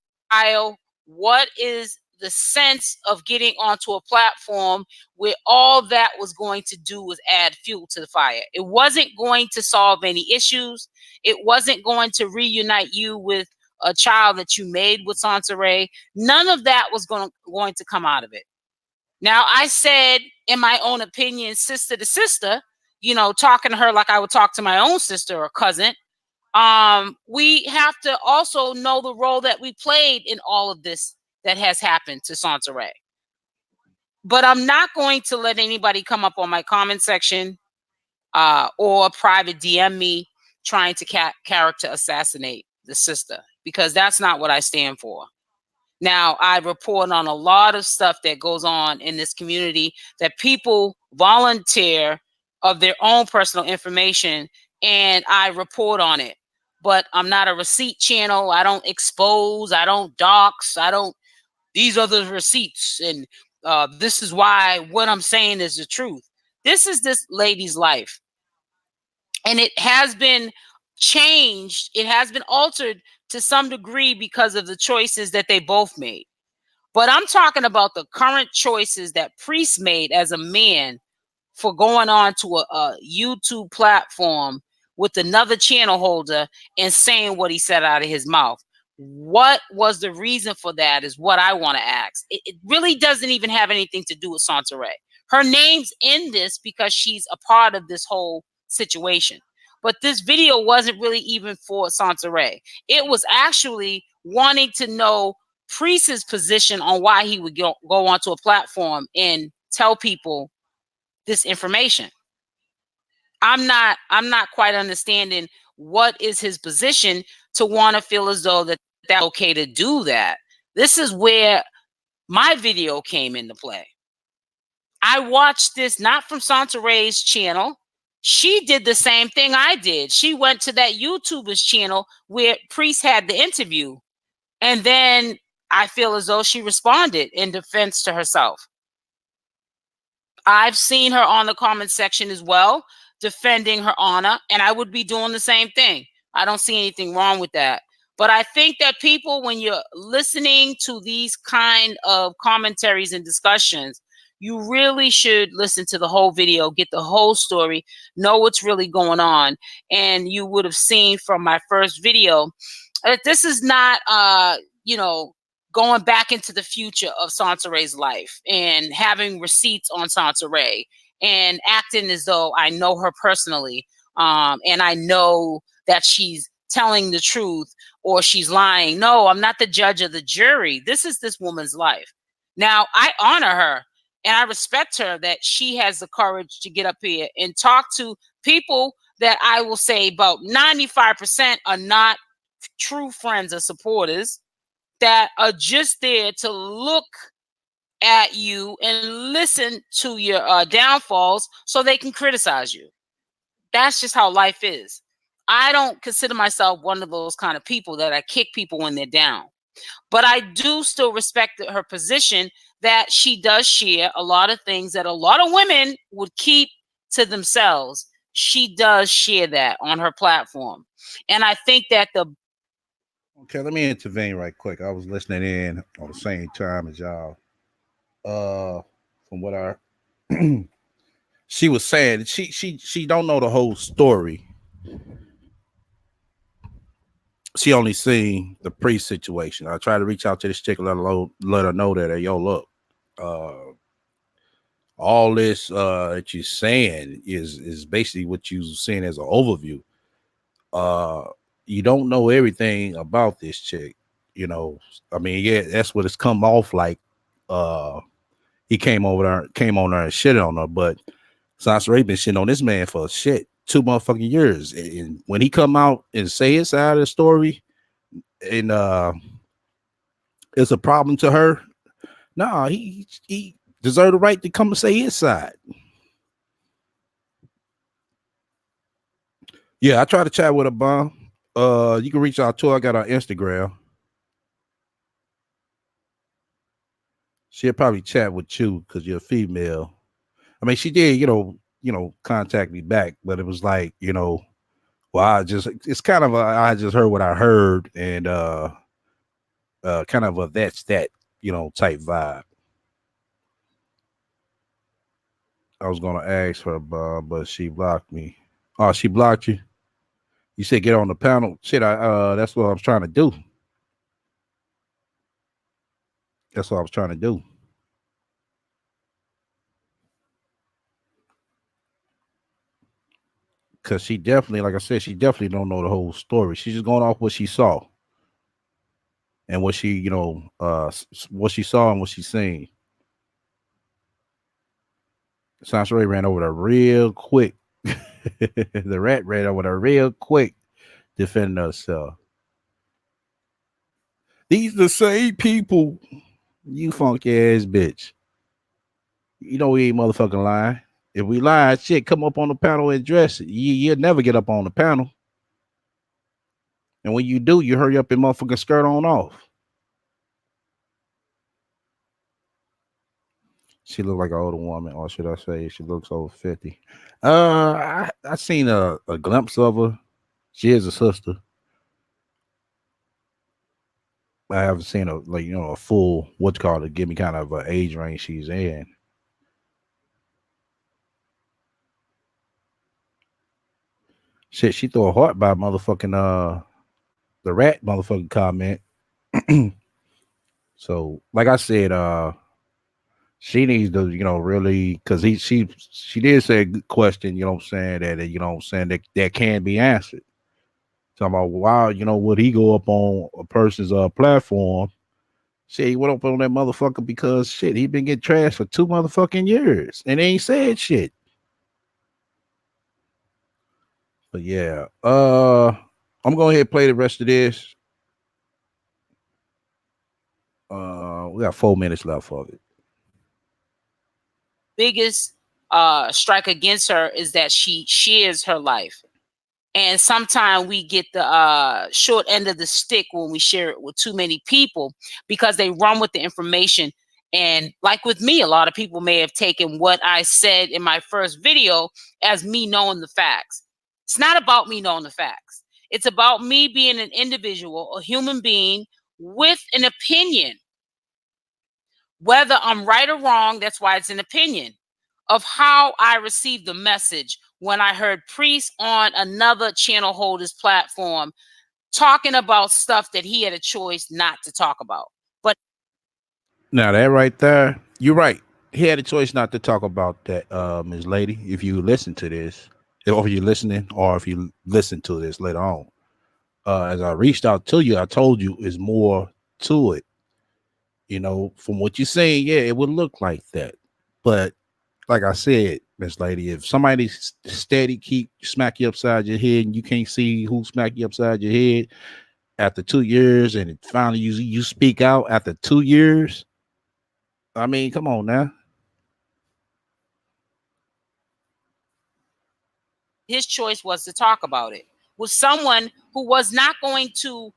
What is the sense of getting onto a platform where all that was going to do was add fuel to the fire? It wasn't going to solve any issues. It wasn't going to reunite you with a child that you made with Sansaray. None of that was going to come out of it. Now, I said, in my own opinion, sister to sister, talking to her like I would talk to my own sister or cousin. We have to also know the role that we played in all of this that has happened to Sansaray. But I'm not going to let anybody come up on my comment section or private DM me trying to character assassinate the sister, because that's not what I stand for. Now, I report on a lot of stuff that goes on in this community that people volunteer of their own personal information, and I report on it. But I'm not a receipt channel. I don't expose. I don't dox. These are the receipts. And this is why what I'm saying is the truth. This is this lady's life. And it has been changed. It has been altered to some degree because of the choices that they both made. But I'm talking about the current choices that Priest made as a man for going on to a YouTube platform with another channel holder and saying what he said out of his mouth. What was the reason for that is what I want to ask. It really doesn't even have anything to do with Sansaray. Her name's in this because she's a part of this whole situation. But this video wasn't really even for Sansaray. It was actually wanting to know Priest's position on why he would go onto a platform and tell people this information. I'm not quite understanding what is his position to want to feel as though that's okay to do that. This is where my video came into play. I watched this not from Santaray's channel. She did the same thing I did. She went to that YouTuber's channel where Priest had the interview. And then I feel as though she responded in defense to herself. I've seen her on the comment section as well, defending her honor, and I would be doing the same thing. I don't see anything wrong with that. But I think that people, when you're listening to these kind of commentaries and discussions, you really should listen to the whole video, get the whole story, know what's really going on. And you would have seen from my first video that this is not, going back into the future of Santaray's life and having receipts on Santaray and acting as though I know her personally. And I know that she's telling the truth or she's lying. No, I'm not the judge of the jury. This is this woman's life. Now, I honor her and I respect her that she has the courage to get up here and talk to people that I will say about 95% are not true friends or supporters, that are just there to look at you and listen to your downfalls so they can criticize you. That's just how life is. I don't consider myself one of those kind of people that I kick people when they're down. But I do still respect her position that she does share a lot of things that a lot of women would keep to themselves. She does share that on her platform. And I think that Okay, let me intervene right quick. I was listening in on the same time as y'all. From what I she was saying, she don't know the whole story. She only seen the pre-situation. I tried to reach out to this chick, let her know that, hey, yo, look, all this that you're saying is basically what you're seeing as an overview. You don't know everything about this chick. I mean, yeah, that's what it's come off like. He came on there and shit on her, but Sansaray been shitting on this man for shit 2 motherfucking years. And when he come out and say his side of the story, and it's a problem to her, nah, he deserved the right to come and say his side. Yeah, I try to chat with her, Bomb. You can reach out to her. I got her Instagram. She'll probably chat with you because you're a female. I mean, she did, contact me back, but it was like, well, it's kind of I just heard what I heard, and kind of a that's that, type vibe. I was gonna ask her, but she blocked me. Oh, she blocked you. You said get on the panel. Shit, that's what I was trying to do. That's what I was trying to do. Cause she definitely, like I said, she definitely don't know the whole story. She's just going off what she saw and what she, what she saw and what she seen. Sansaray ran over there real quick. The rat ran over there real quick, defending herself. These the same people, you funky ass bitch. You know we ain't motherfucking lying. If we lie, shit, come up on the panel and address it. You'll never get up on the panel. And when you do, you hurry up and motherfucking skirt on off. She looked like an older woman, or should I say she looks over 50. I seen a glimpse of her. She is a sister. I haven't seen a full give me kind of an age range she's in. Shit, she threw a heart by motherfucking the rat motherfucking comment. So like I said, she needs to, really, because she did say a good question, what I'm saying, that can be answered. Talking about why, would he go up on a person's platform? Shit, he went up on that motherfucker because shit, he been getting trashed for 2 motherfucking years and they ain't said shit. But yeah, I'm going ahead and play the rest of this. We got 4 minutes left of it. biggest strike against her is that she shares her life. And sometimes we get the short end of the stick when we share it with too many people because they run with the information. And like with me, a lot of people may have taken what I said in my first video as me knowing the facts. It's not about me knowing the facts. It's about me being an individual, a human being with an opinion. Whether I'm right or wrong, that's why it's an opinion of how I received the message when I heard Priest on another channel holder's platform talking about stuff that he had a choice not to talk about. But now that right there, you're right. He had a choice not to talk about that, Ms. Lady. If you listen to this, or if you're listening, or if you listen to this later on, as I reached out to you, I told you is more to it. You know, from what you're saying, yeah, it would look like that. But like I said, Miss Lady, if somebody steady keep smack you upside your head and you can't see who smack you upside your head after 2 years, and finally you speak out after 2 years, I mean, come on now. his choice was to talk about it with someone who was not going to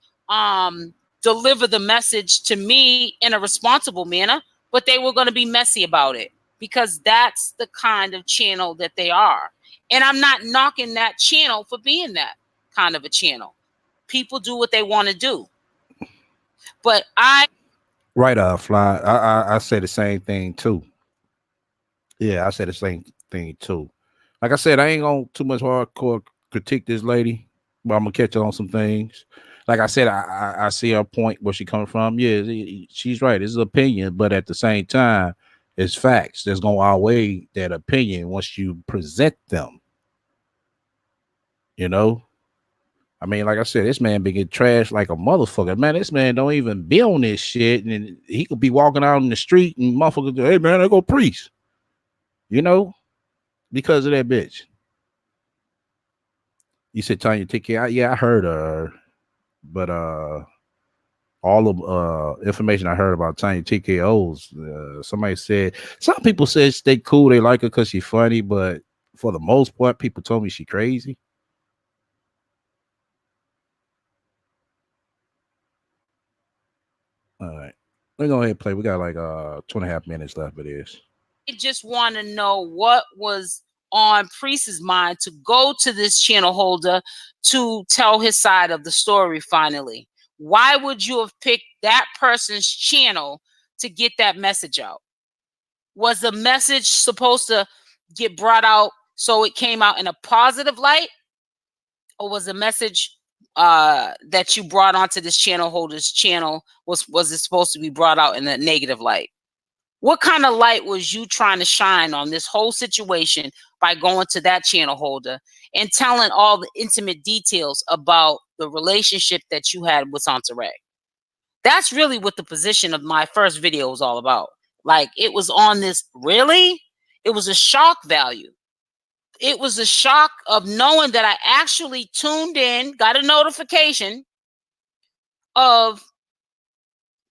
deliver the message to me in a responsible manner, but they were going to be messy about it because that's the kind of channel that they are. And I'm not knocking that channel for being that kind of a channel. People do what they want to do. But Right, Fly. I say the same thing too. Yeah, I said the same thing too. Like I said, I ain't gonna too much hardcore critique this lady, but I'm gonna catch her on some things. Like I said, I see her point where she coming from. Yeah, she's right. It's an opinion, but at the same time, it's facts. There's gonna outweigh that opinion once you present them. You know, I mean, like I said, this man been getting trashed like a motherfucker. Man, this man don't even be on this shit, and he could be walking out in the street and motherfuckers, hey man, there go Priest. You know, because of that bitch. You said Tanya TK. Yeah, I heard her, but all of information I heard about Tanya TKO's, somebody said some people said they cool, they like her because she's funny, but for the most part, people told me she crazy. All right, let's go ahead and play. We got like 2.5 minutes left of this. just want to know what was on Priest's mind to go to this channel holder to tell his side of the story finally. Why would you have picked that person's channel to get that message out? Was the message supposed to get brought out so it came out in a positive light? Or was the message that you brought onto this channel holder's channel, was it supposed to be brought out in a negative light? What kind of light was you trying to shine on this whole situation by going to that channel holder and telling all the intimate details about the relationship that you had with Santeray? That's really what the position of my first video was all about. Like, it was on this, really? It was a shock value. It was a shock of knowing that I actually tuned in, got a notification of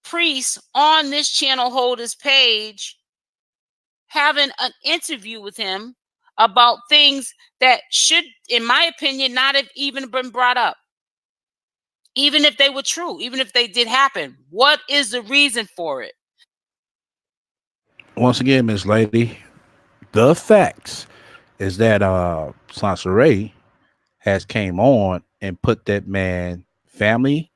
Priest on this channel holder's page having an interview with him about things that should, in my opinion, not have even been brought up. Even if they were true, even if they did happen, what is the reason for it? Once again, Miss Lady, the facts is that Santeray has came on and put that man family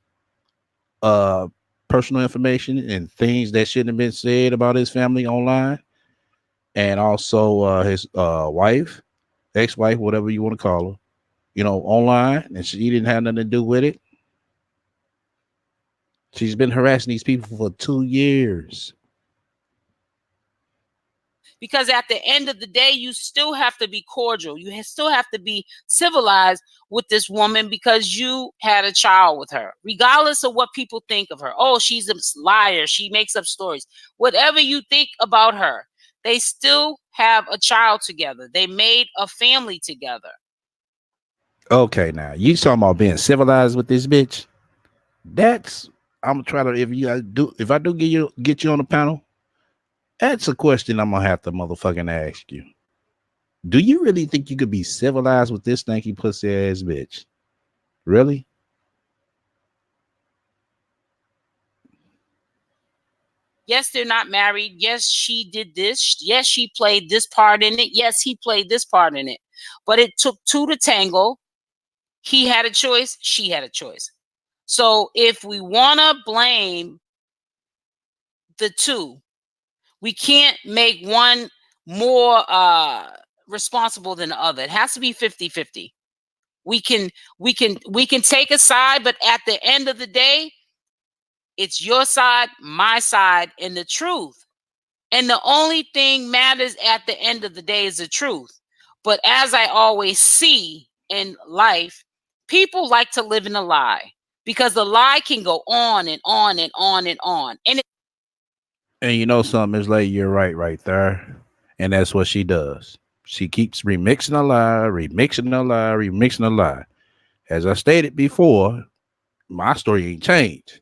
personal information and things that shouldn't have been said about his family online, and also his wife, ex-wife, whatever you want to call her, you know, online, and she didn't have nothing to do with it. She's been harassing these people for 2 years. Because at the end of the day, you still have to be cordial. You still have to be civilized with this woman because you had a child with her, regardless of what people think of her. Oh, she's a liar. She makes up stories. Whatever you think about her, they still have a child together. They made a family together. Okay, now you talking about being civilized with this bitch? That's I'm trying to if I do get you on the panel, that's a question I'm gonna have to motherfucking ask you. Do you really think you could be civilized with this stanky pussy ass bitch? Really? Yes, they're not married. Yes, she did this. Yes, she played this part in it. Yes, he played this part in it. But it took two to tango. He had a choice. She had a choice. So if we want to blame the two, We can't make one more responsible than the other. It has to be 50-50. We can take a side, but at the end of the day, it's your side, my side, and the truth. And the only thing matters at the end of the day is the truth. But as I always see in life, people like to live in a lie because the lie can go on and on and on and on. And you know something, Ms. Lady, you're right there. And that's what she does. She keeps remixing a lie, remixing a lie, remixing a lie. As I stated before, my story ain't changed.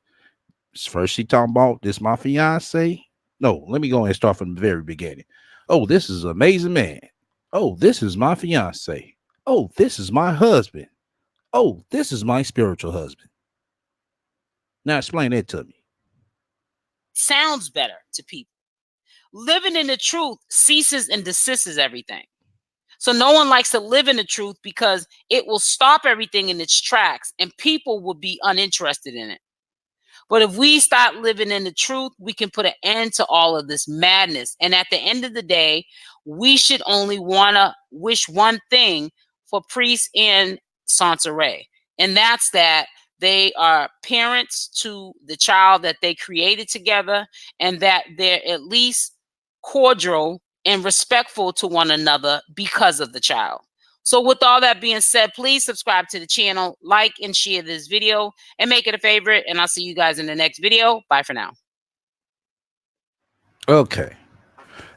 First, she talking about this my fiance. No, let me go and start from the very beginning. Oh, this is an amazing man. Oh, this is my fiance. Oh, this is my husband. Oh, this is my spiritual husband. Now explain that to me. Sounds better to people. Living in the truth ceases and desists everything. So no one likes to live in the truth because it will stop everything in its tracks and people will be uninterested in it. But if we start living in the truth, we can put an end to all of this madness. And at the end of the day, we should only want to wish one thing for Priest and Sansaray. And that's that they are parents to the child that they created together and that they're at least cordial and respectful to one another because of the child. So with all that being said, please subscribe to the channel, like and share this video, and make it a favorite. And I'll see you guys in the next video. Bye for now. Okay.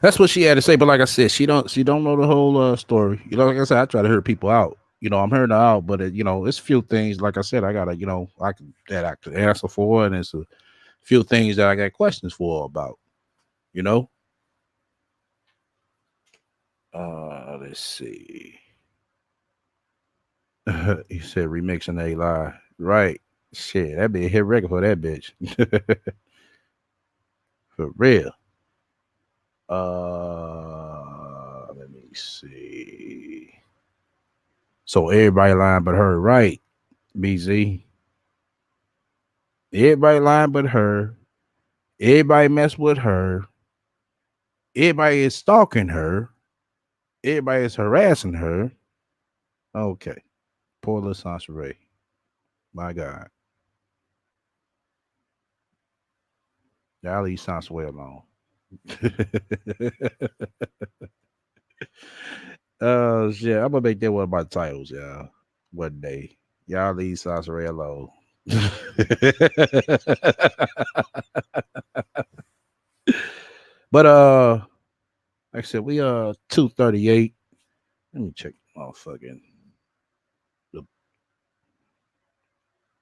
That's what she had to say. But like I said, she don't know the whole story. You know, like I said, I try to hear people out. You know, I'm hearing her out, but you know, it's a few things. Like I said, I gotta, you know, I could answer for, and it's a few things that I got questions for about. You know. Let's see. He said remixing a lie. Right. Shit, that'd be a hit record for that bitch. For real. Let me see. So everybody lying but her, right? BZ. Everybody lying but her. Everybody mess with her. Everybody is stalking her. Everybody is harassing her. Okay. Poor little Sansaray. My God. Y'all leave Sansaray alone. Oh shit. I'm gonna make that one of my titles, y'all. One day. Y'all leave Sansaray alone. But like I said, we 238. Let me check the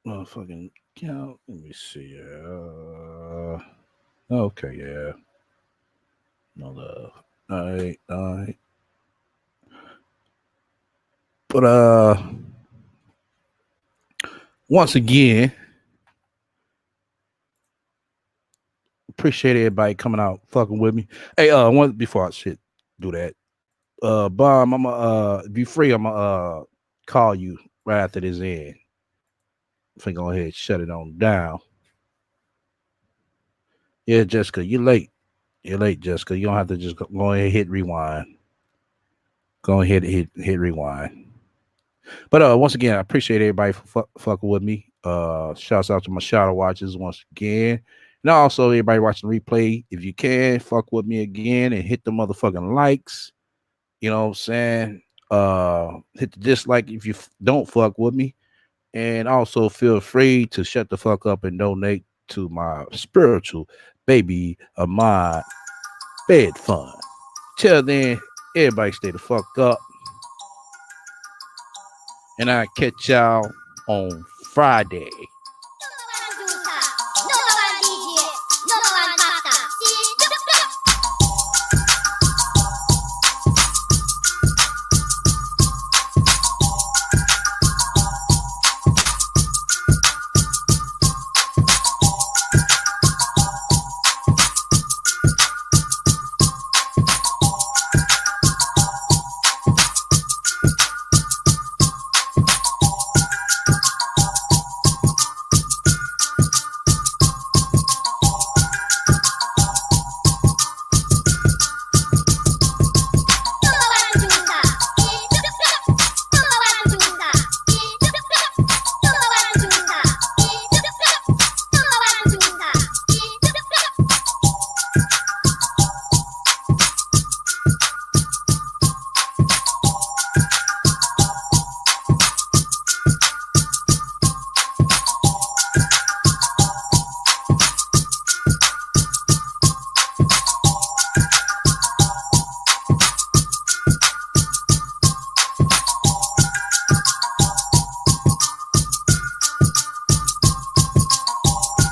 motherfucking count. Let me see. Okay, yeah. No love. All right. But once again, appreciate everybody coming out fucking with me. Hey, one before I do that. Bomb, I'ma be free, I'ma call you right after this end. If I go ahead and shut it on down. Yeah, Jessica, you're late. You're late, Jessica. You don't have to just go ahead and hit rewind. Go ahead and hit rewind. But once again, I appreciate everybody for fucking with me. Shouts out to my shadow watchers once again. And also everybody watching the replay. If you can, fuck with me again and hit the motherfucking likes. You know what I'm saying? Hit the dislike if you don't fuck with me. And also feel free to shut the fuck up and donate to my spiritual baby of mine bed fund. Till then, everybody stay the fuck up. And I'll catch y'all on Friday.